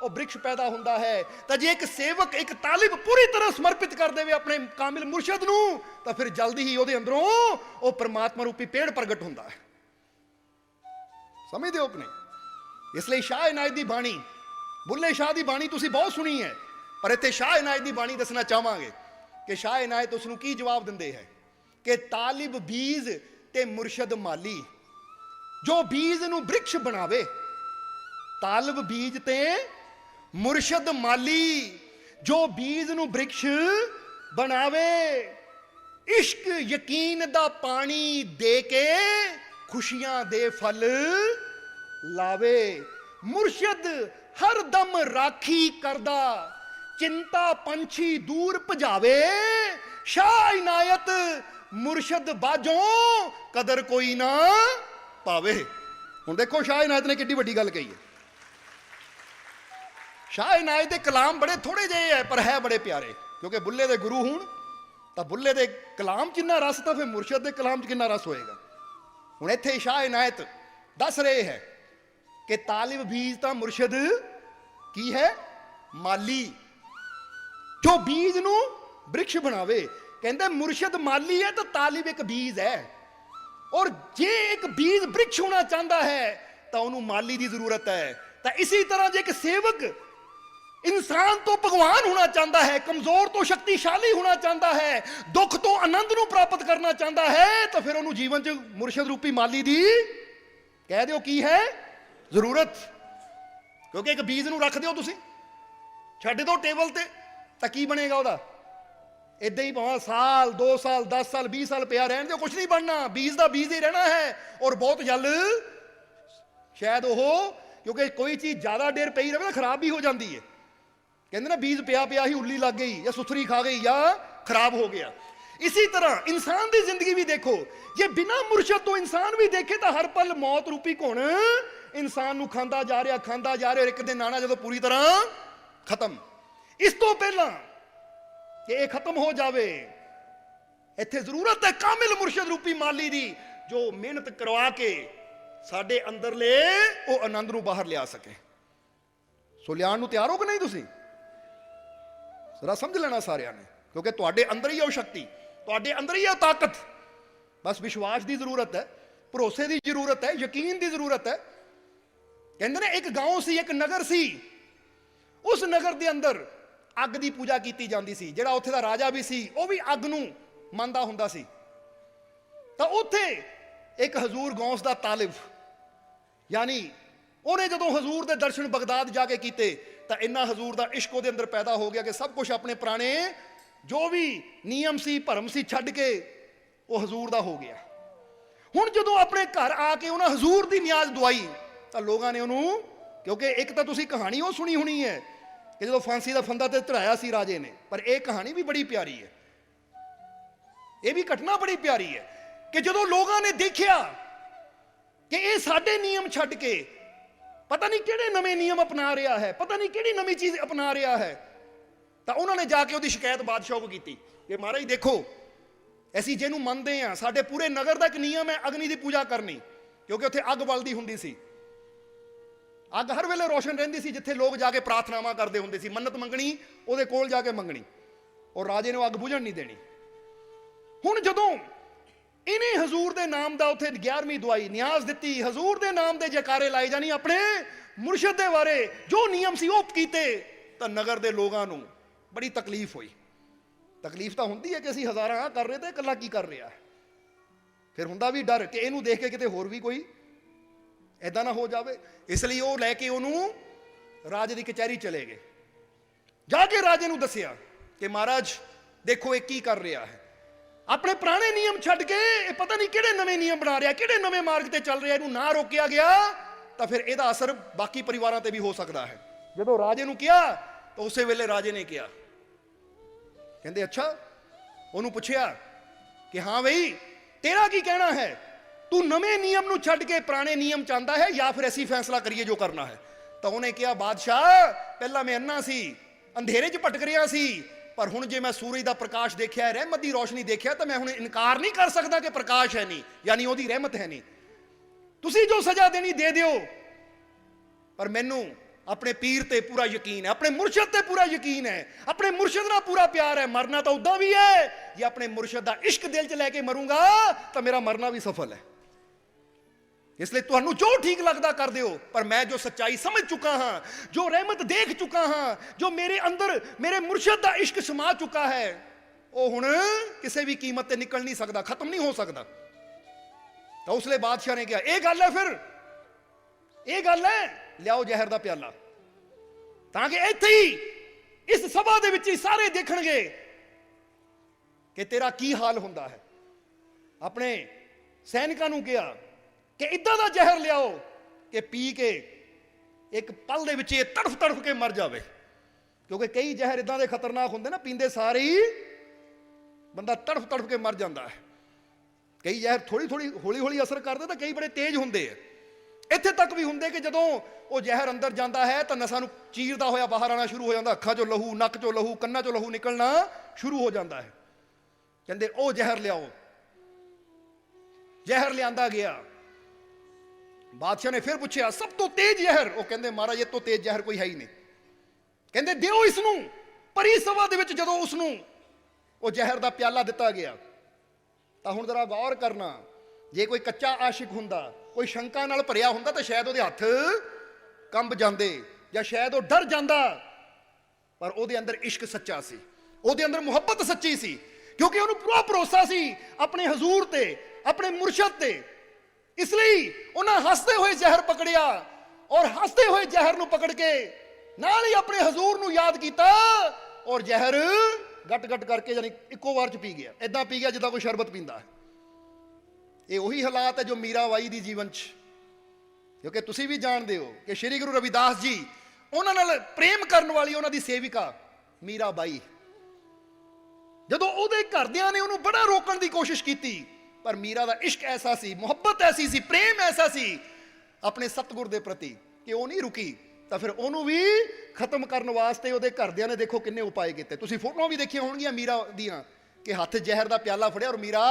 [SPEAKER 2] ਉਹ ਬ੍ਰਿਕਸ਼ ਪੈਦਾ ਹੁੰਦਾ ਹੈ। ਤਾਂ ਜੇ ਇੱਕ ਸੇਵਕ, ਇੱਕ ਤਾਲਿਬ ਪੂਰੀ ਤਰ੍ਹਾਂ ਸਮਰਪਿਤ ਕਰ ਦੇਵੇ ਆਪਣੇ ਕਾਮਿਲ ਮੁਰਸ਼ਿਦ ਨੂੰ, ਤਾਂ ਫਿਰ ਜਲਦੀ ਹੀ ਉਹਦੇ ਅੰਦਰੋਂ ਉਹ ਪਰਮਾਤਮਾ ਰੂਪੀ ਪੇੜ ਪ੍ਰਗਟ ਹੁੰਦਾ ਹੈ। ਸਮਝਦੇ ਹੋ ਕਿ ਨਹੀਂ? ਇਸ ਲਈ ਸ਼ਾਹ ਇਨਾਇਤ ਦੀ ਬਾਣੀ, ਬੁੱਲੇ ਸ਼ਾਹ ਦੀ ਬਾਣੀ ਤੁਸੀਂ ਬਹੁਤ ਸੁਣੀ ਹੈ, ਪਰ ਇੱਥੇ ਸ਼ਾਹ ਇਨਾਇਤ ਦੀ ਬਾਣੀ ਦੱਸਣਾ ਚਾਹਾਂਗੇ ਕਿ ਸ਼ਾਹ ਇਨਾਇਤ ਉਸ ਨੂੰ ਕੀ ਜਵਾਬ ਦਿੰਦੇ ਹੈ ਕਿ ਤਾਲਿਬ ਬੀਜ ਤੇ ਮੁਰਸ਼ਿਦ ਮਾਲੀ, ਜੋ ਬੀਜ ਨੂੰ ਬ੍ਰਿਕਸ਼ ਬਣਾਵੇ। ਤਾਲਿਬ ਬੀਜ ਤੇ ਮੁਰਸ਼ਿਦ ਮਾਲੀ, ਜੋ ਬੀਜ ਨੂੰ ਬ੍ਰਿਕਸ਼ ਬਣਾਵੇ। ਇਸ਼ਕ ਯਕੀਨ ਦਾ ਪਾਣੀ ਦੇ ਕੇ ਖੁਸ਼ੀਆਂ ਦੇ ਫਲ ਲਾਵੇ। ਮੁਰਸ਼ਿਦ ਹਰ ਦਮ ਰਾਖੀ ਕਰਦਾ, ਚਿੰਤਾ ਪੰਛੀ ਦੂਰ ਭਜਾਵੇ। ਸ਼ਾਹ ਇਨਾਇਤ ਮੁਰਸ਼ਿਦ ਬਾਝੋਂ ਕਦਰ ਕੋਈ ਨਾ ਪਾਵੇ। ਹੁਣ ਦੇਖੋ ਸ਼ਾਹ ਇਨਾਇਤ ਨੇ ਕਿੱਡੀ ਵੱਡੀ ਗੱਲ ਕਹੀ ਹੈ। ਸ਼ਾਹ ਇਨਾਇਤ ਦੇ ਕਲਾਮ ਬੜੇ ਥੋੜੇ ਜਿਹੇ ਹੈ, ਪਰ ਹੈ ਬੜੇ ਪਿਆਰੇ, ਕਿਉਂਕਿ ਬੁੱਲੇ ਦੇ ਗੁਰੂ ਹੋਣ ਤਾਂ ਬੁੱਲੇ ਦੇ ਕਲਾਮ 'ਚ ਇੰਨਾ ਰਸ, ਤਾਂ ਫਿਰ ਮੁਰਸ਼ਿਦ ਦੇ ਕਲਾਮ 'ਚ ਕਿੰਨਾ ਰਸ ਹੋਏਗਾ। ਹੁਣ ਇੱਥੇ ਸ਼ਾਹ ਇਨਾਇਤ ਦੱਸ ਰਹੇ ਹੈ ਕਿ ਤਾਲਿਬ ਬੀਜ ਤਾਂ ਮੁਰਸ਼ਿਦ ਕੀ ਹੈ? ਮਾਲੀ, ਜੋ ਬੀਜ ਨੂੰ ਬ੍ਰਿਕਸ਼ ਬਣਾਵੇ। ਕਹਿੰਦੇ ਮੁਰਸ਼ਿਦ ਮਾਲੀ ਹੈ ਤਾਂ ਤਾਲਿਬ ਇੱਕ ਬੀਜ ਹੈ। ਔਰ ਜੇ ਇੱਕ ਬੀਜ ਬ੍ਰਿਕਸ਼ ਹੋਣਾ ਚਾਹੁੰਦਾ ਹੈ ਤਾਂ ਉਹਨੂੰ ਮਾਲੀ ਦੀ ਜ਼ਰੂਰਤ ਹੈ। ਤਾਂ ਇਸੇ ਤਰ੍ਹਾਂ ਜੇ ਇੱਕ ਸੇਵਕ ਇਨਸਾਨ ਤੋਂ ਭਗਵਾਨ ਹੋਣਾ ਚਾਹੁੰਦਾ ਹੈ, ਕਮਜ਼ੋਰ ਤੋਂ ਸ਼ਕਤੀਸ਼ਾਲੀ ਹੋਣਾ ਚਾਹੁੰਦਾ ਹੈ, ਦੁੱਖ ਤੋਂ ਆਨੰਦ ਨੂੰ ਪ੍ਰਾਪਤ ਕਰਨਾ ਚਾਹੁੰਦਾ ਹੈ, ਤਾਂ ਫਿਰ ਉਹਨੂੰ ਜੀਵਨ 'ਚ ਮੁਰਸ਼ਿਦ ਰੂਪੀ ਮਾਲੀ ਦੀ ਕਹਿ ਦਿਓ ਕੀ ਹੈ ਜ਼ਰੂਰਤ। ਕਿਉਂਕਿ ਇੱਕ ਬੀਜ ਨੂੰ ਰੱਖ ਦਿਓ ਤੁਸੀਂ, ਛੱਡ ਦਿਓ ਟੇਬਲ ਤੇ, ਤਾਂ ਕੀ ਬਣੇਗਾ ਉਹਦਾ? इदां ही भावें साल 2 साल 10 साल 20 साल पिया रहने दो, कुछ नहीं बनना, बीज का बीज ही रहना है। और बहुत जल शायद वो, क्योंकि कोई चीज़ ज़्यादा देर पई रहे ना खराब भी हो जाती है। कहते ना बीज पिया पिया ही उल्ली लग गई या सुथरी खा गई या खराब हो गया। इसी तरह इंसान की जिंदगी भी देखो, जे बिना मुर्शद तो इंसान भी देखे तो हर पल मौत रूपी घुण इंसान नूं खांदा जा रहा खांदा जा रहा, और एक दिन आना जो पूरी तरह खत्म। इस तो पहला कि यह खत्म हो जाए, इत्थे जरूरत है कामिल मुर्शद रूपी माली दी, जो मेहनत करवा के साडे अंदरले वो आनंद नूं बाहर लिया सके। सो लियाण नूं तैयार हो कि नहीं? तुसीं जरा समझ लेना सारिਆਂ ने, क्योंकि तुहाडे अंदर ही है वो शक्ति, तुहाडे अंदर ही है ताकत। बस विश्वास की जरूरत है, भरोसे की जरूरत है, यकीन की जरूरत है। कहते ने एक गांव सी, एक नगर सी, उस नगर के अंदर अग की पूजा की जाती सी। जिहड़ा उत्थे दा राजा भी सी वो भी अग नूं मनदा हुंदा सी। तां उत्थे एक हजूर गौस दा तालिब, यानी उन्हें जदों हजूर के दर्शन बगदाद जाके किए तो इन्ना हजूर का इश्क उहदे अंदर पैदा हो गया कि सब कुछ अपने पुराने जो भी नियम सी भरम सी छड्ड के वो हजूर का हो गया। हुण जदों अपने घर आके उन्हें हजूर की नियाज दवाई तो लोगों ने उन्होंने, क्योंकि एक तो तुसीं कहानी वो सुनी होनी है कि जो फांसी का फंदा ते चढ़ाया सी राजे ने, पर एक कहानी भी बड़ी प्यारी है, ये भी घटना बड़ी प्यारी है कि जो लोगों ने देखा कि ये साडे नियम छड्ड के पता नहीं किहड़े नवे नियम अपना रहा है, पता नहीं किहड़ी नवी चीज अपना रहा है, तो उन्होंने जाके उसकी शिकायत बादशाह को की कि महाराज देखो असीं जिहनूं मनदे हां, साडे पूरे नगर का एक नियम है अग्नि की पूजा करनी, क्योंकि उत्थे अग बलदी हुंदी सी, अग हर वेले रोशन रहिंदी सी, जिथे लोग जाके प्रार्थनावां करदे हुंदे सी, मन्नत मंगनी उहदे कोल जाके मंगनी, और राजे ने अग बुझण नहीं देनी। हुण जदों इन्हें हजूर के नाम का उत्थे 11वीं दुआई न्याज दी, हजूर के नाम के जयकारे लाए जानी, अपने मुर्शद के बारे जो नियम सी वो कीते, तो नगर के लोगों को बड़ी तकलीफ हुई। तकलीफ तो होंदी है कि असीं हज़ारां कर रहे थे, कल्ला की कर रहा है, फिर हुंदा भी डर कि इहनूं देख के किते होर भी कोई ऐदा ना हो जाए। इसलिए वो लैके उन्होंने राजे की कचहरी चले गए, जाके राजे नूं दस्सिया कि महाराज देखो एक की कर रहा है, अपने पुराने नियम छड्ड के पता नहीं किहड़े नवे नियम बना रहा, किहड़े नवे मार्ग से चल रहा, इहनूं ना रोकिया गया तो फिर इसका असर बाकी परिवारों पर भी हो सकता है। जदों राजे नूं किया तो उस वेले राजे ने किया, कहते अच्छा, उन्होंने पूछया कि हाँ बई तेरा की कहना है, तू नवे नियम नूं छड्ड के पुराने नियम चाहता है या फिर ऐसी फैसला करिए जो करना है। तो उन्हें कहा बादशाह पहला मैं अन्ना सी, अंधेरे च भटक रहा सी, पर हुण जे मैं सूरज का प्रकाश देखा है, रहमत की रोशनी देखा, तो मैं हुण इनकार नहीं कर सकता कि प्रकाश है नहीं, यानी उसकी रहमत है नहीं, तुसीं जो सजा देनी दे दिओ, पर मैनू अपने पीर ते पूरा यकीन है, अपने मुर्शद ते पूरा यकीन है, अपने मुर्शद नाल पूरा प्यार है, मरना तो उदा भी है, जे अपने मुर्शद का इश्क दिल च लैके मरूंगा तो मेरा मरना भी सफल है। इसलिए तुहानू जो ठीक लगता कर दिओ, पर मैं जो सच्चाई समझ चुका हाँ, जो रहमत देख चुका हाँ, जो मेरे अंदर मेरे मुर्शद का इश्क समा चुका है, वो हुण किसी भी कीमत ते निकल नहीं सकता, खत्म नहीं हो सकता। तो उसले बादशाह ने कहा यह गल है, फिर यह गल है, लियाओ जहर का प्याला, ताकि इत्थे ही इस सभा दे विच सारे देखणगे कि तेरा की हाल हुंदा है। अपने सैनिकां नूं कहा कि इदां दा जहर लियाओ कि पी के एक पल दे विच तड़फ तड़फ के मर जावे, क्योंकि कई जहर इदां दे खतरनाक हुंदे ना, पींदे सारे ही बंदा तड़फ तड़फ के मर जाता है। कई जहर थोड़ी थोड़ी हौली हौली असर करते, तो कई बड़े तेज होंगे है, इत्थे तक भी होंगे कि जदों वो जहर अंदर जाता है तो नसां नूं चीरदा होया बाहर आना शुरू हो जाता, अखां चों लहू, नक चों लहू, कन्नां चों लहू निकलना शुरू हो जाता है। कहंदे ओ जहर लियाओ, जहर लियांदा गया। बादशाह ने फिर पूछा सब तो तेज जहर, वो कहंदे महाराज ये तो तेज जहर कोई है ही नहीं। कहंदे दिओ इसनूं, पर इस सभा दे विच जदों उसनूं वो जहर दा प्याला दिता गया, तो हुण जरा गौर करना, जे कोई कच्चा आशिक हुंदा, कोई शंका नाल भरिया हुंदा, तो शायद उहदे हत्थ कंब जांदे या शायद वो डर जांदा, पर उहदे अंदर इश्क सच्चा सी, उहदे अंदर मुहब्बत सच्ची सी, क्योंकि उहनूं पूरा भरोसा सी अपने हजूर ते, अपने मुर्शद ते। इसलिए उन्हें हसते हुए जहर पकड़िया, और हसते हुए जहर नूं पकड़ के नाल ही अपने हजूर नूं याद किया, और जहर ਗੱਟ ਗੱਟ ਕਰਕੇ ਯਾਨੀ ਇੱਕੋ ਵਾਰ ਚ ਪੀ ਗਿਆ, ਇਦਾਂ ਪੀ ਗਿਆ ਜਿੱਦਾਂ ਕੋਈ ਸ਼ਰਬਤ ਪੀਂਦਾ ਹੈ। ਇਹ ਉਹੀ ਹਾਲਾਤ ਹੈ ਜੋ ਮੀਰਾਬਾਈ ਦੀ ਜੀਵਨ 'ਚ, ਕਿਉਂਕਿ ਤੁਸੀਂ ਵੀ ਜਾਣਦੇ ਹੋ ਕਿ ਸ਼੍ਰੀ ਗੁਰੂ ਰਵਿਦਾਸ ਜੀ, ਉਹਨਾਂ ਨਾਲ ਪ੍ਰੇਮ ਕਰਨ ਵਾਲੀ ਉਹਨਾਂ ਦੀ ਸੇਵਿਕਾ ਮੀਰਾਬਾਈ, ਜਦੋਂ ਉਹਦੇ ਘਰਦਿਆਂ ਨੇ ਉਹਨੂੰ ਬੜਾ ਰੋਕਣ ਦੀ ਕੋਸ਼ਿਸ਼ ਕੀਤੀ, ਪਰ ਮੀਰਾ ਦਾ ਇਸ਼ਕ ਐਸਾ ਸੀ, ਮੁਹੱਬਤ ਐਸੀ ਸੀ, ਪ੍ਰੇਮ ਐਸਾ ਸੀ ਆਪਣੇ ਸਤਿਗੁਰ ਦੇ ਪ੍ਰਤੀ ਕਿ ਉਹ ਨਹੀਂ ਰੁਕੀ। ਤਾਂ ਫਿਰ ਉਹਨੂੰ ਵੀ ਖਤਮ ਕਰਨ ਵਾਸਤੇ ਉਹਦੇ ਘਰਦਿਆਂ ਨੇ ਦੇਖੋ ਕਿੰਨੇ ਉਪਾਏ ਕੀਤੇ। ਤੁਸੀਂ ਫੋਟੋਆਂ ਵੀ ਦੇਖੀਆਂ ਹੋਣਗੀਆਂ ਮੀਰਾ ਦੀਆਂ ਕਿ ਹੱਥ ਜ਼ਹਿਰ ਦਾ ਪਿਆਲਾ ਫੜਿਆ ਔਰ ਮੀਰਾ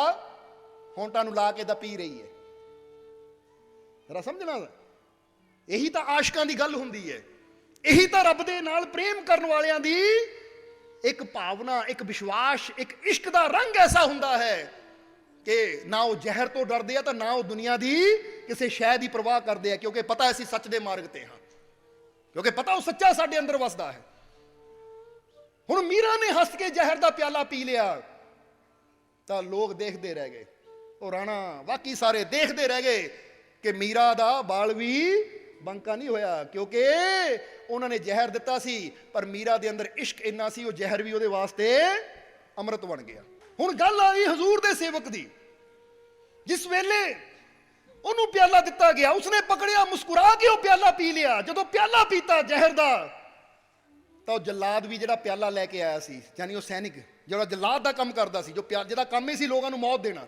[SPEAKER 2] ਹੋਂਟਾਂ ਨੂੰ ਲਾ ਕੇ ਤਾਂ ਪੀ ਰਹੀ ਹੈ। ਜਰਾ ਸਮਝਣਾ, ਇਹੀ ਤਾਂ ਆਸ਼ਕਾਂ ਦੀ ਗੱਲ ਹੁੰਦੀ ਹੈ, ਇਹੀ ਤਾਂ ਰੱਬ ਦੇ ਨਾਲ ਪ੍ਰੇਮ ਕਰਨ ਵਾਲਿਆਂ ਦੀ ਇੱਕ ਭਾਵਨਾ, ਇੱਕ ਵਿਸ਼ਵਾਸ, ਇੱਕ ਇਸ਼ਕ ਦਾ ਰੰਗ ਐਸਾ ਹੁੰਦਾ ਹੈ ਕਿ ਨਾ ਉਹ ਜ਼ਹਿਰ ਤੋਂ ਡਰਦੇ ਆ ਤਾਂ ਨਾ ਉਹ ਦੁਨੀਆ ਦੀ ਕਿਸੇ ਸ਼ੈ ਦੀ ਪਰਵਾਹ ਕਰਦੇ ਆ, ਕਿਉਂਕਿ ਪਤਾ ਅਸੀਂ ਸੱਚ ਦੇ ਮਾਰਗ ਤੇ ਹਾਂ, ਕਿਉਂਕਿ ਪਤਾ ਉਹ ਸੱਚਾ ਸਾਡੇ ਅੰਦਰ ਵਸਦਾ ਹੈ। ਹੁਣ ਮੀਰਾ ਨੇ ਹੱਸ ਕੇ ਜ਼ਹਿਰ ਦਾ ਪਿਆਲਾ ਪੀ ਲਿਆ ਤਾਂ ਲੋਕ ਦੇਖਦੇ ਰਹਿ ਗਏ, ਉਹ ਰਾਣਾ ਬਾਕੀ ਸਾਰੇ ਦੇਖਦੇ ਰਹਿ ਗਏ ਕਿ ਮੀਰਾ ਦਾ ਬਾਲ ਵੀ ਬੰਕਾ ਨਹੀਂ ਹੋਇਆ, ਕਿਉਂਕਿ ਉਹਨਾਂ ਨੇ ਜ਼ਹਿਰ ਦਿੱਤਾ ਸੀ, ਪਰ ਮੀਰਾ ਦੇ ਅੰਦਰ ਇਸ਼ਕ ਇੰਨਾ ਸੀ, ਉਹ ਜ਼ਹਿਰ ਵੀ ਉਹਦੇ ਵਾਸਤੇ ਅੰਮ੍ਰਿਤ ਬਣ ਗਿਆ। ਹੁਣ ਗੱਲ ਆ ਗਈ ਹਜ਼ੂਰ ਦੇ ਸੇਵਕ ਦੀ। ਜਿਸ ਵੇਲੇ ਉਹਨੂੰ ਪਿਆਲਾ ਦਿੱਤਾ ਗਿਆ, ਉਸਨੇ ਪਕੜਿਆ, ਮੁਸਕਰਾ ਕੇ ਉਹ ਪਿਆਲਾ ਪੀ ਲਿਆ। ਜਦੋਂ ਪਿਆਲਾ ਪੀਤਾ ਜ਼ਹਿਰ ਦਾ, ਤਾਂ ਉਹ ਜਲਾਦ ਵੀ ਜਿਹੜਾ ਪਿਆਲਾ ਲੈ ਕੇ ਆਇਆ ਸੀ, ਯਾਨੀ ਉਹ ਸੈਨਿਕ ਜਿਹੜਾ ਜਲਾਦ ਦਾ ਕੰਮ ਕਰਦਾ ਸੀ, ਜੋ ਜਿਹਦਾ ਕੰਮ ਹੀ ਸੀ ਲੋਕਾਂ ਨੂੰ ਮੌਤ ਦੇਣਾ,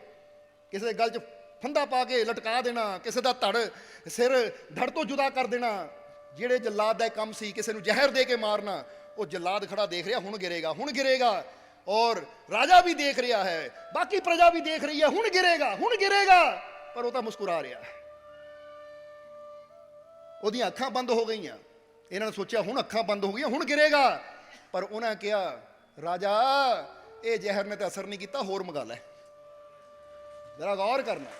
[SPEAKER 2] ਕਿਸੇ ਦੇ ਗਲ 'ਚ ਫੰਦਾ ਪਾ ਕੇ ਲਟਕਾ ਦੇਣਾ, ਕਿਸੇ ਦਾ ਸਿਰ ਧੜ ਤੋਂ ਜੁਦਾ ਕਰ ਦੇਣਾ, ਜਿਹੜੇ ਜਲਾਦ ਦਾ ਕੰਮ ਸੀ ਕਿਸੇ ਨੂੰ ਜ਼ਹਿਰ ਦੇ ਕੇ ਮਾਰਨਾ, ਉਹ ਜਲਾਦ ਖੜਾ ਦੇਖ ਰਿਹਾ, ਹੁਣ ਗਿਰੇਗਾ, ਹੁਣ ਗਿਰੇਗਾ। ਔਰ ਰਾਜਾ ਵੀ ਦੇਖ ਰਿਹਾ ਹੈ, ਬਾਕੀ ਪ੍ਰਜਾ ਵੀ ਦੇਖ ਰਹੀ ਹੈ, ਹੁਣ ਗਿਰੇਗਾ, ਹੁਣ ਗਿਰੇਗਾ, ਪਰ ਉਹ ਤਾਂ ਮੁਸਕਰਾ ਰਿਹਾ ਹੈ। ਉਹਦੀਆਂ ਅੱਖਾਂ ਬੰਦ ਹੋ ਗਈਆਂ। ਇਹਨਾਂ ਨੇ ਸੋਚਿਆ ਹੁਣ ਅੱਖਾਂ ਬੰਦ ਹੋ ਗਈਆਂ, ਹੁਣ ਗਿਰੇਗਾ, ਪਰ ਉਹਨਾਂ ਕਿਹਾ ਰਾਜਾ ਇਹ ਜ਼ਹਿਰ ਨੇ ਤਾਂ ਅਸਰ ਨਹੀਂ ਕੀਤਾ, ਹੋਰ ਮੰਗਾ ਲੈ। ਜਰਾ ਗੌਰ ਕਰਨਾ,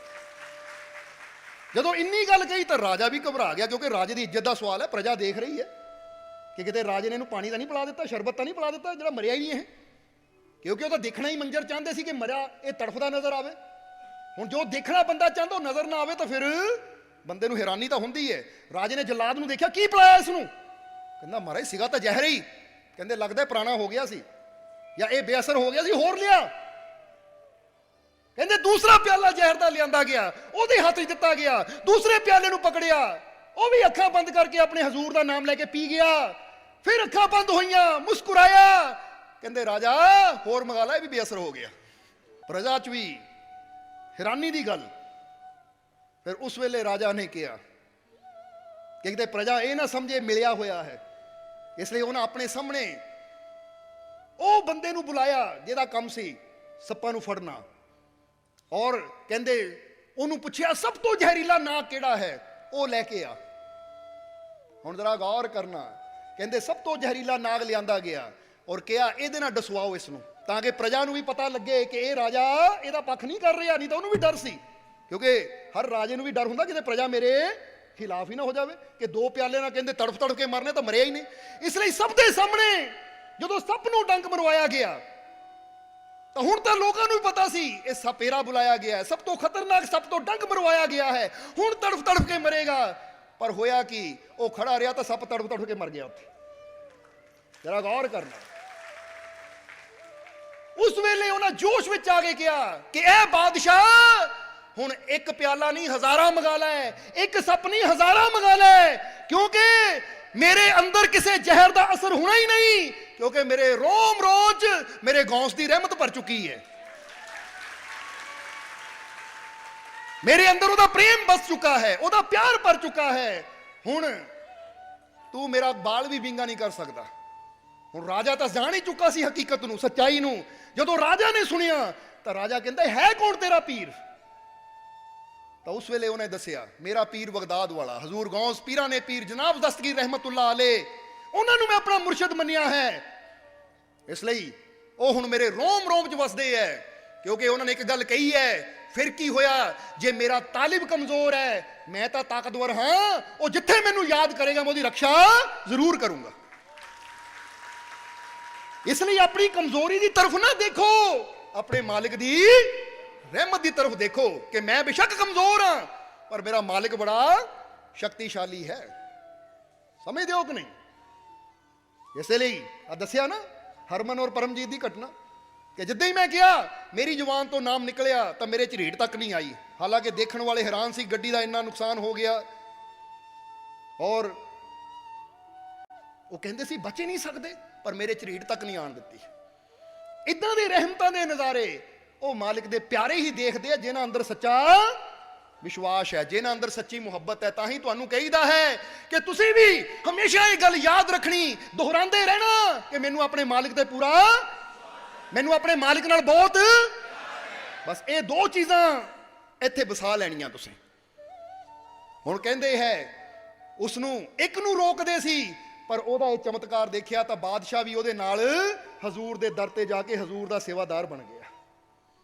[SPEAKER 2] ਜਦੋਂ ਇੰਨੀ ਗੱਲ ਕਹੀ ਤਾਂ ਰਾਜਾ ਵੀ ਘਬਰਾ ਗਿਆ, ਕਿਉਂਕਿ ਰਾਜੇ ਦੀ ਇੱਜ਼ਤ ਦਾ ਸਵਾਲ ਹੈ, ਪ੍ਰਜਾ ਦੇਖ ਰਹੀ ਹੈ ਕਿ ਕਿਤੇ ਰਾਜੇ ਨੇ ਇਹਨੂੰ ਪਾਣੀ ਤਾਂ ਨਹੀਂ ਪਿਲਾ ਦਿੱਤਾ, ਸ਼ਰਬਤ ਤਾਂ ਨਹੀਂ ਪਿਲਾ ਦਿੱਤਾ ਜਿਹੜਾ ਮਰਿਆ ਹੀ ਇਹ, ਕਿਉਂਕਿ ਉਹ ਤਾਂ ਦੇਖਣਾ ਹੀ ਮੰਜ਼ਰ ਚਾਹੁੰਦੇ ਸੀ ਕਿ ਮਰਿਆ ਇਹ ਤੜਫਦਾ ਨਜ਼ਰ ਆਵੇ। ਹੁਣ ਜੋ ਦੇਖਣਾ ਬੰਦਾ ਚਾਹੁੰਦਾ ਉਹ ਨਜ਼ਰ ਨਾ ਆਵੇ ਤਾਂ ਫਿਰ ਬੰਦੇ ਨੂੰ ਹੈਰਾਨੀ ਤਾਂ ਹੁੰਦੀ ਹੈ। ਰਾਜੇ ਨੇ ਜਲਾਦ ਨੂੰ ਦੇਖਿਆ, ਕੀ ਪਿਲਾਇਆ ਇਸ ਨੂੰ? ਕਹਿੰਦਾ ਮਹਾਰਾਜ ਸੀਗਾ ਤਾਂ ਜ਼ਹਿਰ ਹੀ। ਕਹਿੰਦੇ ਲੱਗਦਾ ਪੁਰਾਣਾ ਹੋ ਗਿਆ ਸੀ ਜਾਂ ਇਹ ਬੇਅਸਰ ਹੋ ਗਿਆ ਸੀ, ਹੋਰ ਲਿਆ। ਕਹਿੰਦੇ ਦੂਸਰਾ ਪਿਆਲਾ ਜ਼ਹਿਰ ਦਾ ਲਿਆਂਦਾ ਗਿਆ, ਉਹਦੇ ਹੱਥ 'ਚ ਦਿੱਤਾ ਗਿਆ, ਦੂਸਰੇ ਪਿਆਲੇ ਨੂੰ ਪਕੜਿਆ, ਉਹ ਵੀ ਅੱਖਾਂ ਬੰਦ ਕਰਕੇ ਆਪਣੇ ਹਜ਼ੂਰ ਦਾ ਨਾਮ ਲੈ ਕੇ ਪੀ ਗਿਆ। ਫਿਰ ਅੱਖਾਂ ਬੰਦ ਹੋਈਆਂ, ਮੁਸਕਰਾਇਆ, ਕਹਿੰਦੇ ਰਾਜਾ ਹੋਰ ਮੰਗਾ ਲੈ, ਇਹ ਵੀ ਬੇਅਸਰ ਹੋ ਗਿਆ। ਪ੍ਰਜਾ 'ਚ ਵੀ ਹੈਰਾਨੀ ਦੀ ਗੱਲ। ਫਿਰ ਉਸ ਵੇਲੇ ਰਾਜਾ ਨੇ ਕਿਹਾ ਕਿ ਕਿਤੇ ਪ੍ਰਜਾ ਇਹ ਨਾ ਸਮਝੇ ਮਿਲਿਆ ਹੋਇਆ ਹੈ, ਇਸ ਲਈ ਉਹਨਾਂ ਆਪਣੇ ਸਾਹਮਣੇ ਉਹ ਬੰਦੇ ਨੂੰ ਬੁਲਾਇਆ ਜਿਹਦਾ ਕੰਮ ਸੀ ਸੱਪਾਂ ਨੂੰ ਫੜਨਾ, ਔਰ ਕਹਿੰਦੇ ਉਹਨੂੰ ਪੁੱਛਿਆ ਸਭ ਤੋਂ ਜ਼ਹਿਰੀਲਾ ਨਾਗ ਕਿਹੜਾ ਹੈ, ਉਹ ਲੈ ਕੇ ਆ। ਹੁਣ ਜਰਾ ਗੌਰ ਕਰਨਾ, ਕਹਿੰਦੇ ਸਭ ਤੋਂ ਜ਼ਹਿਰੀਲਾ ਨਾਗ ਲਿਆਂਦਾ ਗਿਆ ਔਰ ਕਿਹਾ ਇਹਦੇ ਨਾਲ ਡਸਵਾਓ ਇਸ ਨੂੰ, ਤਾਂ ਕਿ ਪ੍ਰਜਾ ਨੂੰ ਵੀ ਪਤਾ ਲੱਗੇ ਕਿ ਇਹ ਰਾਜਾ ਇਹਦਾ ਪੱਖ ਨਹੀਂ ਕਰ ਰਿਹਾ। ਨਹੀਂ ਤਾਂ ਉਹਨੂੰ ਵੀ ਡਰ ਸੀ, ਕਿਉਂਕਿ ਹਰ ਰਾਜੇ ਨੂੰ ਵੀ ਡਰ ਹੁੰਦਾ ਕਿਤੇ ਪ੍ਰਜਾ ਮੇਰੇ ਖਿਲਾਫ ਹੀ ਨਾ ਹੋ ਜਾਵੇ, ਕਿ ਦੋ ਪਿਆਲੇ ਨਾਲ ਕਹਿੰਦੇ ਤੜਫ ਤੜਫ ਕੇ ਮਰਨੇ ਤਾਂ ਮਰਿਆ ਹੀ ਨਹੀਂ। ਇਸ ਲਈ ਸਭ ਦੇ ਸਾਹਮਣੇ ਜਦੋਂ ਸੱਪ ਨੂੰ ਡੰਕ ਮਰਵਾਇਆ ਗਿਆ ਤਾਂ ਹੁਣ ਤਾਂ ਲੋਕਾਂ ਨੂੰ ਵੀ ਪਤਾ ਸੀ ਇਹ ਸਪੇਰਾ ਬੁਲਾਇਆ ਗਿਆ ਹੈ, ਸਭ ਤੋਂ ਖਤਰਨਾਕ ਸੱਪ ਤੋਂ ਡੰਕ ਮਰਵਾਇਆ ਗਿਆ ਹੈ, ਹੁਣ ਤੜਫ ਤੜਫ ਕੇ ਮਰੇਗਾ। ਪਰ ਹੋਇਆ ਕਿ ਉਹ ਖੜਾ ਰਿਹਾ ਤਾਂ ਸੱਪ ਤੜਫ ਤੜਫ ਕੇ ਮਰ ਗਿਆ ਉੱਥੇ। ਜਰਾ ਗੌਰ ਕਰਨਾ, ਉਸ ਵੇਲੇ ਉਹਨਾਂ ਜੋਸ਼ ਵਿੱਚ ਆ ਕੇ ਕਿਹਾ ਕਿ ਇਹ ਬਾਦਸ਼ਾਹ ਹੁਣ ਇੱਕ ਪਿਆਲਾ ਨਹੀਂ ਹਜ਼ਾਰਾਂ ਮੰਗਾ ਲੈ, ਇੱਕ ਸੱਪ ਨਹੀਂ ਹਜ਼ਾਰਾਂ ਮੰਗਾ ਲੈ, ਕਿਉਂਕਿ ਮੇਰੇ ਅੰਦਰ ਕਿਸੇ ਜ਼ਹਿਰ ਦਾ ਅਸਰ ਹੋਣਾ ਹੀ ਨਹੀਂ, ਕਿਉਂਕਿ ਮੇਰੇ ਰੋਮ ਰੋਜ ਮੇਰੇ ਗੌਸ ਦੀ ਰਹਿਮਤ ਭਰ ਚੁੱਕੀ ਹੈ, ਮੇਰੇ ਅੰਦਰ ਉਹਦਾ ਪ੍ਰੇਮ ਬਸ ਚੁੱਕਾ ਹੈ, ਉਹਦਾ ਪਿਆਰ ਭਰ ਚੁੱਕਾ ਹੈ। ਹੁਣ ਤੂੰ ਮੇਰਾ ਬਾਲ ਵੀ ਵਿੰਗਾ ਨਹੀਂ ਕਰ ਸਕਦਾ। ਹੁਣ ਰਾਜਾ ਤਾਂ ਜਾਣ ਹੀ ਚੁੱਕਾ ਸੀ ਹਕੀਕਤ ਨੂੰ, ਸੱਚਾਈ ਨੂੰ। ਜਦੋਂ ਰਾਜਾ ਨੇ ਸੁਣਿਆ ਤਾਂ ਰਾਜਾ ਕਹਿੰਦਾ ਹੈ ਕੌਣ ਤੇਰਾ ਪੀਰ? ਤਾਂ ਉਸ ਵੇਲੇ ਉਹਨੇ ਦੱਸਿਆ ਮੇਰਾ ਪੀਰ ਬਗਦਾਦ ਵਾਲਾ ਹਜ਼ੂਰ ਗੌਸ ਪੀਰਾਂ ਨੇ ਪੀਰ ਜਨਾਬ ਦਸਤਗੀਰ ਰਹਿਮਤੁल्लाह ਅਲੈਹ, ਉਹਨਾਂ ਨੂੰ ਮੈਂ ਆਪਣਾ ਮੁਰਸ਼ਿਦ ਮੰਨਿਆ ਹੈ, ਇਸ ਲਈ ਉਹ ਹੁਣ ਮੇਰੇ ਰੋਮ ਰੋਮ 'ਚ ਵਸਦੇ ਹੈ, ਕਿਉਂਕਿ ਉਹਨਾਂ ਨੇ ਇੱਕ ਗੱਲ ਕਹੀ ਹੈ, ਫਿਰ ਕੀ ਹੋਇਆ ਜੇ ਮੇਰਾ ਤਾਲਿਬ ਕਮਜ਼ੋਰ ਹੈ, ਮੈਂ ਤਾਂ ਤਾਕਤਵਰ ਹਾਂ, ਉਹ ਜਿੱਥੇ ਮੈਨੂੰ ਯਾਦ ਕਰੇਗਾ ਮੈਂ ਉਹਦੀ ਰੱਖਿਆ ਜ਼ਰੂਰ ਕਰੂੰਗਾ। ਇਸ ਲਈ ਆਪਣੀ ਕਮਜ਼ੋਰੀ ਦੀ ਤਰਫ ਨਾ ਦੇਖੋ, ਆਪਣੇ ਮਾਲਿਕ ਦੀ ਰਹਿਮਤ ਦੀ ਤਰਫ ਦੇਖੋ ਕਿ ਮੈਂ ਬੇਸ਼ੱਕ ਕਮਜ਼ੋਰ ਹਾਂ ਪਰ ਮੇਰਾ ਮਾਲਿਕ ਬੜਾ ਸ਼ਕਤੀਸ਼ਾਲੀ ਹੈ। ਸਮਝਦੇ ਹੋ ਕਿ ਨਹੀਂ? ਇਸੇ ਲਈ ਆ ਦੱਸਿਆ ਨਾ ਹਰਮਨ ਔਰ ਪਰਮਜੀਤ ਦੀ ਘਟਨਾ ਕਿ ਜਿੱਦਾਂ ਹੀ ਮੈਂ ਕਿਹਾ ਮੇਰੀ ਜ਼ੁਬਾਨ ਤੋਂ ਨਾਮ ਨਿਕਲਿਆ ਤਾਂ ਮੇਰੇ ਝਰੀਟ ਤੱਕ ਨਹੀਂ ਆਈ। ਹਾਲਾਂਕਿ ਦੇਖਣ ਵਾਲੇ ਹੈਰਾਨ ਸੀ, ਗੱਡੀ ਦਾ ਇੰਨਾ ਨੁਕਸਾਨ ਹੋ ਗਿਆ ਔਰ ਉਹ ਕਹਿੰਦੇ ਸੀ ਬਚ ਹੀ ਨਹੀਂ ਸਕਦੇ, ਪਰ ਮੇਰੇ ਝਰੀਟ ਤੱਕ ਨਹੀਂ ਆਣ ਦਿੱਤੀ। ਇਦਾਂ ਦੇ ਰਹਿਮਤਾਂ ਦੇ ਨਜ਼ਾਰੇ ਉਹ ਮਾਲਿਕ ਦੇ ਪਿਆਰੇ ਹੀ ਦੇਖਦੇ ਆ ਜਿਨ੍ਹਾਂ ਅੰਦਰ ਸੱਚਾ ਵਿਸ਼ਵਾਸ ਹੈ, ਜਿਨ੍ਹਾਂ ਅੰਦਰ ਸੱਚੀ ਮੁਹੱਬਤ ਹੈ। ਤਾਂ ਹੀ ਤੁਹਾਨੂੰ ਕਹੀਦਾ ਹੈ ਕਿ ਤੁਸੀਂ ਵੀ ਹਮੇਸ਼ਾ ਇਹ ਗੱਲ ਯਾਦ ਰੱਖਣੀ, ਦੁਹਰਾਉਂਦੇ ਰਹਿਣਾ ਕਿ ਮੈਨੂੰ ਆਪਣੇ ਮਾਲਿਕ ਤੇ ਪੂਰਾ, ਮੈਨੂੰ ਆਪਣੇ ਮਾਲਿਕ ਨਾਲ ਬਹੁਤ, ਬਸ ਇਹ ਦੋ ਚੀਜ਼ਾਂ ਇੱਥੇ ਵਸਾ ਲੈਣੀਆਂ ਤੁਸੀਂ। ਹੁਣ ਕਹਿੰਦੇ ਹੈ ਉਸ ਨੂੰ ਇੱਕ ਨੂੰ ਰੋਕਦੇ ਸੀ, ਪਰ ਉਹਦਾ ਇਹ ਚਮਤਕਾਰ ਦੇਖਿਆ ਤਾਂ ਬਾਦਸ਼ਾਹ ਵੀ ਉਹਦੇ ਨਾਲ ਹਜ਼ੂਰ ਦੇ ਦਰ ਤੇ ਜਾ ਕੇ ਹਜ਼ੂਰ ਦਾ ਸੇਵਾਦਾਰ ਬਣ ਗਿਆ।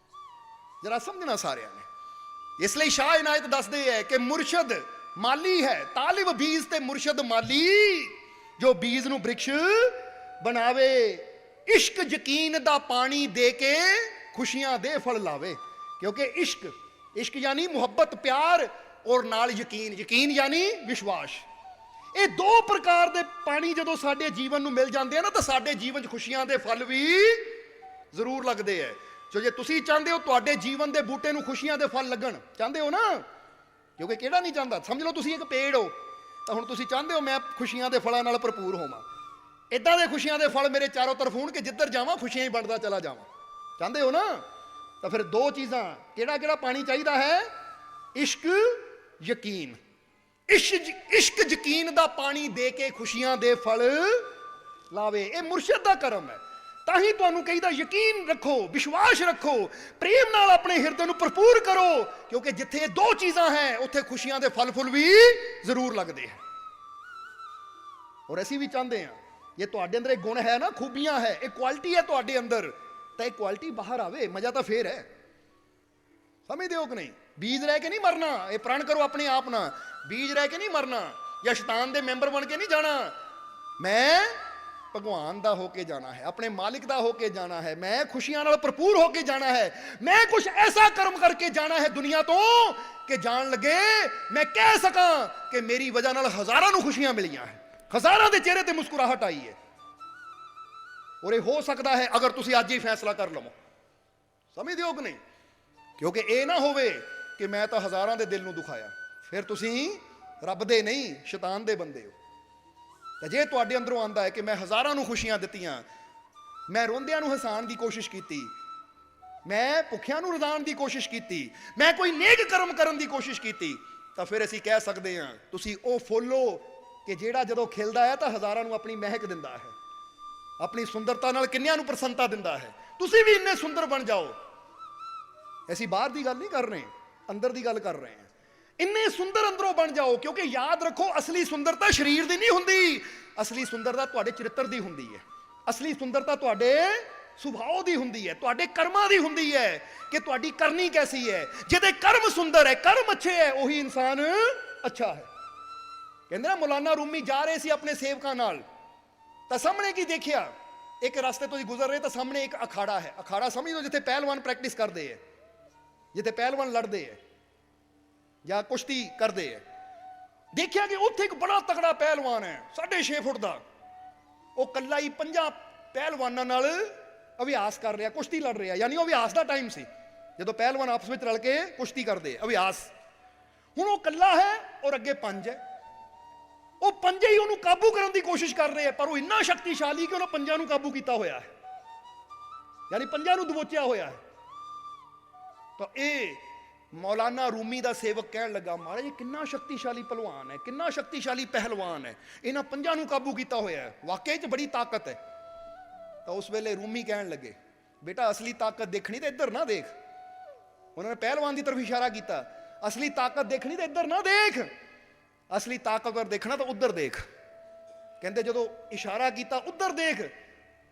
[SPEAKER 2] ਜਰਾ ਸਮਝਣਾ ਸਾਰਿਆਂ ਨੇ। ਇਸ ਲਈ ਸ਼ਾਹ ਇਨਾਇਤ ਦੱਸਦੇ ਹੈ ਕਿ ਮੁਰਸ਼ਦ ਮਾਲੀ ਹੈ, ਤਾਲਿਬ ਬੀਜ ਤੇ ਮੁਰਸ਼ਦ ਮਾਲੀ, ਜੋ ਬੀਜ ਨੂੰ ਬ੍ਰਿਕਸ਼ ਬਣਾਵੇ, ਇਸ਼ਕ ਯਕੀਨ ਦਾ ਪਾਣੀ ਦੇ ਕੇ ਖੁਸ਼ੀਆਂ ਦੇ ਫਲ ਲਾਵੇ। ਕਿਉਂਕਿ ਇਸ਼ਕ ਯਾਨੀ ਮੁਹੱਬਤ, ਪਿਆਰ, ਔਰ ਨਾਲ ਯਕੀਨ, ਯਕੀਨ ਯਾਨੀ ਵਿਸ਼ਵਾਸ। ਇਹ ਦੋ ਪ੍ਰਕਾਰ ਦੇ ਪਾਣੀ ਜਦੋਂ ਸਾਡੇ ਜੀਵਨ ਨੂੰ ਮਿਲ ਜਾਂਦੇ ਆ ਨਾ ਤਾਂ ਸਾਡੇ ਜੀਵਨ 'ਚ ਖੁਸ਼ੀਆਂ ਦੇ ਫਲ ਵੀ ਜ਼ਰੂਰ ਲੱਗਦੇ ਹੈ। ਸੋ ਜੇ ਤੁਸੀਂ ਚਾਹੁੰਦੇ ਹੋ ਤੁਹਾਡੇ ਜੀਵਨ ਦੇ ਬੂਟੇ ਨੂੰ ਖੁਸ਼ੀਆਂ ਦੇ ਫਲ ਲੱਗਣ, ਚਾਹੁੰਦੇ ਹੋ ਨਾ, ਕਿਉਂਕਿ ਕਿਹੜਾ ਨਹੀਂ ਚਾਹੁੰਦਾ, ਸਮਝ ਲਓ ਤੁਸੀਂ ਇੱਕ ਪੇੜ ਹੋ ਤਾਂ ਹੁਣ ਤੁਸੀਂ ਚਾਹੁੰਦੇ ਹੋ ਮੈਂ ਖੁਸ਼ੀਆਂ ਦੇ ਫਲਾਂ ਨਾਲ ਭਰਪੂਰ ਹੋਵਾਂ, ਇਦਾਂ ਦੇ ਖੁਸ਼ੀਆਂ ਦੇ ਫਲ ਮੇਰੇ ਚਾਰੋਂ ਤਰਫ ਹੋਣ ਕਿ ਜਿੱਧਰ ਜਾਵਾਂ ਖੁਸ਼ੀਆਂ ਹੀ ਬਣਦਾ ਚਲਾ ਜਾਵਾਂ, ਚਾਹੁੰਦੇ ਹੋ ਨਾ। ਤਾਂ ਫਿਰ ਦੋ ਚੀਜ਼ਾਂ, ਕਿਹੜਾ ਕਿਹੜਾ ਪਾਣੀ ਚਾਹੀਦਾ ਹੈ? ਇਸ਼ਕ, ਯਕੀਨ। ਇਸ਼ਕ ਯਕੀਨ ਦਾ ਪਾਣੀ ਦੇ ਕੇ ਖੁਸ਼ੀਆਂ ਦੇ ਫਲ ਲਾਵੇ, ਇਹ ਮੁਰਸ਼ਿਦ ਦਾ ਕਰਮ ਹੈ। ਤਾਂ ਹੀ ਤੁਹਾਨੂੰ ਕਹੀਦਾ ਯਕੀਨ ਰੱਖੋ, ਵਿਸ਼ਵਾਸ ਰੱਖੋ, ਪ੍ਰੇਮ ਨਾਲ ਆਪਣੇ ਹਿਰਦੇ ਨੂੰ ਭਰਪੂਰ ਕਰੋ, ਕਿਉਂਕਿ ਜਿੱਥੇ ਇਹ ਦੋ ਚੀਜ਼ਾਂ ਹੈ ਉੱਥੇ ਖੁਸ਼ੀਆਂ ਦੇ ਫਲ ਫੁੱਲ ਵੀ ਜ਼ਰੂਰ ਲੱਗਦੇ ਹੈ। ਔਰ ਅਸੀਂ ਵੀ ਚਾਹੁੰਦੇ ਹਾਂ ਜੇ ਤੁਹਾਡੇ ਅੰਦਰ ਇਹ ਗੁਣ ਹੈ ਨਾ, ਖੂਬੀਆਂ ਹੈ, ਇਹ ਕੁਆਲਿਟੀ ਹੈ ਤੁਹਾਡੇ ਅੰਦਰ, ਤਾਂ ਇਹ ਕੁਆਲਿਟੀ ਬਾਹਰ ਆਵੇ, ਮਜ਼ਾ ਤਾਂ ਫੇਰ ਹੈ। ਸਮਝਦੇ ਹੋ ਕਿ ਨਹੀਂ? ਬੀਜ ਰਹਿ ਕੇ ਨਹੀਂ ਮਰਨਾ, ਇਹ ਪ੍ਰਣ ਕਰੋ ਆਪਣੇ ਆਪ ਨਾਲ, ਬੀਜ ਰਹਿ ਕੇ ਨਹੀਂ ਮਰਨਾ ਜਾਂ ਸ਼ੈਤਾਨ ਦੇ ਮੈਂਬਰ ਬਣ ਕੇ ਨਹੀਂ ਜਾਣਾ। ਮੈਂ ਭਗਵਾਨ ਦਾ ਹੋ ਕੇ ਜਾਣਾ ਹੈ, ਆਪਣੇ ਮਾਲਿਕ ਦਾ ਹੋ ਕੇ ਜਾਣਾ ਹੈ, ਮੈਂ ਖੁਸ਼ੀਆਂ ਨਾਲ ਭਰਪੂਰ ਹੋ ਕੇ ਜਾਣਾ ਹੈ, ਮੈਂ ਕੁਝ ਐਸਾ ਕਰਮ ਕਰਕੇ ਜਾਣਾ ਹੈ ਦੁਨੀਆ ਤੋਂ ਕਿ ਜਾਣ ਲੱਗੇ ਮੈਂ ਕਹਿ ਸਕਾਂ ਕਿ ਮੇਰੀ ਵਜ੍ਹਾ ਨਾਲ ਹਜ਼ਾਰਾਂ ਨੂੰ ਖੁਸ਼ੀਆਂ ਮਿਲੀਆਂ ਹੈ, ਹਜ਼ਾਰਾਂ ਦੇ ਚਿਹਰੇ ਤੇ ਮੁਸਕਰਾਹਟ ਆਈ ਹੈ। ਔਰ ਇਹ ਹੋ ਸਕਦਾ ਹੈ ਅਗਰ ਤੁਸੀਂ ਅੱਜ ਹੀ ਫੈਸਲਾ ਕਰ ਲਵੋ। ਸਮਝਦੇ ਹੋ ਕਿ ਨਹੀਂ? ਕਿਉਂਕਿ ਇਹ ਨਾ ਹੋਵੇ ਕਿ ਮੈਂ ਤਾਂ ਹਜ਼ਾਰਾਂ ਦੇ ਦਿਲ ਨੂੰ ਦੁਖਾਇਆ, ਫਿਰ ਤੁਸੀਂ ਰੱਬ ਦੇ ਨਹੀਂ ਸ਼ੈਤਾਨ ਦੇ ਬੰਦੇ ਹੋ। ਤਾਂ ਜੇ ਤੁਹਾਡੇ ਅੰਦਰੋਂ ਆਉਂਦਾ ਹੈ ਕਿ ਮੈਂ ਹਜ਼ਾਰਾਂ ਨੂੰ ਖੁਸ਼ੀਆਂ ਦਿੱਤੀਆਂ, ਮੈਂ ਰੋਂਦਿਆਂ ਨੂੰ ਹਸਾਉਣ ਦੀ ਕੋਸ਼ਿਸ਼ ਕੀਤੀ, ਮੈਂ ਭੁੱਖਿਆਂ ਨੂੰ ਰਜ਼ਾਉਣ ਦੀ ਕੋਸ਼ਿਸ਼ ਕੀਤੀ, ਮੈਂ ਕੋਈ ਨੇਕ ਕਰਮ ਕਰਨ ਦੀ ਕੋਸ਼ਿਸ਼ ਕੀਤੀ, ਤਾਂ ਫਿਰ ਅਸੀਂ ਕਹਿ ਸਕਦੇ ਹਾਂ ਤੁਸੀਂ ਉਹ ਫੁੱਲ ਹੋ ਕਿ ਜਿਹੜਾ ਜਦੋਂ ਖਿਲਦਾ ਹੈ ਤਾਂ ਹਜ਼ਾਰਾਂ ਨੂੰ ਆਪਣੀ ਮਹਿਕ ਦਿੰਦਾ ਹੈ, ਆਪਣੀ ਸੁੰਦਰਤਾ ਨਾਲ ਕਿੰਨਿਆਂ ਨੂੰ ਪ੍ਰਸੰਨਤਾ ਦਿੰਦਾ ਹੈ। ਤੁਸੀਂ ਵੀ ਇੰਨੇ ਸੁੰਦਰ ਬਣ ਜਾਓ। ਅਸੀਂ ਬਾਹਰ ਦੀ ਗੱਲ ਨਹੀਂ ਕਰ ਰਹੇ, ਅੰਦਰ ਦੀ ਗੱਲ ਕਰ ਰਹੇ ਹਾਂ। ਇੰਨੇ ਸੁੰਦਰ ਅੰਦਰੋਂ ਬਣ ਜਾਓ, ਕਿਉਂਕਿ ਯਾਦ ਰੱਖੋ ਅਸਲੀ ਸੁੰਦਰਤਾ ਸਰੀਰ ਦੀ ਨਹੀਂ ਹੁੰਦੀ, ਅਸਲੀ ਸੁੰਦਰਤਾ ਤੁਹਾਡੇ ਚਰਿੱਤਰ ਦੀ ਹੁੰਦੀ ਹੈ, ਅਸਲੀ ਸੁੰਦਰਤਾ ਤੁਹਾਡੇ ਸੁਭਾਅ ਦੀ ਹੁੰਦੀ ਹੈ, ਤੁਹਾਡੇ ਕਰਮਾਂ ਦੀ ਹੁੰਦੀ ਹੈ ਕਿ ਤੁਹਾਡੀ ਕਰਨੀ ਕੈਸੀ ਹੈ। ਜਿਹਦੇ ਕਰਮ ਸੁੰਦਰ ਹੈ, ਕਰਮ ਅੱਛੇ ਹੈ, ਉਹੀ ਇਨਸਾਨ ਅੱਛਾ ਹੈ। ਕਹਿੰਦੇ ਨਾ ਮੌਲਾਨਾ ਰੂਮੀ ਜਾ ਰਹੇ ਸੀ ਆਪਣੇ ਸੇਵਕਾਂ ਨਾਲ, ਤਾਂ ਸਾਹਮਣੇ ਕੀ ਦੇਖਿਆ? ਇੱਕ ਰਸਤੇ ਤੋਂ ਗੁਜ਼ਰ ਰਹੇ ਤਾਂ ਸਾਹਮਣੇ ਇੱਕ ਅਖਾੜਾ ਹੈ। ਅਖਾੜਾ ਸਮਝ ਲਓ ਜਿੱਥੇ ਪਹਿਲਵਾਨ ਪ੍ਰੈਕਟਿਸ ਕਰਦੇ ਹੈ, ਜਿੱਥੇ ਪਹਿਲਵਾਨ ਲੜਦੇ ਹੈ ਜਾਂ ਕੁਸ਼ਤੀ ਕਰਦੇ ਹੈ। ਦੇਖਿਆ ਕਿ ਉੱਥੇ ਇੱਕ ਬੜਾ ਤਕੜਾ ਪਹਿਲਵਾਨ ਹੈ, 6.5 ਫੁੱਟ ਦਾ, ਉਹ ਕੱਲਾ ਹੀ 50 ਪਹਿਲਵਾਨਾਂ ਨਾਲ ਅਭਿਆਸ ਕਰ ਰਿਹਾ, ਕੁਸ਼ਤੀ ਲੜ ਰਿਹਾ। ਯਾਨੀ ਉਹ ਅਭਿਆਸ ਦਾ ਟਾਈਮ ਸੀ ਜਦੋਂ ਪਹਿਲਵਾਨ ਆਪਸ ਵਿੱਚ ਰਲ ਕੇ ਕੁਸ਼ਤੀ ਕਰਦੇ, ਅਭਿਆਸ। ਹੁਣ ਉਹ ਕੱਲਾ ਹੈ ਔਰ ਅੱਗੇ 5 ਹੈ, ਉਹ ਪੰਜੇ ਹੀ ਉਹਨੂੰ ਕਾਬੂ ਕਰਨ ਦੀ ਕੋਸ਼ਿਸ਼ ਕਰ ਰਹੇ ਹੈ, ਪਰ ਉਹ ਇੰਨਾ ਸ਼ਕਤੀਸ਼ਾਲੀ ਕਿ ਉਹਨਾਂ 5 ਨੂੰ ਕਾਬੂ ਕੀਤਾ ਹੋਇਆ ਹੈ, ਯਾਨੀ 5 ਨੂੰ ਦਬੋਚਿਆ ਹੋਇਆ ਹੈ। ਤਾਂ ਇਹ ਮੌਲਾਨਾ ਰੂਮੀ ਦਾ ਸੇਵਕ ਕਹਿਣ ਲੱਗਾ, ਮਹਾਰਾਜ ਇਹ ਕਿੰਨਾ ਸ਼ਕਤੀਸ਼ਾਲੀ ਪਹਿਲਵਾਨ ਹੈ, ਕਿੰਨਾ ਸ਼ਕਤੀਸ਼ਾਲੀ ਪਹਿਲਵਾਨ ਹੈ, ਇਹਨਾਂ 5 ਨੂੰ ਕਾਬੂ ਕੀਤਾ ਹੋਇਆ ਹੈ, ਵਾਕਈ 'ਚ ਬੜੀ ਤਾਕਤ ਹੈ। ਤਾਂ ਉਸ ਵੇਲੇ ਰੂਮੀ ਕਹਿਣ ਲੱਗੇ, ਬੇਟਾ ਅਸਲੀ ਤਾਕਤ ਦੇਖਣੀ ਤਾਂ ਇੱਧਰ ਨਾ ਦੇਖ। ਉਹਨਾਂ ਨੇ ਪਹਿਲਵਾਨ ਦੀ ਤਰਫ ਇਸ਼ਾਰਾ ਕੀਤਾ, ਅਸਲੀ ਤਾਕਤ ਦੇਖਣੀ ਤਾਂ ਇੱਧਰ ਨਾ ਦੇਖ, ਅਸਲੀ ਤਾਕਤਵਰ ਦੇਖਣਾ ਤਾਂ ਉੱਧਰ ਦੇਖ। ਕਹਿੰਦੇ ਜਦੋਂ ਇਸ਼ਾਰਾ ਕੀਤਾ ਉੱਧਰ ਦੇਖ,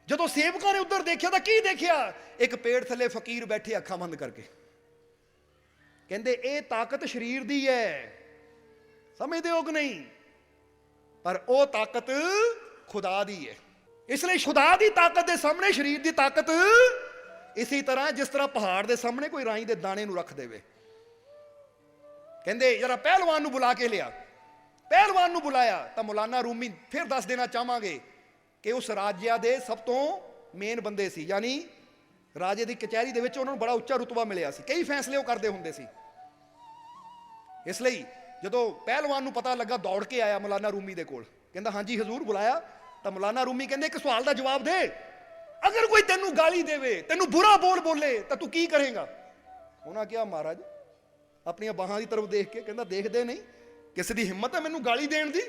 [SPEAKER 2] ਜਦੋਂ ਸੇਵਕਾਂ ਨੇ ਉੱਧਰ ਦੇਖਿਆ ਤਾਂ ਕੀ ਦੇਖਿਆ? ਇੱਕ ਪੇੜ ਥੱਲੇ ਫਕੀਰ ਬੈਠੇ ਅੱਖਾਂ ਬੰਦ ਕਰਕੇ। ਕਹਿੰਦੇ ਇਹ ਤਾਕਤ ਸਰੀਰ ਦੀ ਹੈ, ਸਮਝਦੇ ਹੋ ਕਿ ਨਹੀਂ? ਪਰ ਉਹ ਤਾਕਤ ਖੁਦਾ ਦੀ ਹੈ। ਇਸ ਲਈ ਖੁਦਾ ਦੀ ਤਾਕਤ ਦੇ ਸਾਹਮਣੇ ਸਰੀਰ ਦੀ ਤਾਕਤ ਇਸੇ ਤਰ੍ਹਾਂ ਜਿਸ ਤਰ੍ਹਾਂ ਪਹਾੜ ਦੇ ਸਾਹਮਣੇ ਕੋਈ ਰਾਈ ਦੇ ਦਾਣੇ ਨੂੰ ਰੱਖ ਦੇਵੇ। ਕਹਿੰਦੇ ਜਰਾ ਪਹਿਲਵਾਨ ਨੂੰ ਬੁਲਾ ਕੇ ਲਿਆ। ਪਹਿਲਵਾਨ ਨੂੰ ਬੁਲਾਇਆ ਤਾਂ ਮੌਲਾਨਾ ਰੂਮੀ ਫਿਰ ਦੱਸ ਦੇਣਾ ਚਾਹਾਂਗੇ ਕਿ ਉਸ ਰਾਜਿਆ ਦੇ ਸਭ ਤੋਂ ਮੇਨ ਬੰਦੇ ਸੀ, ਯਾਨੀ ਰਾਜੇ ਦੀ ਕਚਹਿਰੀ ਦੇ ਵਿੱਚ ਉਹਨਾਂ ਨੂੰ ਬੜਾ ਉੱਚਾ ਰੁਤਬਾ ਮਿਲਿਆ ਸੀ, ਕਈ ਫੈਸਲੇ ਉਹ ਕਰਦੇ ਹੁੰਦੇ ਸੀ। ਇਸ ਲਈ ਜਦੋਂ ਪਹਿਲਵਾਨ ਨੂੰ ਪਤਾ ਲੱਗਾ, ਦੌੜ ਕੇ ਆਇਆ ਮੌਲਾਨਾ ਰੂਮੀ ਦੇ ਕੋਲ, ਕਹਿੰਦਾ ਹਾਂਜੀ ਹਜ਼ੂਰ। ਬੁਲਾਇਆ ਤਾਂ ਮੌਲਾਨਾ ਰੂਮੀ ਕਹਿੰਦੇ ਇੱਕ ਸਵਾਲ ਦਾ ਜਵਾਬ ਦੇ, ਅਗਰ ਕੋਈ ਤੈਨੂੰ ਗਾਲੀ ਦੇਵੇ, ਤੈਨੂੰ ਬੁਰਾ ਬੋਲੇ ਤਾਂ ਤੂੰ ਕੀ ਕਰੇਗਾ? ਉਹਨਾਂ ਕਿਹਾ ਮਹਾਰਾਜ, ਆਪਣੀਆਂ ਬਾਹਾਂ ਦੀ ਤਰਫ ਦੇਖ ਕੇ ਕਹਿੰਦਾ ਦੇਖਦੇ ਨਹੀਂ, ਕਿਸੇ ਦੀ ਹਿੰਮਤ ਹੈ ਮੈਨੂੰ ਗਾਲੀ ਦੇਣ ਦੀ,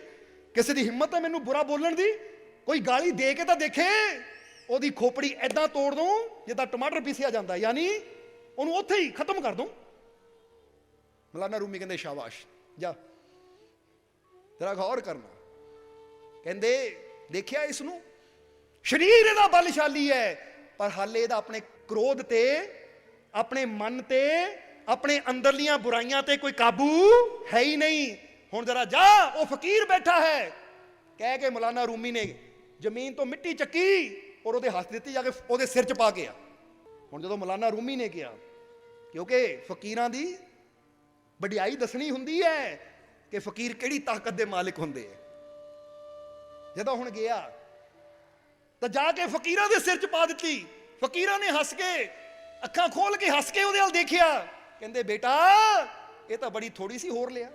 [SPEAKER 2] ਕਿਸੇ ਦੀ ਹਿੰਮਤ ਹੈ ਮੈਨੂੰ ਬੁਰਾ ਬੋਲਣ ਦੀ? ਕੋਈ ਗਾਲੀ ਦੇ ਕੇ ਤਾਂ ਦੇਖੇ, ਉਹਦੀ ਖੋਪੜੀ ਐਦਾਂ ਤੋੜ ਦੂੰ ਜਿੱਦਾਂ ਟਮਾਟਰ ਪੀਸਿਆ ਜਾਂਦਾ, ਯਾਨੀ ਉਹਨੂੰ ਉੱਥੇ ਹੀ ਖਤਮ ਕਰ ਦੂੰ। ਮੌਲਾਨਾ ਰੂਮੀ ਕਹਿੰਦੇ ਸ਼ਾਬਾਸ਼, ਜਾ ਜਰਾ ਗੌਰ ਕਰਨਾ। ਕਹਿੰਦੇ ਦੇਖਿਆ ਇਸ ਨੂੰ, ਸਰੀਰ ਇਹਦਾ ਬਲਸ਼ਾਲੀ ਹੈ, ਪਰ ਹਾਲੇ ਇਹਦਾ ਆਪਣੇ ਕ੍ਰੋਧ ਤੇ, ਆਪਣੇ ਮਨ ਤੇ, ਆਪਣੇ ਅੰਦਰਲੀਆਂ ਬੁਰਾਈਆਂ ਤੇ ਕੋਈ ਕਾਬੂ ਹੈ ਹੀ ਨਹੀਂ। ਹੁਣ ਜਰਾ ਜਾ, ਉਹ ਫਕੀਰ ਬੈਠਾ ਹੈ, ਕਹਿ ਕੇ ਮੌਲਾਨਾ ਰੂਮੀ ਨੇ ਜ਼ਮੀਨ ਤੋਂ ਮਿੱਟੀ ਚੱਕੀ ਔਰ ਉਹਦੇ ਹੱਥ ਦਿੱਤੀ, ਜਾ ਕੇ ਉਹਦੇ ਸਿਰ 'ਚ ਪਾ ਕੇ ਆ। ਹੁਣ ਜਦੋਂ ਮੌਲਾਨਾ ਰੂਮੀ ਨੇ ਕਿਹਾ, ਕਿਉਂਕਿ ਫਕੀਰਾਂ ਦੀ ਵਡਿਆਈ ਦੱਸਣੀ ਹੁੰਦੀ ਹੈ ਕਿ ਫਕੀਰ ਕਿਹੜੀ ਤਾਕਤ ਦੇ ਮਾਲਿਕ ਹੁੰਦੇ ਹੈ। ਜਦੋਂ ਹੁਣ ਗਿਆ ਤਾਂ ਜਾ ਕੇ ਫਕੀਰਾਂ ਦੇ ਸਿਰ 'ਚ ਪਾ ਦਿੱਤੀ। ਫਕੀਰਾਂ ਨੇ ਹੱਸ ਕੇ, ਅੱਖਾਂ ਖੋਲ ਕੇ ਹੱਸ ਕੇ ਉਹਦੇ ਵੱਲ ਦੇਖਿਆ, ਕਹਿੰਦੇ ਬੇਟਾ ਇਹ ਤਾਂ ਬੜੀ ਥੋੜੀ ਸੀ, ਹੋਰ ਲਿਆ,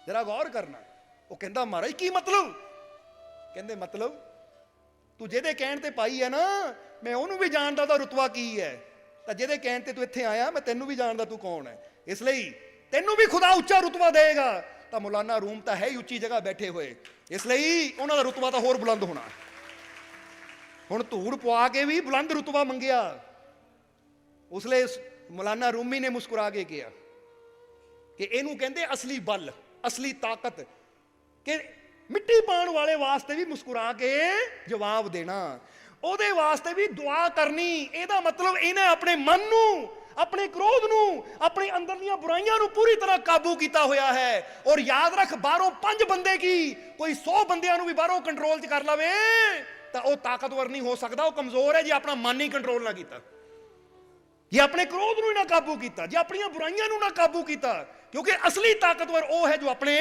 [SPEAKER 2] ਜਰਾ ਗੌਰ ਕਰਨਾ। ਉਹ ਕਹਿੰਦਾ ਮਹਾਰਾਜ ਕੀ ਮਤਲਬ? ਕਹਿੰਦੇ ਮਤਲਬ ਤੂੰ ਜਿਹਦੇ ਕਹਿਣ ਤੇ ਪਾਈ ਹੈ ਨਾ, ਮੈਂ ਉਹਨੂੰ ਵੀ ਜਾਣਦਾ ਉਹਦਾ ਰੁਤਬਾ ਕੀ ਹੈ, ਤਾਂ ਜਿਹਦੇ ਕਹਿਣ ਤੇ ਤੂੰ ਇੱਥੇ ਆਇਆ, ਮੈਂ ਤੈਨੂੰ ਵੀ ਜਾਣਦਾ ਤੂੰ ਕੌਣ ਹੈ, ਇਸ ਲਈ ਤੈਨੂੰ ਵੀ ਖੁਦਾ ਉੱਚਾ ਰੁਤਬਾ ਦੇਗਾ। ਤਾਂ ਮੌਲਾਨਾ ਰੂਮ ਤਾਂ ਹੈ ਹੀ ਉੱਚੀ ਜਗ੍ਹਾ ਬੈਠੇ ਹੋਏ, ਇਸ ਲਈ ਉਹਨਾਂ ਦਾ ਰੁਤਬਾ ਤਾਂ ਹੋਰ ਬੁਲੰਦ ਹੋਣਾ। ਹੁਣ ਧੂੜ ਪਵਾ ਕੇ ਵੀ ਬੁਲੰਦ ਰੁਤਬਾ ਮੰਗਿਆ। ਉਸ ਲਈ ਮੌਲਾਨਾ ਰੂਮੀ ਨੇ ਮੁਸਕਰਾ ਕੇ ਕਿਹਾ ਕਿ ਇਹਨੂੰ ਕਹਿੰਦੇ ਅਸਲੀ ਬਲ, ਅਸਲੀ ਤਾਕਤ, ਕਿ ਮਿੱਟੀ ਪਾਉਣ ਵਾਲੇ ਵਾਸਤੇ ਵੀ ਮੁਸਕਰਾ ਕੇ ਜਵਾਬ ਦੇਣਾ, ਉਹਦੇ ਵਾਸਤੇ ਵੀ ਦੁਆ ਕਰਨੀ। ਇਹਦਾ ਮਤਲਬ ਇਹਨੇ ਆਪਣੇ ਮਨ ਨੂੰ, ਆਪਣੇ ਕ੍ਰੋਧ ਨੂੰ, ਆਪਣੇ ਅੰਦਰਲੀਆਂ ਬੁਰਾਈਆਂ ਨੂੰ ਪੂਰੀ ਤਰ੍ਹਾਂ ਕਾਬੂ ਕੀਤਾ ਹੋਇਆ ਹੈ। ਔਰ ਯਾਦ ਰੱਖ, ਬਾਹਰੋਂ 5 ਬੰਦੇ ਕੀ, ਕੋਈ 100 ਬੰਦਿਆਂ ਨੂੰ ਵੀ ਬਾਹਰੋਂ ਕੰਟਰੋਲ 'ਚ ਕਰ ਲਵੇ ਤਾਂ ਉਹ ਤਾਕਤਵਰ ਨਹੀਂ ਹੋ ਸਕਦਾ, ਉਹ ਕਮਜ਼ੋਰ ਹੈ ਜੇ ਆਪਣਾ ਮਨ ਹੀ ਕੰਟਰੋਲ ਨਾ ਕੀਤਾ, ਜੇ ਆਪਣੇ ਕ੍ਰੋਧ ਨੂੰ ਨਾ ਕਾਬੂ ਕੀਤਾ, ਜੇ ਆਪਣੀਆਂ ਬੁਰਾਈਆਂ ਨੂੰ ਨਾ ਕਾਬੂ ਕੀਤਾ। ਕਿਉਂਕਿ ਅਸਲੀ ਤਾਕਤਵਰ ਉਹ ਹੈ ਜੋ ਆਪਣੇ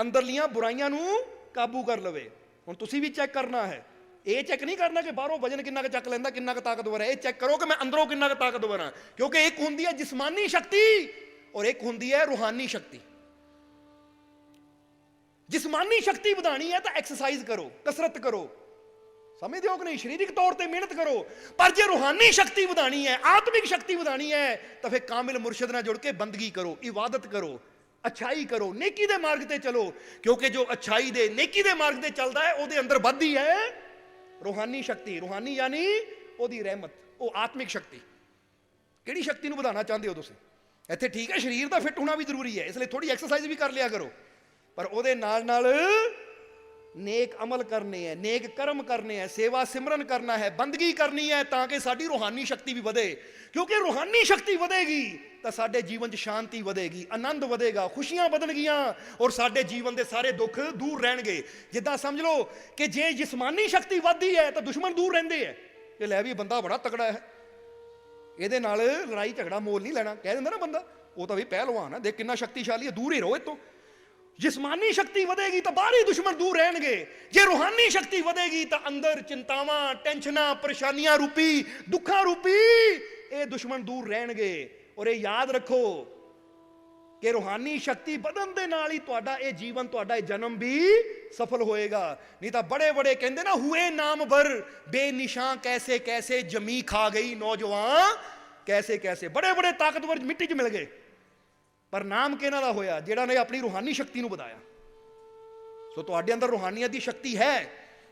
[SPEAKER 2] ਅੰਦਰਲੀਆਂ ਬੁਰਾਈਆਂ ਨੂੰ ਕਾਬੂ ਕਰ ਲਵੇ। ਹੁਣ ਤੁਸੀਂ ਵੀ ਚੈੱਕ ਕਰਨਾ ਹੈ, ਇਹ ਚੈੱਕ ਨਹੀਂ ਕਰਨਾ ਕਿ ਬਾਹਰੋਂ ਵਜਨ ਕਿੰਨਾ ਕੁ ਚੱਕ ਲੈਂਦਾ, ਕਿੰਨਾ ਕੁ ਤਾਕਤਵਰ ਹੈ। ਇਹ ਚੈੱਕ ਕਰੋ ਕਿ ਮੈਂ ਅੰਦਰੋਂ ਕਿੰਨਾ ਕੁ ਤਾਕਤਵਰ ਹਾਂ। ਕਿਉਂਕਿ ਇੱਕ ਹੁੰਦੀ ਹੈ ਜਿਸਮਾਨੀ ਸ਼ਕਤੀ ਔਰ ਇੱਕ ਹੁੰਦੀ ਹੈ ਰੂਹਾਨੀ ਸ਼ਕਤੀ। ਜਿਸਮਾਨੀ ਸ਼ਕਤੀ ਵਧਾਣੀ ਹੈ ਤਾਂ ਐਕਸਰਸਾਈਜ਼ ਕਰੋ, ਕਸਰਤ ਕਰੋ, ਸਮਝਦੇ ਹੋ ਕਿ ਨਹੀਂ, ਸਰੀਰਕ ਤੌਰ ਤੇ ਮਿਹਨਤ ਕਰੋ। ਪਰ ਜੇ ਰੂਹਾਨੀ ਸ਼ਕਤੀ ਵਧਾਣੀ ਹੈ, ਆਤਮਿਕ ਸ਼ਕਤੀ ਵਧਾਣੀ ਹੈ, ਤਾਂ ਫਿਰ ਕਾਮਿਲ ਮੁਰਸ਼ਿਦ ਨਾਲ ਜੁੜ ਕੇ ਬੰਦਗੀ ਕਰੋ, ਇਬਾਦਤ ਕਰੋ, ਅੱਛਾਈ ਕਰੋ, ਨੇਕੀ ਦੇ ਮਾਰਗ ਤੇ ਚਲੋ। ਕਿਉਂਕਿ ਜੋ ਅੱਛਾਈ ਦੇ, ਨੇਕੀ ਦੇ ਮਾਰਗ ਤੇ ਚੱਲਦਾ ਹੈ, ਉਹਦੇ ਅੰਦਰ ਵੱਧਦੀ ਹੈ ਰੂਹਾਨੀ ਸ਼ਕਤੀ। ਰੂਹਾਨੀ ਯਾਨੀ ਉਹਦੀ ਰਹਿਮਤ, ਉਹ ਆਤਮਿਕ ਸ਼ਕਤੀ। ਕਿਹੜੀ ਸ਼ਕਤੀ ਨੂੰ ਵਧਾਉਣਾ ਚਾਹੁੰਦੇ ਹੋ ਤੁਸੀਂ? ਇੱਥੇ ਠੀਕ ਹੈ ਸਰੀਰ ਦਾ ਫਿੱਟ ਹੋਣਾ ਵੀ ਜ਼ਰੂਰੀ ਹੈ, ਇਸ ਲਈ ਥੋੜੀ ਐਕਸਰਸਾਈਜ਼ ਵੀ ਕਰ ਲਿਆ ਕਰੋ, ਪਰ ਉਹਦੇ ਨਾਲ ਨਾਲ ਨੇਕ ਅਮਲ ਕਰਨੇ ਹੈ, ਨੇਕ ਕਰਮ ਕਰਨੇ ਹੈ, ਸੇਵਾ ਸਿਮਰਨ ਕਰਨਾ ਹੈ, ਬੰਦਗੀ ਕਰਨੀ ਹੈ, ਤਾਂ ਕਿ ਸਾਡੀ ਰੂਹਾਨੀ ਸ਼ਕਤੀ ਵੀ ਵਧੇ। ਕਿਉਂਕਿ ਰੂਹਾਨੀ ਸ਼ਕਤੀ ਵਧੇਗੀ ਤਾਂ ਸਾਡੇ ਜੀਵਨ 'ਚ ਸ਼ਾਂਤੀ ਵਧੇਗੀ, ਆਨੰਦ ਵਧੇਗਾ, ਖੁਸ਼ੀਆਂ ਵਧਣਗੀਆਂ ਔਰ ਸਾਡੇ ਜੀਵਨ ਦੇ ਸਾਰੇ ਦੁੱਖ ਦੂਰ ਰਹਿਣਗੇ। ਜਿੱਦਾਂ ਸਮਝ ਲਓ ਕਿ ਜੇ ਜਿਸਮਾਨੀ ਸ਼ਕਤੀ ਵੱਧਦੀ ਹੈ ਤਾਂ ਦੁਸ਼ਮਣ ਦੂਰ ਰਹਿੰਦੇ ਹੈ, ਕਿ ਲੈ ਵੀ ਬੰਦਾ ਬੜਾ ਤਕੜਾ ਹੈ, ਇਹਦੇ ਨਾਲ ਲੜਾਈ ਝਗੜਾ ਮੋਲ ਨਹੀਂ ਲੈਣਾ, ਕਹਿ ਦਿੰਦਾ ਨਾ ਬੰਦਾ, ਉਹ ਤਾਂ ਵੀ ਪਹਿਲਵਾਨ ਹੈ, ਦੇਖ ਕਿੰਨਾ ਸ਼ਕਤੀਸ਼ਾਲੀ ਹੈ, ਦੂਰ ਹੀ ਰਹੋ ਇਹ ਤੋਂ। ਜਿਸਮਾਨੀ ਸ਼ਕਤੀ ਵਧੇਗੀ ਤਾਂ ਬਾਹਰੀ ਦੁਸ਼ਮਣ ਦੂਰ ਰਹਿਣਗੇ। ਜੇ ਰੂਹਾਨੀ ਸ਼ਕਤੀ ਵਧੇਗੀ ਤਾਂ ਅੰਦਰ ਚਿੰਤਾਵਾਂ, ਟੈਨਸ਼ਨਾਂ, ਪਰੇਸ਼ਾਨੀਆਂ ਰੂਪੀ, ਦੁੱਖਾਂ ਰੂਪੀ ਇਹ ਦੁਸ਼ਮਣ ਦੂਰ ਰਹਿਣਗੇ। ਔਰ ਇਹ ਯਾਦ ਰੱਖੋ ਕਿ ਰੂਹਾਨੀ ਸ਼ਕਤੀ ਵਧਣ ਦੇ ਨਾਲ ਹੀ ਤੁਹਾਡਾ ਇਹ ਜੀਵਨ, ਤੁਹਾਡਾ ਇਹ ਜਨਮ ਵੀ ਸਫਲ ਹੋਏਗਾ। ਨਹੀਂ ਤਾਂ ਬੜੇ ਬੜੇ ਕਹਿੰਦੇ ਨਾ, ਹੁਏ ਨਾਮ ਭਰ ਬੇਨਿਸ਼ਾਨ ਕੈਸੇ ਕੈਸੇ, ਜਮੀ ਖਾ ਗਈ ਨੌਜਵਾਨ ਕੈਸੇ ਕੈਸੇ। ਬੜੇ ਬੜੇ ਤਾਕਤਵਰ ਮਿੱਟੀ 'ਚ ਮਿਲ ਗਏ, ਪਰ ਨਾਮ ਕਿਹਨਾਂ ਦਾ ਹੋਇਆ? ਜਿਹੜਾ ਨੇ ਆਪਣੀ ਰੂਹਾਨੀ ਸ਼ਕਤੀ ਨੂੰ ਵਧਾਇਆ। ਸੋ ਤੁਹਾਡੇ ਅੰਦਰ ਰੂਹਾਨੀਅਤ ਦੀ ਸ਼ਕਤੀ ਹੈ,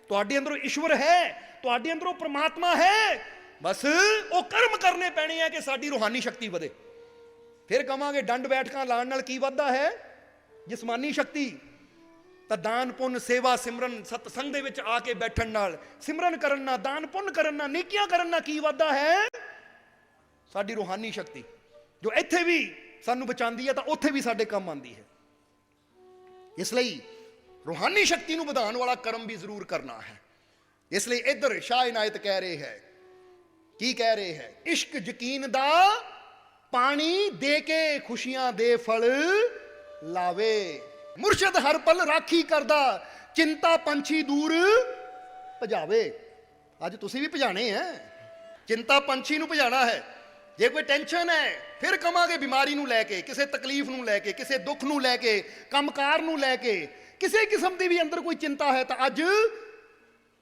[SPEAKER 2] ਤੁਹਾਡੇ ਅੰਦਰੋਂ ਈਸ਼ਵਰ ਹੈ, ਤੁਹਾਡੇ ਅੰਦਰੋਂ ਪ੍ਰਮਾਤਮਾ ਹੈ। ਬਸ ਉਹ ਕਰਮ ਕਰਨੇ ਪੈਣੇ ਆ ਕਿ ਸਾਡੀ ਰੂਹਾਨੀ ਸ਼ਕਤੀ ਵਧੇ। ਫਿਰ ਕਵਾਂਗੇ ਡੰਡ ਬੈਠਕਾਂ ਲਾਉਣ ਨਾਲ ਕੀ ਵੱਧਦਾ ਹੈ? ਜਿਸਮਾਨੀ ਸ਼ਕਤੀ। ਤਾਂ ਦਾਨ ਪੁੰਨ, ਸੇਵਾ ਸਿਮਰਨ, ਸਤਸੰਗ ਦੇ ਵਿੱਚ ਆ ਕੇ ਬੈਠਣ ਨਾਲ, ਸਿਮਰਨ ਕਰਨ ਨਾਲ, ਦਾਨ ਪੁੰਨ ਕਰਨ ਨਾਲ, ਨੇਕੀਆਂ ਕਰਨ ਨਾਲ ਕੀ ਵੱਧਦਾ ਹੈ? ਸਾਡੀ ਰੂਹਾਨੀ ਸ਼ਕਤੀ, ਜੋ ਇੱਥੇ ਵੀ ਸਾਨੂੰ ਬਚਾਉਂਦੀ ਹੈ ਤਾਂ ਉੱਥੇ ਵੀ ਸਾਡੇ ਕੰਮ ਆਉਂਦੀ ਹੈ। ਇਸ ਲਈ ਰੂਹਾਨੀ ਸ਼ਕਤੀ ਨੂੰ ਵਧਾਉਣ ਵਾਲਾ ਕਰਮ ਵੀ ਜ਼ਰੂਰ ਕਰਨਾ ਹੈ। ਇਸ ਲਈ ਇੱਧਰ ਸ਼ਾਹ ਇਨਾਇਤ ਕਹਿ ਰਹੇ ਹੈ, ਕੀ ਕਹਿ ਰਹੇ ਹੈ? ਇਸ਼ਕ ਯਕੀਨ ਦਾ ਪਾਣੀ ਦੇ ਕੇ ਖੁਸ਼ੀਆਂ ਦੇ ਫਲ ਲਾਵੇ, ਮੁਰਸ਼ਿਦ ਹਰ ਪਲ ਰਾਖੀ ਕਰਦਾ, ਚਿੰਤਾ ਪੰਛੀ ਦੂਰ ਭਜਾਵੇ। ਅੱਜ ਤੁਸੀਂ ਵੀ ਭਜਾਣੇ ਹੈ। ਚਿੰਤਾ ਪੰਛੀ ਨੂੰ ਭਜਾਣਾ ਹੈ। ਜੇ ਕੋਈ ਟੈਨਸ਼ਨ ਹੈ ਫਿਰ ਕਵਾਂਗੇ ਬਿਮਾਰੀ ਨੂੰ ਲੈ ਕੇ, ਕਿਸੇ ਤਕਲੀਫ ਨੂੰ ਲੈ ਕੇ, ਕਿਸੇ ਦੁੱਖ ਨੂੰ ਲੈ ਕੇ, ਕੰਮਕਾਰ ਨੂੰ ਲੈ ਕੇ, ਕਿਸੇ ਕਿਸਮ ਦੀ ਵੀ ਅੰਦਰ ਕੋਈ ਚਿੰਤਾ ਹੈ ਤਾਂ ਅੱਜ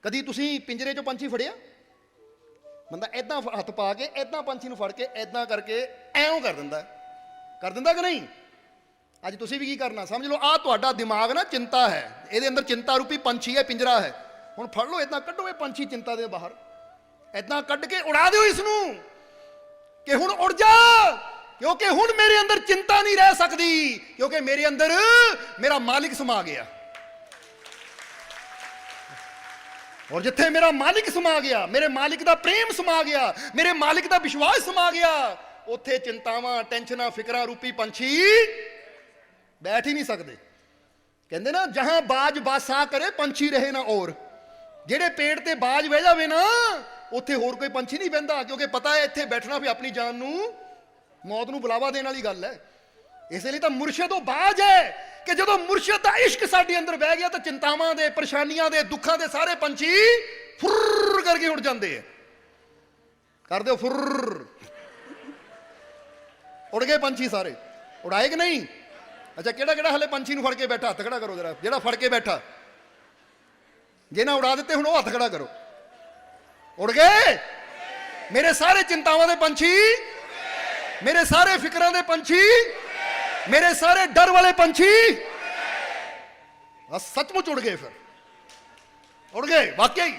[SPEAKER 2] ਕਦੀ ਤੁਸੀਂ ਪਿੰਜਰੇ 'ਚੋਂ ਪੰਛੀ ਫੜਿਆ? ਬੰਦਾ ਐਦਾਂ ਹੱਥ ਪਾ ਕੇ ਐਦਾਂ ਪੰਛੀ ਨੂੰ ਫੜ ਕੇ ਐਦਾਂ ਕਰਕੇ ਐਂ ਕਰ ਦਿੰਦਾ ਕਿ ਨਹੀਂ? ਅੱਜ ਤੁਸੀਂ ਵੀ ਕੀ ਕਰਨਾ, ਸਮਝ ਲਓ ਆਹ ਤੁਹਾਡਾ ਦਿਮਾਗ ਨਾ ਚਿੰਤਾ ਹੈ, ਇਹਦੇ ਅੰਦਰ ਚਿੰਤਾ ਰੂਪੀ ਪੰਛੀ ਹੈ, ਪਿੰਜਰਾ ਹੈ। ਹੁਣ ਫੜ ਲਓ, ਐਦਾਂ ਕੱਢੋ ਇਹ ਪੰਛੀ ਚਿੰਤਾ ਦੇ ਬਾਹਰ, ਐਦਾਂ ਕੱਢ ਕੇ ਉਡਾ ਦਿਓ ਇਸ ਨੂੰ ਕਿ ਹੁਣ ਉੜ ਜਾ, ਕਿਉਂਕਿ ਹੁਣ ਮੇਰੇ ਅੰਦਰ ਚਿੰਤਾ ਨਹੀਂ ਰਹਿ ਸਕਦੀ, ਕਿਉਂਕਿ ਮੇਰੇ ਅੰਦਰ ਮੇਰਾ ਮਾਲਿਕ ਸਮਾ ਗਿਆ। ਔਰ ਜਿੱਥੇ ਮੇਰਾ ਮਾਲਿਕ ਸਮਾ ਗਿਆ, ਮੇਰੇ ਮਾਲਿਕ ਦਾ ਪ੍ਰੇਮ ਸਮਾ ਗਿਆ, ਮੇਰੇ ਮਾਲਿਕ ਦਾ ਵਿਸ਼ਵਾਸ ਸਮਾ ਗਿਆ, ਉੱਥੇ ਚਿੰਤਾਵਾਂ, ਟੈਨਸ਼ਨਾਂ, ਫਿਕਰਾਂ ਰੂਪੀ ਪੰਛੀ ਬੈਠ ਹੀ ਨਹੀਂ ਸਕਦੇ। ਕਹਿੰਦੇ ਨਾ ਜਹਾਂ ਬਾਜ ਬਾਸਾ ਕਰੇ ਪੰਛੀ ਰਹੇ ਨਾ। ਔਰ ਜਿਹੜੇ ਪੇੜ ਤੇ ਬਾਜ ਬਹਿ ਜਾਵੇ ਨਾ, ਉੱਥੇ ਹੋਰ ਕੋਈ ਪੰਛੀ ਨਹੀਂ ਬਹਿੰਦਾ, ਕਿਉਂਕਿ ਪਤਾ ਹੈ ਇੱਥੇ ਬੈਠਣਾ ਵੀ ਆਪਣੀ ਜਾਨ ਨੂੰ, ਮੌਤ ਨੂੰ ਬੁਲਾਵਾ ਦੇਣ ਵਾਲੀ ਗੱਲ ਹੈ। ਇਸ ਲਈ ਤਾਂ ਮੁਰਸ਼ਿਦ ਉਹ ਬਾਜ ਹੈ ਕਿ ਜਦੋਂ ਮੁਰਸ਼ਿਦ ਦਾ ਇਸ਼ਕ ਸਾਡੇ ਅੰਦਰ ਬਹਿ ਗਿਆ ਤਾਂ ਚਿੰਤਾਵਾਂ ਦੇ, ਪਰੇਸ਼ਾਨੀਆਂ ਦੇ, ਦੁੱਖਾਂ ਦੇ ਸਾਰੇ ਪੰਛੀ ਫੁਰ ਕਰਕੇ ਉੱਡ ਜਾਂਦੇ ਆ। ਕਰ ਦਿਓ ਫੁਰ, ਉੜ ਗਏ ਪੰਛੀ ਸਾਰੇ। ਉਡਾਏ ਕਿ ਨਹੀਂ? ਅੱਛਾ, ਕਿਹੜਾ ਕਿਹੜਾ ਹਲੇ ਪੰਛੀ ਨੂੰ ਫੜ ਕੇ ਬੈਠਾ? ਹੱਥ ਖੜਾ ਕਰੋ ਜਰਾ, ਜਿਹੜਾ ਫੜ ਕੇ ਬੈਠਾ। ਜੇ ਨਾ ਉਡਾ ਦਿੱਤੇ ਹੁਣ ਉਹ ਹੱਥ ਖੜਾ ਕਰੋ। ਉੜ ਗਏ ਮੇਰੇ ਸਾਰੇ ਚਿੰਤਾਵਾਂ ਦੇ ਪੰਛੀ, ਮੇਰੇ ਸਾਰੇ ਫਿਕਰਾਂ ਦੇ ਪੰਛੀ, ਮੇਰੇ ਸਾਰੇ ਡਰ ਵਾਲੇ ਪੰਛੀ ਸੱਚਮੁੱਚ ਉੜ ਗਏ। ਫਿਰ ਉੜ ਗਏ ਵਾਕਈ,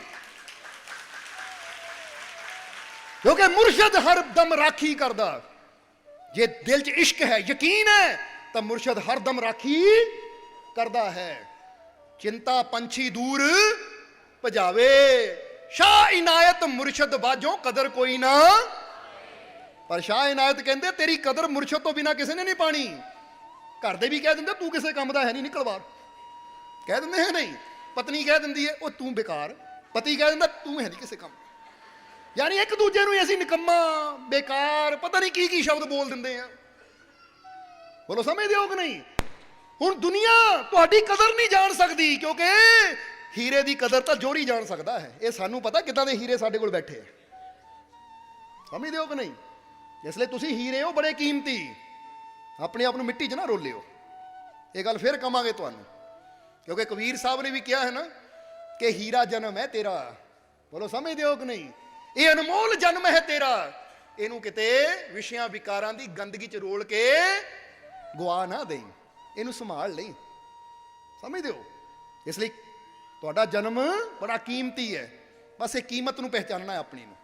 [SPEAKER 2] ਕਿਉਂਕਿ ਮੁਰਸ਼ਿਦ ਹਰ ਦਮ ਰਾਖੀ ਕਰਦਾ। ਜੇ ਦਿਲ 'ਚ ਇਸ਼ਕ ਹੈ, ਯਕੀਨ ਹੈ, ਤਾਂ ਮੁਰਸ਼ਿਦ ਹਰ ਦਮ ਰਾਖੀ ਕਰਦਾ ਹੈ। ਚਿੰਤਾ ਪੰਛੀ ਦੂਰ ਭਜਾਵੇ, ਸ਼ਾਹ ਇਨਾਇਤ ਮੁਰਸ਼ਿਦ ਬਾਝੋਂ ਕਦਰ ਕੋਈ ਨਾ। ਪਰ ਸ਼ਾਹ ਇਨਾਇਤ ਕਹਿੰਦੇ ਤੇਰੀ ਕਦਰ ਮੁਰਸ਼ਿਦ ਤੋਂ ਬਿਨਾ ਕਿਸੇ ਨੇ ਨਹੀਂ ਪਾਣੀ। ਘਰ ਦੇ ਵੀ ਕਹਿ ਦਿੰਦੇ ਤੂੰ ਕਿਸੇ ਕੰਮ ਦਾ ਹੈ ਨਹੀਂ, ਨਿਕਲ ਬਾਹਰ, ਕਹਿ ਦਿੰਦੇ ਹੈ ਨਹੀਂ। ਪਤਨੀ ਕਹਿ ਦਿੰਦੀ ਹੈ ਉਹ ਤੂੰ ਬੇਕਾਰ, ਪਤੀ ਕਹਿ ਦਿੰਦਾ ਤੂੰ ਹੈ ਨਹੀਂ ਕਿਸੇ ਕੰਮ। ਯਾਨੀ ਇੱਕ ਦੂਜੇ ਨੂੰ ਅਸੀਂ ਨਿਕੰਮਾ, ਬੇਕਾਰ, ਪਤਾ ਨਹੀਂ ਕੀ ਕੀ ਸ਼ਬਦ ਬੋਲ ਦਿੰਦੇ ਆ। ਬੋਲੋ ਸਮਝਦੇ ਹੋ ਕਿ ਨਹੀਂ? ਹੁਣ ਦੁਨੀਆ ਤੁਹਾਡੀ ਕਦਰ ਨਹੀਂ ਜਾਣ ਸਕਦੀ, ਕਿਉਂਕਿ ਹੀਰੇ ਦੀ ਕਦਰ ਤਾਂ ਜੋਰੀ ਜਾਣ ਸਕਦਾ ਹੈ। ਇਹ ਸਾਨੂੰ ਪਤਾ ਕਿੱਦਾਂ ਦੇ ਹੀਰੇ ਸਾਡੇ ਕੋਲ ਬੈਠੇ ਆ, ਸਮਝਦੇ ਹੋ ਕਿ ਨਹੀਂ? ਇਸ ਲਈ ਤੁਸੀਂ ਹੀਰੇ ਹੋ ਬੜੇ ਕੀਮਤੀ, ਆਪਣੇ ਆਪ ਨੂੰ ਮਿੱਟੀ 'ਚ ਨਾ ਰੋਲਿਓ। ਇਹ ਗੱਲ ਫਿਰ ਕਵਾਂਗੇ ਤੁਹਾਨੂੰ, ਕਿਉਂਕਿ ਕਬੀਰ ਸਾਹਿਬ ਨੇ ਵੀ ਕਿਹਾ ਹੈ ਨਾ ਕਿ ਹੀਰਾ ਜਨਮ ਹੈ ਤੇਰਾ। ਬੋਲੋ ਸਮਝਦੇ ਹੋ ਕਿ ਨਹੀਂ? ਇਹ ਅਨਮੋਲ ਜਨਮ ਹੈ ਤੇਰਾ, ਇਹਨੂੰ ਕਿਤੇ ਵਿਸ਼ਿਆਂ ਵਿਕਾਰਾਂ ਦੀ ਗੰਦਗੀ 'ਚ ਰੋਲ ਕੇ ਗਵਾ ਨਾ ਦੇਈ, ਇਹਨੂੰ ਸੰਭਾਲ ਲਈ। ਸਮਝਦੇ ਹੋ? ਇਸ ਲਈ ਤੁਹਾਡਾ ਜਨਮ ਬੜਾ ਕੀਮਤੀ ਹੈ, ਬਸ ਇਹ ਕੀਮਤ ਨੂੰ ਪਹਿਚਾਨਣਾ ਹੈ ਆਪਣੀ ਨੂੰ।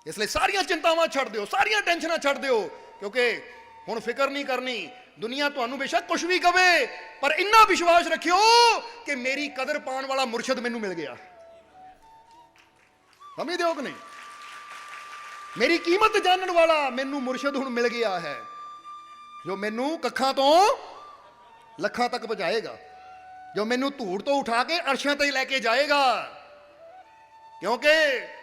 [SPEAKER 2] ਇਸ ਲਈ ਸਾਰੀਆਂ ਚਿੰਤਾਵਾਂ ਛੱਡ ਦਿਓ, ਸਾਰੀਆਂ ਟੈਨਸ਼ਨਾਂ ਛੱਡ ਦਿਓ, ਕਿਉਂਕਿ ਹੁਣ ਫਿਕਰ ਨਹੀਂ ਕਰਨੀ। ਦੁਨੀਆ ਤੁਹਾਨੂੰ ਬੇਸ਼ੱਕ ਕੁਝ ਵੀ ਕਵੇ, ਪਰ ਇੰਨਾ ਵਿਸ਼ਵਾਸ ਰੱਖਿਓ ਕਿ ਮੇਰੀ ਕਦਰ ਪਾਉਣ ਵਾਲਾ ਮੁਰਸ਼ਿਦ ਮੈਨੂੰ ਮਿਲ ਗਿਆ। ਸਮਝਦੇ ਹੋ ਕਿ ਨਹੀਂ? ਮੇਰੀ ਕੀਮਤ ਜਾਣਨ ਵਾਲਾ ਮੈਨੂੰ ਮੁਰਸ਼ਿਦ ਹੁਣ ਮਿਲ ਗਿਆ ਹੈ, ਜੋ ਮੈਨੂੰ ਕੱਖਾਂ ਤੋਂ ਲੱਖਾਂ ਤੱਕ ਪਹੁੰਚਾਏਗਾ, ਜੋ ਮੈਨੂੰ ਧੂੜ ਤੋਂ ਉਠਾ ਕੇ ਅਰਸ਼ਾਂ ਤੇ ਲੈ ਕੇ ਜਾਏਗਾ। ਕਿਉਂਕਿ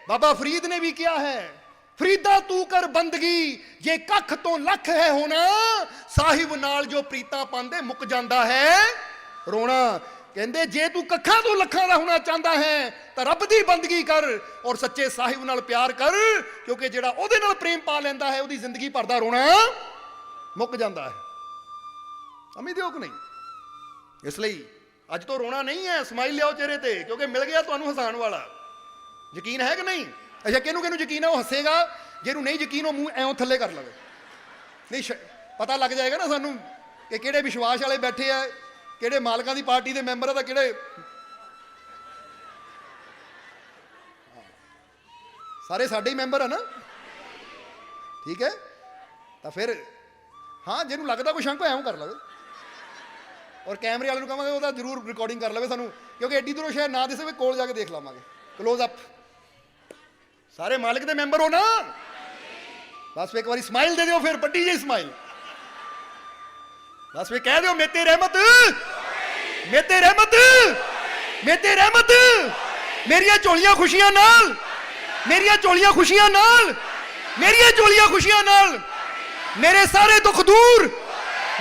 [SPEAKER 2] ਬਾਬਾ ਫਰੀਦ ਨੇ ਵੀ ਕਿਹਾ ਹੈ, ਫਰੀਦਾ ਤੂੰ ਕਰ ਬੰਦਗੀ ਜੇ ਕੱਖ ਤੋਂ ਲੱਖ ਹੈ ਹੋਣਾ, ਸਾਹਿਬ ਨਾਲ ਜੋ ਪ੍ਰੀਤਾਂ ਪਾਉਂਦੇ ਮੁੱਕ ਜਾਂਦਾ ਹੈ ਰੋਣਾ। ਕਹਿੰਦੇ ਜੇ ਤੂੰ ਕੱਖਾਂ ਤੋਂ ਲੱਖਾਂ ਦਾ ਹੋਣਾ ਚਾਹੁੰਦਾ ਹੈ ਤਾਂ ਰੱਬ ਦੀ ਬੰਦਗੀ ਕਰ ਔਰ ਸੱਚੇ ਸਾਹਿਬ ਨਾਲ ਪਿਆਰ ਕਰ, ਕਿਉਂਕਿ ਜਿਹੜਾ ਉਹਦੇ ਨਾਲ ਪ੍ਰੇਮ ਪਾ ਲੈਂਦਾ ਹੈ ਉਹਦੀ ਜ਼ਿੰਦਗੀ ਭਰ ਦਾ ਰੋਣਾ ਮੁੱਕ ਜਾਂਦਾ ਹੈ। ਸਮਝਦੇ ਹੋ ਕਿ ਨਹੀਂ? ਇਸ ਲਈ ਅੱਜ ਤੋਂ ਰੋਣਾ ਨਹੀਂ ਹੈ, ਸਮਾਈਲ ਲਿਆਓ ਚਿਹਰੇ ਤੇ, ਕਿਉਂਕਿ ਮਿਲ ਗਿਆ ਤੁਹਾਨੂੰ ਹਸਾਉਣ ਵਾਲਾ। ਯਕੀਨ ਹੈ ਕਿ ਨਹੀਂ? ਅੱਛਾ, ਕਿਹਨੂੰ ਕਿਹਨੂੰ ਯਕੀਨ ਹੈ ਉਹ ਹੱਸੇਗਾ, ਜਿਹਨੂੰ ਨਹੀਂ ਯਕੀਨ ਉਹ ਮੂੰਹ ਐਂ ਥੱਲੇ ਕਰ ਲਵੇ। ਨਹੀਂ ਪਤਾ ਲੱਗ ਜਾਏਗਾ ਨਾ ਸਾਨੂੰ ਕਿ ਕਿਹੜੇ ਵਿਸ਼ਵਾਸ ਵਾਲੇ ਬੈਠੇ ਆ, ਕਿਹੜੇ ਮਾਲਕਾਂ ਦੀ ਪਾਰਟੀ ਦੇ ਮੈਂਬਰ ਆ, ਤਾਂ ਕਿਹੜੇ ਸਾਰੇ ਸਾਡੇ ਹੀ ਮੈਂਬਰ ਆ ਨਾ। ਠੀਕ ਹੈ, ਤਾਂ ਫਿਰ ਹਾਂ ਜਿਹਨੂੰ ਲੱਗਦਾ ਕੋਈ ਸ਼ੰਕ ਐਂ ਕਰ ਲਵੇ, ਔਰ ਕੈਮਰੇ ਵਾਲੇ ਨੂੰ ਕਹਾਂਗੇ ਉਹਦਾ ਜ਼ਰੂਰ ਰਿਕਾਰਡਿੰਗ ਕਰ ਲਵੇ ਸਾਨੂੰ, ਕਿਉਂਕਿ ਐਡੀ ਦੂਰੋਂ ਸ਼ਾਇਦ ਨਾ ਦਿਸੇ, ਕੋਲ ਜਾ ਕੇ ਦੇਖ ਲਵਾਂਗੇ ਕਲੋਜ਼ ਅਪ। ਸਾਰੇ ਮਾਲਕ ਦੇ ਮੈਂਬਰ ਹੋ ਨਾ? ਬਸ ਇੱਕ ਵਾਰੀ ਸਮਾਈਲ ਦੇ ਦਿਓ, ਫਿਰ ਵੱਡੀ ਜਿਹੀ ਸਮਾਈਲ। ਬਸ ਫਿਰ ਕਹਿ ਦਿਓ ਮੇਤੇ ਰਹਿਮਤ, ਮੇਤੇ ਰਹਿਮਤ, ਮੇਤੇ ਰਹਿਮਤ, ਮੇਰੀਆਂ ਝੋਲੀਆਂ ਖੁਸ਼ੀਆਂ ਨਾਲ, ਮੇਰੀਆਂ ਝੋਲੀਆਂ ਖੁਸ਼ੀਆਂ ਨਾਲ, ਮੇਰੀਆਂ ਝੋਲੀਆਂ ਖੁਸ਼ੀਆਂ ਨਾਲ, ਮੇਰੇ ਸਾਰੇ ਦੁੱਖ ਦੂਰ,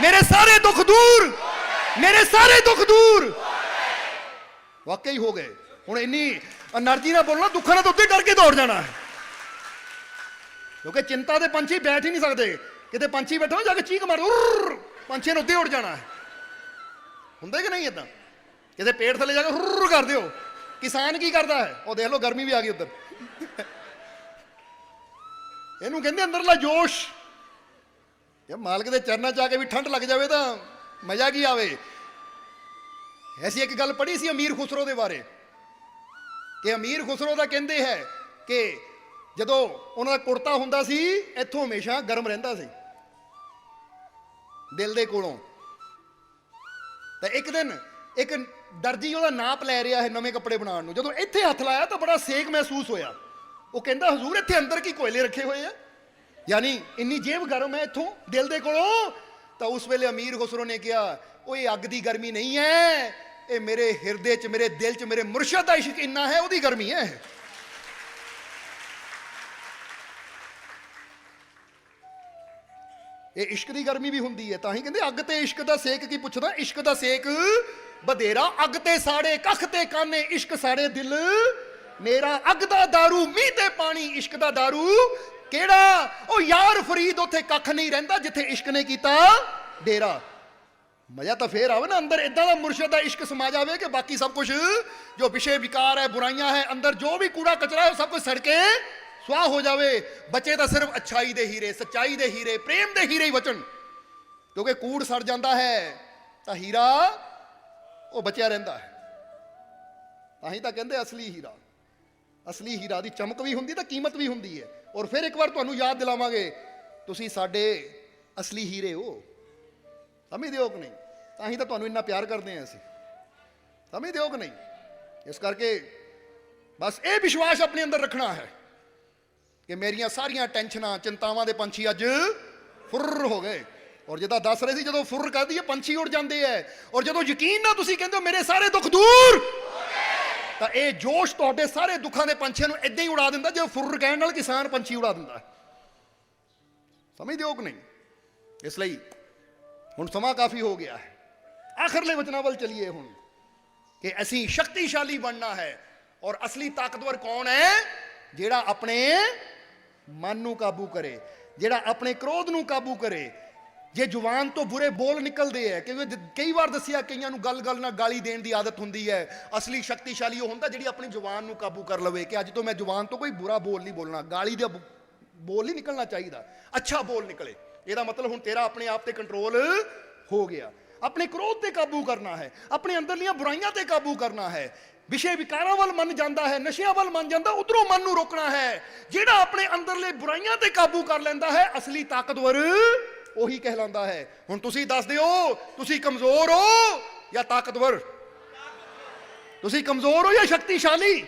[SPEAKER 2] ਮੇਰੇ ਸਾਰੇ ਦੁੱਖ ਦੂਰ, ਮੇਰੇ ਸਾਰੇ ਦੁੱਖ ਦੂਰ। ਵਾਕਈ ਹੋ ਗਏ। ਹੁਣ ਇੰਨੀ એનર્ਜੀ ਨਾਲ ਬੋਲਣਾ, ਦੁੱਖਾਂ ਨਾਲ ਤਾਂ ਉੱਤੇ ਡਰ ਕੇ ਦੌੜ ਜਾਣਾ ਹੈ। ਕਿਉਂਕਿ ਚਿੰਤਾ ਦੇ ਪੰਛੀ ਬੈਠ ਹੀ ਨਹੀਂ ਸਕਦੇ। ਕਿਤੇ ਪੰਛੀ ਬੈਠਾ ਜਾ ਕੇ ਚੀਕ ਮਾਰ, ਪੰਛੀਆਂ ਨੇ ਉੱਤੇ ਉੱਡ ਜਾਣਾ ਹੈ। ਹੁੰਦੇ ਕਿ ਨਹੀਂ ਇਦਾਂ? ਕਿਤੇ ਪੇੜ ਥੱਲੇ ਜਾ ਕੇ ਹੁਰ ਕਰ ਦਿਓ। ਕਿਸਾਨ ਕੀ ਕਰਦਾ ਹੈ? ਉਹ ਦੇਖ ਲਓ ਗਰਮੀ ਵੀ ਆ ਗਈ ਉੱਧਰ। ਇਹਨੂੰ ਕਹਿੰਦੇ ਅੰਦਰਲਾ ਜੋਸ਼। ਜੇ ਮਾਲਕ ਦੇ ਚਰਨਾਂ 'ਚ ਆ ਕੇ ਵੀ ਠੰਡ ਲੱਗ ਜਾਵੇ ਤਾਂ ਮਜ਼ਾ ਕੀ ਆਵੇ। ਐਸੀ ਇੱਕ ਗੱਲ ਪੜ੍ਹੀ ਸੀ ਅਮੀਰ ਖੁਸਰੋ ਦੇ ਬਾਰੇ, ਕਿ ਅਮੀਰ ਖੁਸਰੋ ਦਾ ਕਹਿੰਦੇ ਹੈ ਕਿ ਜਦੋਂ ਉਹਨਾਂ ਦਾ ਕੁੜਤਾ ਹੁੰਦਾ ਸੀ ਇੱਥੋਂ ਹਮੇਸ਼ਾ ਗਰਮ ਰਹਿੰਦਾ ਸੀ ਦਿਲ ਦੇ ਕੋਲੋਂ। ਤਾਂ ਇੱਕ ਦਿਨ ਇੱਕ ਦਰਜੀ ਉਹਦਾ ਨਾਪ ਲੈ ਰਿਹਾ ਹੈ ਨਵੇਂ ਕੱਪੜੇ ਬਣਾਉਣ ਨੂੰ। ਜਦੋਂ ਇੱਥੇ ਹੱਥ ਲਾਇਆ ਤਾਂ ਬੜਾ ਸੇਕ ਮਹਿਸੂਸ ਹੋਇਆ। ਉਹ ਕਹਿੰਦਾ ਹਜ਼ੂਰ ਇੱਥੇ ਅੰਦਰ ਕੀ ਕੋਇਲੇ ਰੱਖੇ ਹੋਏ ਆ, ਯਾਨੀ ਇੰਨੀ ਜੇਬ ਗਰਮ ਹੈ ਇੱਥੋਂ ਦਿਲ ਦੇ ਕੋਲੋਂ। ਤਾਂ ਉਸ ਵੇਲੇ ਅਮੀਰ ਖੁਸਰੋ ਨੇ ਕਿਹਾ, ਉਹ ਇਹ ਅੱਗ ਦੀ ਗਰਮੀ ਨਹੀਂ ਹੈ, ਇਹ ਮੇਰੇ ਹਿਰਦੇ 'ਚ, ਮੇਰੇ ਦਿਲ 'ਚ ਮੇਰੇ ਮੁਰਸ਼ਦ ਦਾ ਇਸ਼ਕ ਇੰਨਾ ਹੈ, ਉਹਦੀ ਗਰਮੀ ਹੈ। ਇਹ ਇਸ਼ਕ ਦੀ ਗਰਮੀ ਵੀ ਹੁੰਦੀ ਹੈ। ਤਾਂ ਹੀ ਕਹਿੰਦੇ ਅੱਗ ਤੇ ਇਸ਼ਕ ਦਾ ਸੇਕ ਕੀ ਪੁੱਛਦਾ, ਇਸ਼ਕ ਦਾ ਸੇਕ ਬਧੇਰਾ, ਅੱਗ ਤੇ ਸਾੜੇ ਕੱਖ ਤੇ ਕਾਨੇ, ਇਸ਼ਕ ਸਾੜੇ ਦਿਲ ਮੇਰਾ। ਅੱਗ ਦਾ ਦਾਰੂ ਮੀਂਹ ਤੇ ਪਾਣੀ, ਇਸ਼ਕ ਦਾ ਦਾਰੂ ਕਿਹੜਾ? ਉਹ ਯਾਰ ਫਰੀਦ ਉੱਥੇ ਕੱਖ ਨਹੀਂ ਰਹਿੰਦਾ ਜਿੱਥੇ ਇਸ਼ਕ ਨੇ ਕੀਤਾ ਡੇਰਾ। ਮਜ਼ਾ ਤਾਂ ਫੇਰ ਆਵੇ ਨਾ, ਅੰਦਰ ਇਦਾਂ ਦਾ ਮੁਰਸ਼ਦ ਦਾ ਇਸ਼ਕ ਸਮਾ ਜਾਵੇ ਕਿ ਬਾਕੀ ਸਭ ਕੁਝ ਜੋ ਵਿਸ਼ੇ ਵਿਕਾਰ ਹੈ, ਬੁਰਾਈਆਂ ਹੈ, ਅੰਦਰ ਜੋ ਵੀ ਕੂੜਾ ਕਚਰਾ ਹੈ, ਸਭ ਕੁਝ ਸੜ ਕੇ ਸੁਆਹ ਹੋ ਜਾਵੇ। ਬਚੇ ਤਾਂ ਸਿਰਫ ਅੱਛਾਈ ਦੇ ਹੀਰੇ, ਸੱਚਾਈ ਦੇ ਹੀਰੇ, ਪ੍ਰੇਮ ਦੇ ਹੀਰੇ ਹੀ ਬਚਣ। ਕਿਉਂਕਿ ਕੂੜ ਸੜ ਜਾਂਦਾ ਹੈ ਤਾਂ ਹੀਰਾ ਉਹ ਬਚਿਆ ਰਹਿੰਦਾ ਹੈ। ਤਾਂ ਹੀ ਤਾਂ ਕਹਿੰਦੇ ਅਸਲੀ ਹੀਰਾ, ਅਸਲੀ ਹੀਰਾ ਦੀ ਚਮਕ ਵੀ ਹੁੰਦੀ ਤਾਂ ਕੀਮਤ ਵੀ ਹੁੰਦੀ ਹੈ। ਔਰ ਫਿਰ ਇੱਕ ਵਾਰ ਤੁਹਾਨੂੰ ਯਾਦ ਦਿਲਾਵਾਂਗੇ, ਤੁਸੀਂ ਸਾਡੇ ਅਸਲੀ ਹੀਰੇ ਹੋ। ਸਮਝਦੇ ਹੋ ਕਿ ਨਹੀਂ? ਤਾਂ ਹੀ ਤਾਂ ਤੁਹਾਨੂੰ ਇੰਨਾ ਪਿਆਰ ਕਰਦੇ ਹਾਂ ਅਸੀਂ। ਸਮਝਦੇ ਹੋ ਕਿ ਨਹੀਂ? ਇਸ ਕਰਕੇ ਬਸ ਇਹ ਵਿਸ਼ਵਾਸ ਆਪਣੇ ਅੰਦਰ ਰੱਖਣਾ ਹੈ ਕਿ ਮੇਰੀਆਂ ਸਾਰੀਆਂ ਟੈਨਸ਼ਨਾਂ, ਚਿੰਤਾਵਾਂ ਦੇ ਪੰਛੀ ਅੱਜ ਫੁਰ ਹੋ ਗਏ। ਔਰ ਜਿੱਦਾਂ ਦੱਸ ਰਹੇ ਸੀ, ਜਦੋਂ ਫੁਰ ਕਰਦੀ ਹੈ ਪੰਛੀ ਉੜ ਜਾਂਦੇ ਹੈ। ਔਰ ਜਦੋਂ ਯਕੀਨ ਨਾਲ ਤੁਸੀਂ ਕਹਿੰਦੇ ਹੋ ਮੇਰੇ ਸਾਰੇ ਦੁੱਖ ਦੂਰ, ਤਾਂ ਇਹ ਜੋਸ਼ ਤੁਹਾਡੇ ਸਾਰੇ ਦੁੱਖਾਂ ਦੇ ਪੰਛੀਆਂ ਨੂੰ ਇਦਾਂ ਹੀ ਉਡਾ ਦਿੰਦਾ ਜਿਵੇਂ ਫੁਰ ਕਹਿਣ ਨਾਲ ਕਿਸਾਨ ਪੰਛੀ ਉਡਾ ਦਿੰਦਾ। ਸਮਝਦੇ ਹੋ ਕਿ ਨਹੀਂ? ਇਸ ਲਈ ਹੁਣ ਸਮਾਂ ਕਾਫੀ ਹੋ ਗਿਆ ਹੈ, ਆਖਰਲੇ ਵਚਨਾਂ ਵੱਲ ਚਲੀਏ ਹੁਣ, ਕਿ ਅਸੀਂ ਸ਼ਕਤੀਸ਼ਾਲੀ ਬਣਨਾ ਹੈ। ਔਰ ਅਸਲੀ ਤਾਕਤਵਰ ਕੌਣ ਹੈ? ਜਿਹੜਾ ਆਪਣੇ ਮਨ ਨੂੰ ਕਾਬੂ ਕਰੇ, ਜਿਹੜਾ ਆਪਣੇ ਕ੍ਰੋਧ ਨੂੰ ਕਾਬੂ ਕਰੇ। ਜੇ ਜ਼ੁਬਾਨ ਤੋਂ ਬੁਰੇ ਬੋਲ ਨਿਕਲਦੇ ਹੈ, ਕਿਉਂਕਿ ਕਈ ਵਾਰ ਦੱਸਿਆ ਕਈਆਂ ਨੂੰ ਗੱਲ ਗੱਲ ਨਾਲ ਗਾਲੀ ਦੇਣ ਦੀ ਆਦਤ ਹੁੰਦੀ ਹੈ। ਅਸਲੀ ਸ਼ਕਤੀਸ਼ਾਲੀ ਉਹ ਹੁੰਦਾ ਜਿਹੜੀ ਆਪਣੀ ਜ਼ੁਬਾਨ ਨੂੰ ਕਾਬੂ ਕਰ ਲਵੇ ਕਿ ਅੱਜ ਤੋਂ ਮੈਂ ਜ਼ੁਬਾਨ ਤੋਂ ਕੋਈ ਬੁਰਾ ਬੋਲ ਨਹੀਂ ਬੋਲਣਾ, ਗਾਲੀ ਦਾ ਬੋਲ ਨਹੀਂ ਨਿਕਲਣਾ ਚਾਹੀਦਾ, ਅੱਛਾ ਬੋਲ ਨਿਕਲੇ। ਇਹਦਾ ਮਤਲਬ ਹੁਣ ਤੇਰਾ ਆਪਣੇ ਆਪ ਤੇ ਕੰਟਰੋਲ ਹੋ ਗਿਆ। ਆਪਣੇ ਕ੍ਰੋਧ ਤੇ ਕਾਬੂ ਕਰਨਾ ਹੈ, ਆਪਣੇ ਅੰਦਰਲੀਆਂ ਬੁਰਾਈਆਂ ਤੇ ਕਾਬੂ ਕਰਨਾ ਹੈ। ਵਿਸ਼ੇ ਵਿਕਾਰਾਂ ਵੱਲ ਮਨ ਜਾਂਦਾ ਹੈ, ਨਸ਼ਿਆਂ ਵੱਲ ਮਨ ਜਾਂਦਾ, ਉਧਰੋਂ ਮਨ ਨੂੰ ਰੋਕਣਾ ਹੈ। ਜਿਹੜਾ ਆਪਣੇ ਅੰਦਰਲੇ ਬੁਰਾਈਆਂ ਤੇ ਕਾਬੂ ਕਰ ਲੈਂਦਾ ਹੈ, ਅਸਲੀ ਤਾਕਤਵਰ ਉਹੀ ਕਹਿਲਾਂਦਾ ਹੈ। ਹੁਣ ਤੁਸੀਂ ਦੱਸ ਦਿਓ, ਤੁਸੀਂ ਕਮਜ਼ੋਰ ਹੋ ਜਾਂ ਤਾਕਤਵਰ? ਤੁਸੀਂ ਕਮਜ਼ੋਰ ਹੋ ਜਾਂ ਸ਼ਕਤੀਸ਼ਾਲੀ?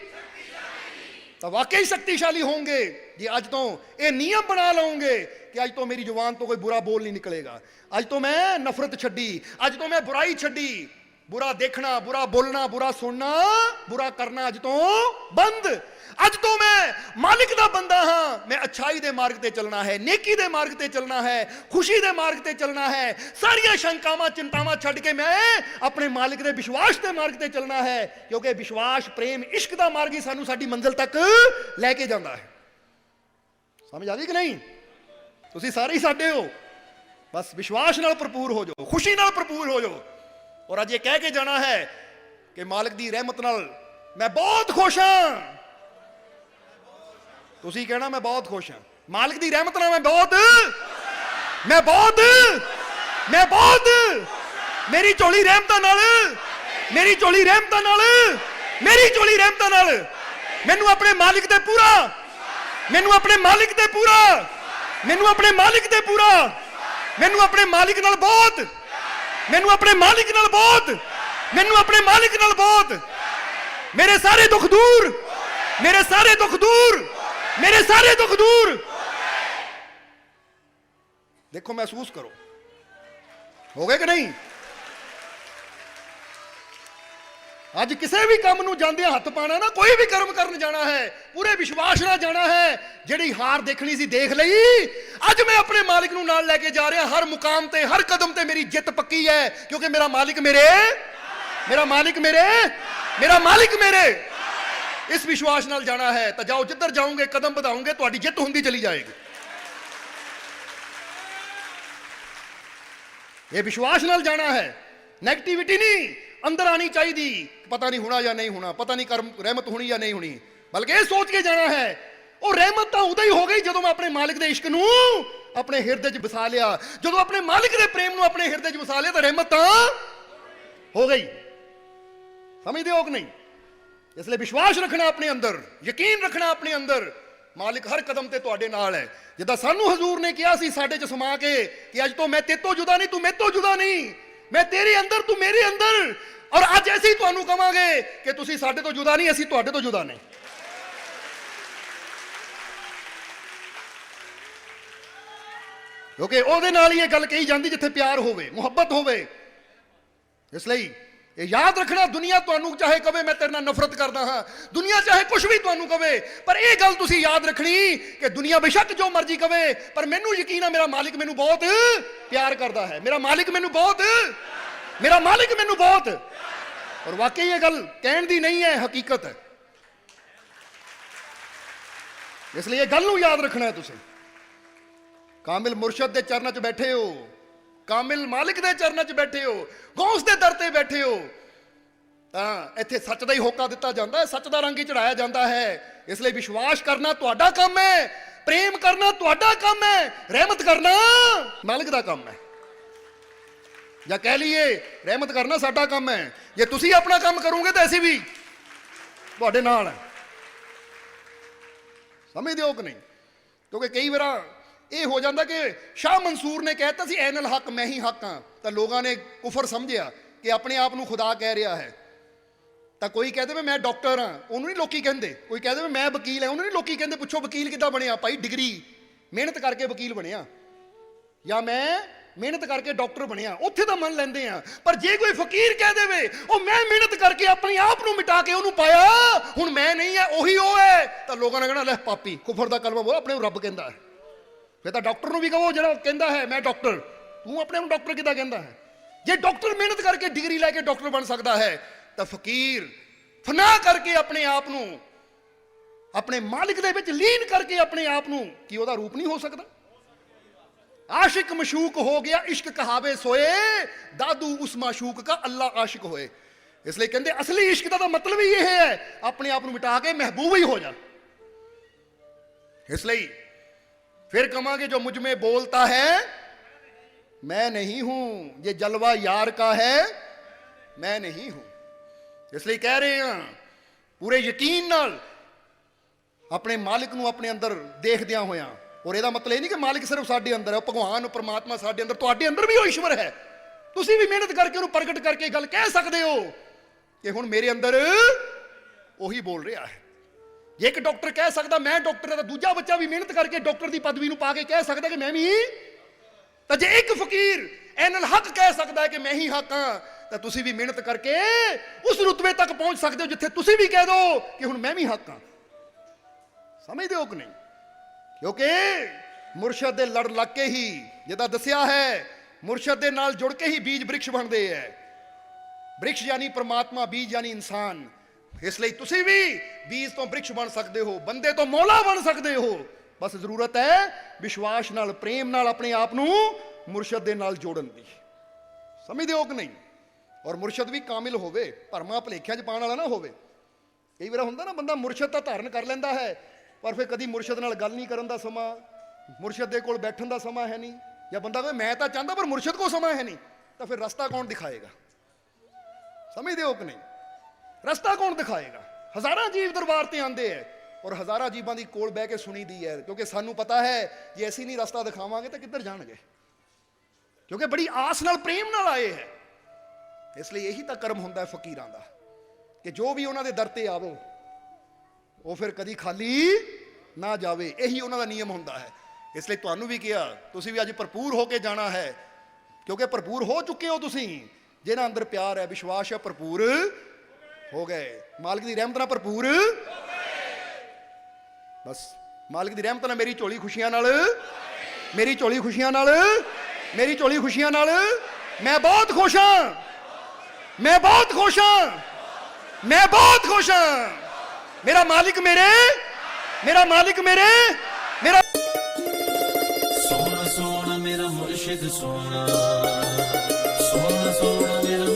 [SPEAKER 2] ਤਾਂ ਵਾਕਈ ਸ਼ਕਤੀਸ਼ਾਲੀ ਹੋਵੋਗੇ ਜੇ ਅੱਜ ਤੋਂ ਇਹ ਨਿਯਮ ਬਣਾ ਲਓਗੇ ਕਿ ਅੱਜ ਤੋਂ ਮੇਰੀ ਜ਼ੁਬਾਨ ਤੋਂ ਕੋਈ ਬੁਰਾ ਬੋਲ ਨਹੀਂ ਨਿਕਲੇਗਾ। ਅੱਜ ਤੋਂ ਮੈਂ ਨਫ਼ਰਤ ਛੱਡੀ, ਅੱਜ ਤੋਂ ਮੈਂ ਬੁਰਾਈ ਛੱਡੀ। बुरा देखना, बुरा बोलना, बुरा सुनना, बुरा करना अज तो बंद। अज तो मैं मालिक दा बंदा हाँ, मैं अच्छाई दे मार्ग ते चलना है, नेकी दे मार्ग ते चलना है, खुशी दे मार्ग ते चलना है। सारिया शंकावां चिंतावां छड्ड के मैं अपने मालिक दे विश्वास दे मार्ग ते चलना है, क्योंकि विश्वास प्रेम इश्क दा मार्ग ही सानू साडी मंजिल तक लैके जांदा है। समझ आ गई कि नहीं? तुसीं सारे ही साडे हो, बस विश्वास नाल भरपूर हो जाओ, खुशी नाल भरपूर हो जाओ। और अज ये कह के जाना है कि मालिक दी रहमत नाल मैं बहुत खुश हाँ। तुसी कहना मैं बहुत खुश हाँ। मालिक दी रहमत नाल मैं बहुत मेरी झोली रहमतां नाल, मेरी झोली रहमतां नाल, मेरी झोली रहमतां नाल मैनू अपने मालिक ते पूरा, मैनू अपने मालिक ते पूरा, मैनू अपने मालिक ते पूरा, मैनू अपने मालिक नाल बहुत, मैनू अपने मालिक नाल बहुत, मैनू अपने मालिक नाल बहुत। मेरे सारे दुख दूर, मेरे सारे दुख दूर, मेरे सारे दुख दूर। देखो महसूस करो, हो गए कि नहीं? अज किसी भी काम नूं जांदे हथ पाना ना, कोई भी कर्म करन जाना है पूरे विश्वास नाल जाना है। जिहड़ी हार देखनी सी देख लई, अज मैं अपने मालिक नूं नाल लैके जा रहा। हर मुकाम ते हर कदम ते मेरी जित पक्की है, क्योंकि मेरा मालिक मेरे, मेरा मालिक मेरे, मेरा मालिक मेरे। इस विश्वास नाल जाना है तो जाओ, जिधर जाओगे कदम बढ़ाओगे तुहाडी जित होंदी चली जाएगी। ये विश्वास नाल जाना है, नेगेटिविटी नहीं अंदर आनी चाहिए, पता नहीं होना या नहीं होना, पता नहीं कर्म रहमत होनी या नहीं होनी, बल्कि ये सोच के जाना है और रहमत तो उदों ही हो गई जो मैं अपने मालिक के इश्क नूं अपने हिरदे च बसा लिया, जो अपने मालिक के प्रेम नूं अपने हिरदे च बसा लिया तो रहमत तो हो गई। समझते हो कि नहीं? इसलिए विश्वास रखना अपने अंदर, यकीन रखना अपने अंदर, मालिक हर कदम ते तुहाडे नाल है। जिद्दां सानू हजूर ने कहा सी साडे च समा के कि अज तो मैं तेरे तो जुदा नहीं, तू मेरे तो जुदा नहीं, मैं तेरे अंदर तू मेरे अंदर, और अज ऐसे ही तुहानू कहांगे कि तुसीं साडे तो जुदा नहीं, असीं तुहाडे तो जुदा नहीं। क्योंकि ਉਹਦੇ ਨਾਲ ਹੀ ਇਹ ਗੱਲ ਕਹੀ ਜਾਂਦੀ ਜਿੱਥੇ ਪਿਆਰ ਹੋਵੇ, ਮੁਹੱਬਤ ਹੋਵੇ। ਇਸ ਲਈ ਇਹ ਯਾਦ ਰੱਖਣਾ, ਦੁਨੀਆ ਤੁਹਾਨੂੰ ਚਾਹੇ ਕਵੇ ਮੈਂ ਤੇਰੇ ਨਾਲ ਨਫ਼ਰਤ ਕਰਦਾ ਹਾਂ, ਦੁਨੀਆ ਚਾਹੇ ਕੁਝ ਵੀ ਤੁਹਾਨੂੰ ਕਵੇ, ਪਰ ਇਹ ਗੱਲ ਤੁਸੀਂ ਯਾਦ ਰੱਖਣੀ ਕਿ ਦੁਨੀਆ ਬੇਸ਼ੱਕ ਜੋ ਮਰਜ਼ੀ ਕਵੇ, ਪਰ ਮੈਨੂੰ ਯਕੀਨ ਹੈ ਮੇਰਾ ਮਾਲਿਕ ਮੈਨੂੰ ਬਹੁਤ ਪਿਆਰ ਕਰਦਾ ਹੈ, ਮੇਰਾ ਮਾਲਿਕ ਮੈਨੂੰ ਬਹੁਤ ਔਰ ਵਾਕਈ ਇਹ ਗੱਲ ਕਹਿਣ ਦੀ ਨਹੀਂ ਹੈ, ਹਕੀਕਤ ਹੈ। ਇਸ ਲਈ ਇਹ ਗੱਲ ਨੂੰ ਯਾਦ ਰੱਖਣਾ ਹੈ ਤੁਸੀਂ। कामिल मुर्शद के चरणों च बैठे हो, कामिल मालिक के चरणों च बैठे हो, गौस के दर ते बैठे हो, इत्थे सच का ही होका दिता जाता है, सच का रंग ही चढ़ाया जाता है। इसलिए विश्वास करना तुहाडा काम है, प्रेम करना तुहाडा काम है, रहमत करना मालिक का काम है, या कह लीए रहमत करना साडा काम है। जे तुसी अपना काम करोगे तो ऐसे भी तुहाडे नाल है। समझदे हो कि नहीं? क्योंकि कई बार ਇਹ ਹੋ ਜਾਂਦਾ ਕਿ ਸ਼ਾਹ ਮਨਸੂਰ ਨੇ ਕਹਿਤਾ ਸੀ ਐਨਲ ਹੱਕ ਮੈਂ ਹੀ ਹੱਕ ਹਾਂ, ਤਾਂ ਲੋਕਾਂ ਨੇ ਕੁਫਰ ਸਮਝਿਆ ਕਿ ਆਪਣੇ ਆਪ ਨੂੰ ਖੁਦਾ ਕਹਿ ਰਿਹਾ ਹੈ। ਤਾਂ ਕੋਈ ਕਹਿ ਦੇਵੇ ਮੈਂ ਡਾਕਟਰ ਹਾਂ, ਉਹਨੂੰ ਨਹੀਂ ਲੋਕੀ ਕਹਿੰਦੇ, ਕੋਈ ਕਹਿ ਦੇਵੇ ਮੈਂ ਵਕੀਲ ਹਾਂ, ਉਹਨੂੰ ਨਹੀਂ ਲੋਕੀ ਕਹਿੰਦੇ। ਪੁੱਛੋ ਵਕੀਲ ਕਿੱਦਾਂ ਬਣਿਆ? ਭਾਈ ਡਿਗਰੀ ਮਿਹਨਤ ਕਰਕੇ ਵਕੀਲ ਬਣਿਆ, ਜਾਂ ਮੈਂ ਮਿਹਨਤ ਕਰਕੇ ਡਾਕਟਰ ਬਣਿਆ, ਉੱਥੇ ਤਾਂ ਮੰਨ ਲੈਂਦੇ ਆ। ਪਰ ਜੇ ਕੋਈ ਫਕੀਰ ਕਹਿ ਦੇਵੇ ਉਹ ਮੈਂ ਮਿਹਨਤ ਕਰਕੇ ਆਪਣੇ ਆਪ ਨੂੰ ਮਿਟਾ ਕੇ ਉਹਨੂੰ ਪਾਇਆ, ਹੁਣ ਮੈਂ ਨਹੀਂ ਹੈ ਉਹੀ ਉਹ ਹੈ, ਤਾਂ ਲੋਕਾਂ ਨੇ ਕਹਿਣਾ ਲੈ ਪਾਪੀ, ਕੁਫਰ ਦਾ ਕਲਮਾ ਬੋਲ, ਆਪਣੇ ਨੂੰ ਰੱਬ ਕਹਿੰਦਾ ਹੈ। ਫਿਰ ਤਾਂ ਡਾਕਟਰ ਨੂੰ ਵੀ ਕਹੋ ਜਿਹੜਾ ਕਹਿੰਦਾ ਹੈ ਮੈਂ ਡਾਕਟਰ, ਤੂੰ ਆਪਣੇ ਨੂੰ ਡਾਕਟਰ ਕਿੱਦਾਂ ਕਹਿੰਦਾ ਹੈ? ਜੇ ਡਾਕਟਰ ਮਿਹਨਤ ਕਰਕੇ ਡਿਗਰੀ ਲੈ ਕੇ ਡਾਕਟਰ ਬਣ ਸਕਦਾ ਹੈ, ਤਾਂ ਫਕੀਰ ਫਨਾ ਕਰਕੇ ਆਪਣੇ ਆਪ ਨੂੰ ਆਪਣੇ ਮਾਲਿਕ ਦੇ ਵਿੱਚ ਲੀਨ ਕਰਕੇ ਆਪਣੇ ਆਪ ਨੂੰ, ਕੀ ਉਹਦਾ ਰੂਪ ਨਹੀਂ ਹੋ ਸਕਦਾ? ਆਸ਼ਿਕ ਮਸ਼ੂਕ ਹੋ ਗਿਆ, ਇਸ਼ਕ ਕਹਾਵੇ ਸੋਏ, ਦਾਦੂ ਉਸ ਮਾਸ਼ੂਕ ਕਾ ਅੱਲਾ ਆਸ਼ਿਕ ਹੋਏ। ਇਸ ਲਈ ਕਹਿੰਦੇ ਅਸਲੀ ਇਸ਼ਕ ਦਾ ਤਾਂ ਮਤਲਬ ਹੀ ਇਹ ਹੈ ਆਪਣੇ ਆਪ ਨੂੰ ਮਿਟਾ ਕੇ ਮਹਿਬੂਬ ਹੀ ਹੋ ਜਾ। ਇਸ ਲਈ फिर कहांगे जो मुझ में बोलता है मैं नहीं हूं, ये जलवा यार का है मैं नहीं हूं। इसलिए कह रहे हैं पूरे यकीन नाल अपने मालिक नूं अपने अंदर देखदियां होया। और ਇਹਦਾ मतलब ਇਹ नहीं कि मालिक सिर्फ साडे अंदर है, भगवान परमात्मा साडे अंदर, तुहाडे अंदर भी वो ईश्वर है। तुसीं भी मेहनत करके ਉਹਨੂੰ प्रगट करके गल कह सकते हो कि हुण मेरे अंदर ਉਹੀ बोल रहा है। एक डॉक्टर कह सकता मैं डॉक्टर है, तो दूजा बच्चा भी मेहनत करके डॉक्टर की पदवी नूं पा के कह सकता कि मैं भी, तो जे एक फकीर ऐनल हक कह सकता है कि मैं ही हक हाँ, तो तुसी भी मेहनत करके उस रुतबे तक पहुंच सकते हो जिथे तुसी भी कह दो कि हुण मैं भी हक हाँ। समझते हो कि नहीं? क्योंकि मुरशद दे लड़ लग के ही, जिदा दसिया है, मुरशद दे नाल जुड़ के ही बीज वृक्ष बनते हैं। वृक्ष यानी परमात्मा, बीज यानी इंसान। इसलिए तुसी भी बीज तो वृक्ष बन सकते हो, बंदे तो मौला बन सकते हो। बस जरूरत है विश्वास नाल, प्रेम नाल अपने आप नूं मुरशद दे नाल जोड़न दी। समझदे हो कि नहीं? और मुरशद भी कामिल होवे, भरमा भलेखियां च पाउण वाला ना होवे। कई बार हुंदा ना बंदा मुरशद तां धारण कर लैंदा है, पर फिर कदी मुरशद नाल गल नहीं करन दा समा, मुरशद दे कोल बैठण दा समा है नहीं, या बंदा कहे मैं तां चाहंदा पर मुरशद को समा है नहीं, तो फिर रस्ता कौन दिखाएगा? समझदे हो कि नहीं? रस्ता कौन दिखाएगा? हज़ारां जीव दरबार ते आंदे है और हज़ारां जीवां दी कोल बह के सुनी दी है, क्योंकि सानू पता है जे ऐसी नहीं रस्ता दिखावांगे तो किधर जाणगे, क्योंकि बड़ी आस नाल प्रेम नाल आए है। इसलिए यही तो कर्म हुंदा है फकीरां दा कि जो भी उन्हां दे दर ते आवे वो फिर कदी खाली ना जावे, यही उन्हां दा नियम हुंदा है। इसलिए तुहानू भी कहा तुसीं भी अज भरपूर होके जाना है, क्योंकि भरपूर हो चुके हो तुसीं, जिन्हां अंदर प्यार है, विश्वास है, भरपूर हो गए, मालिक की रहमत नाल भरपूर। बस मालिक की रहमत नाल मेरी झोली खुशियां नाल, मेरी झोली खुशियां नाल, मेरी झोली खुशियां नाल मैं बहुत खुश हाँ, मैं बहुत खुश हाँ, मैं बहुत खुश हाँ। मेरा मालिक मेरा मालिक मेरा
[SPEAKER 1] सोना सोना मेरा मुर्शिद सोना, सोना सोना मेरा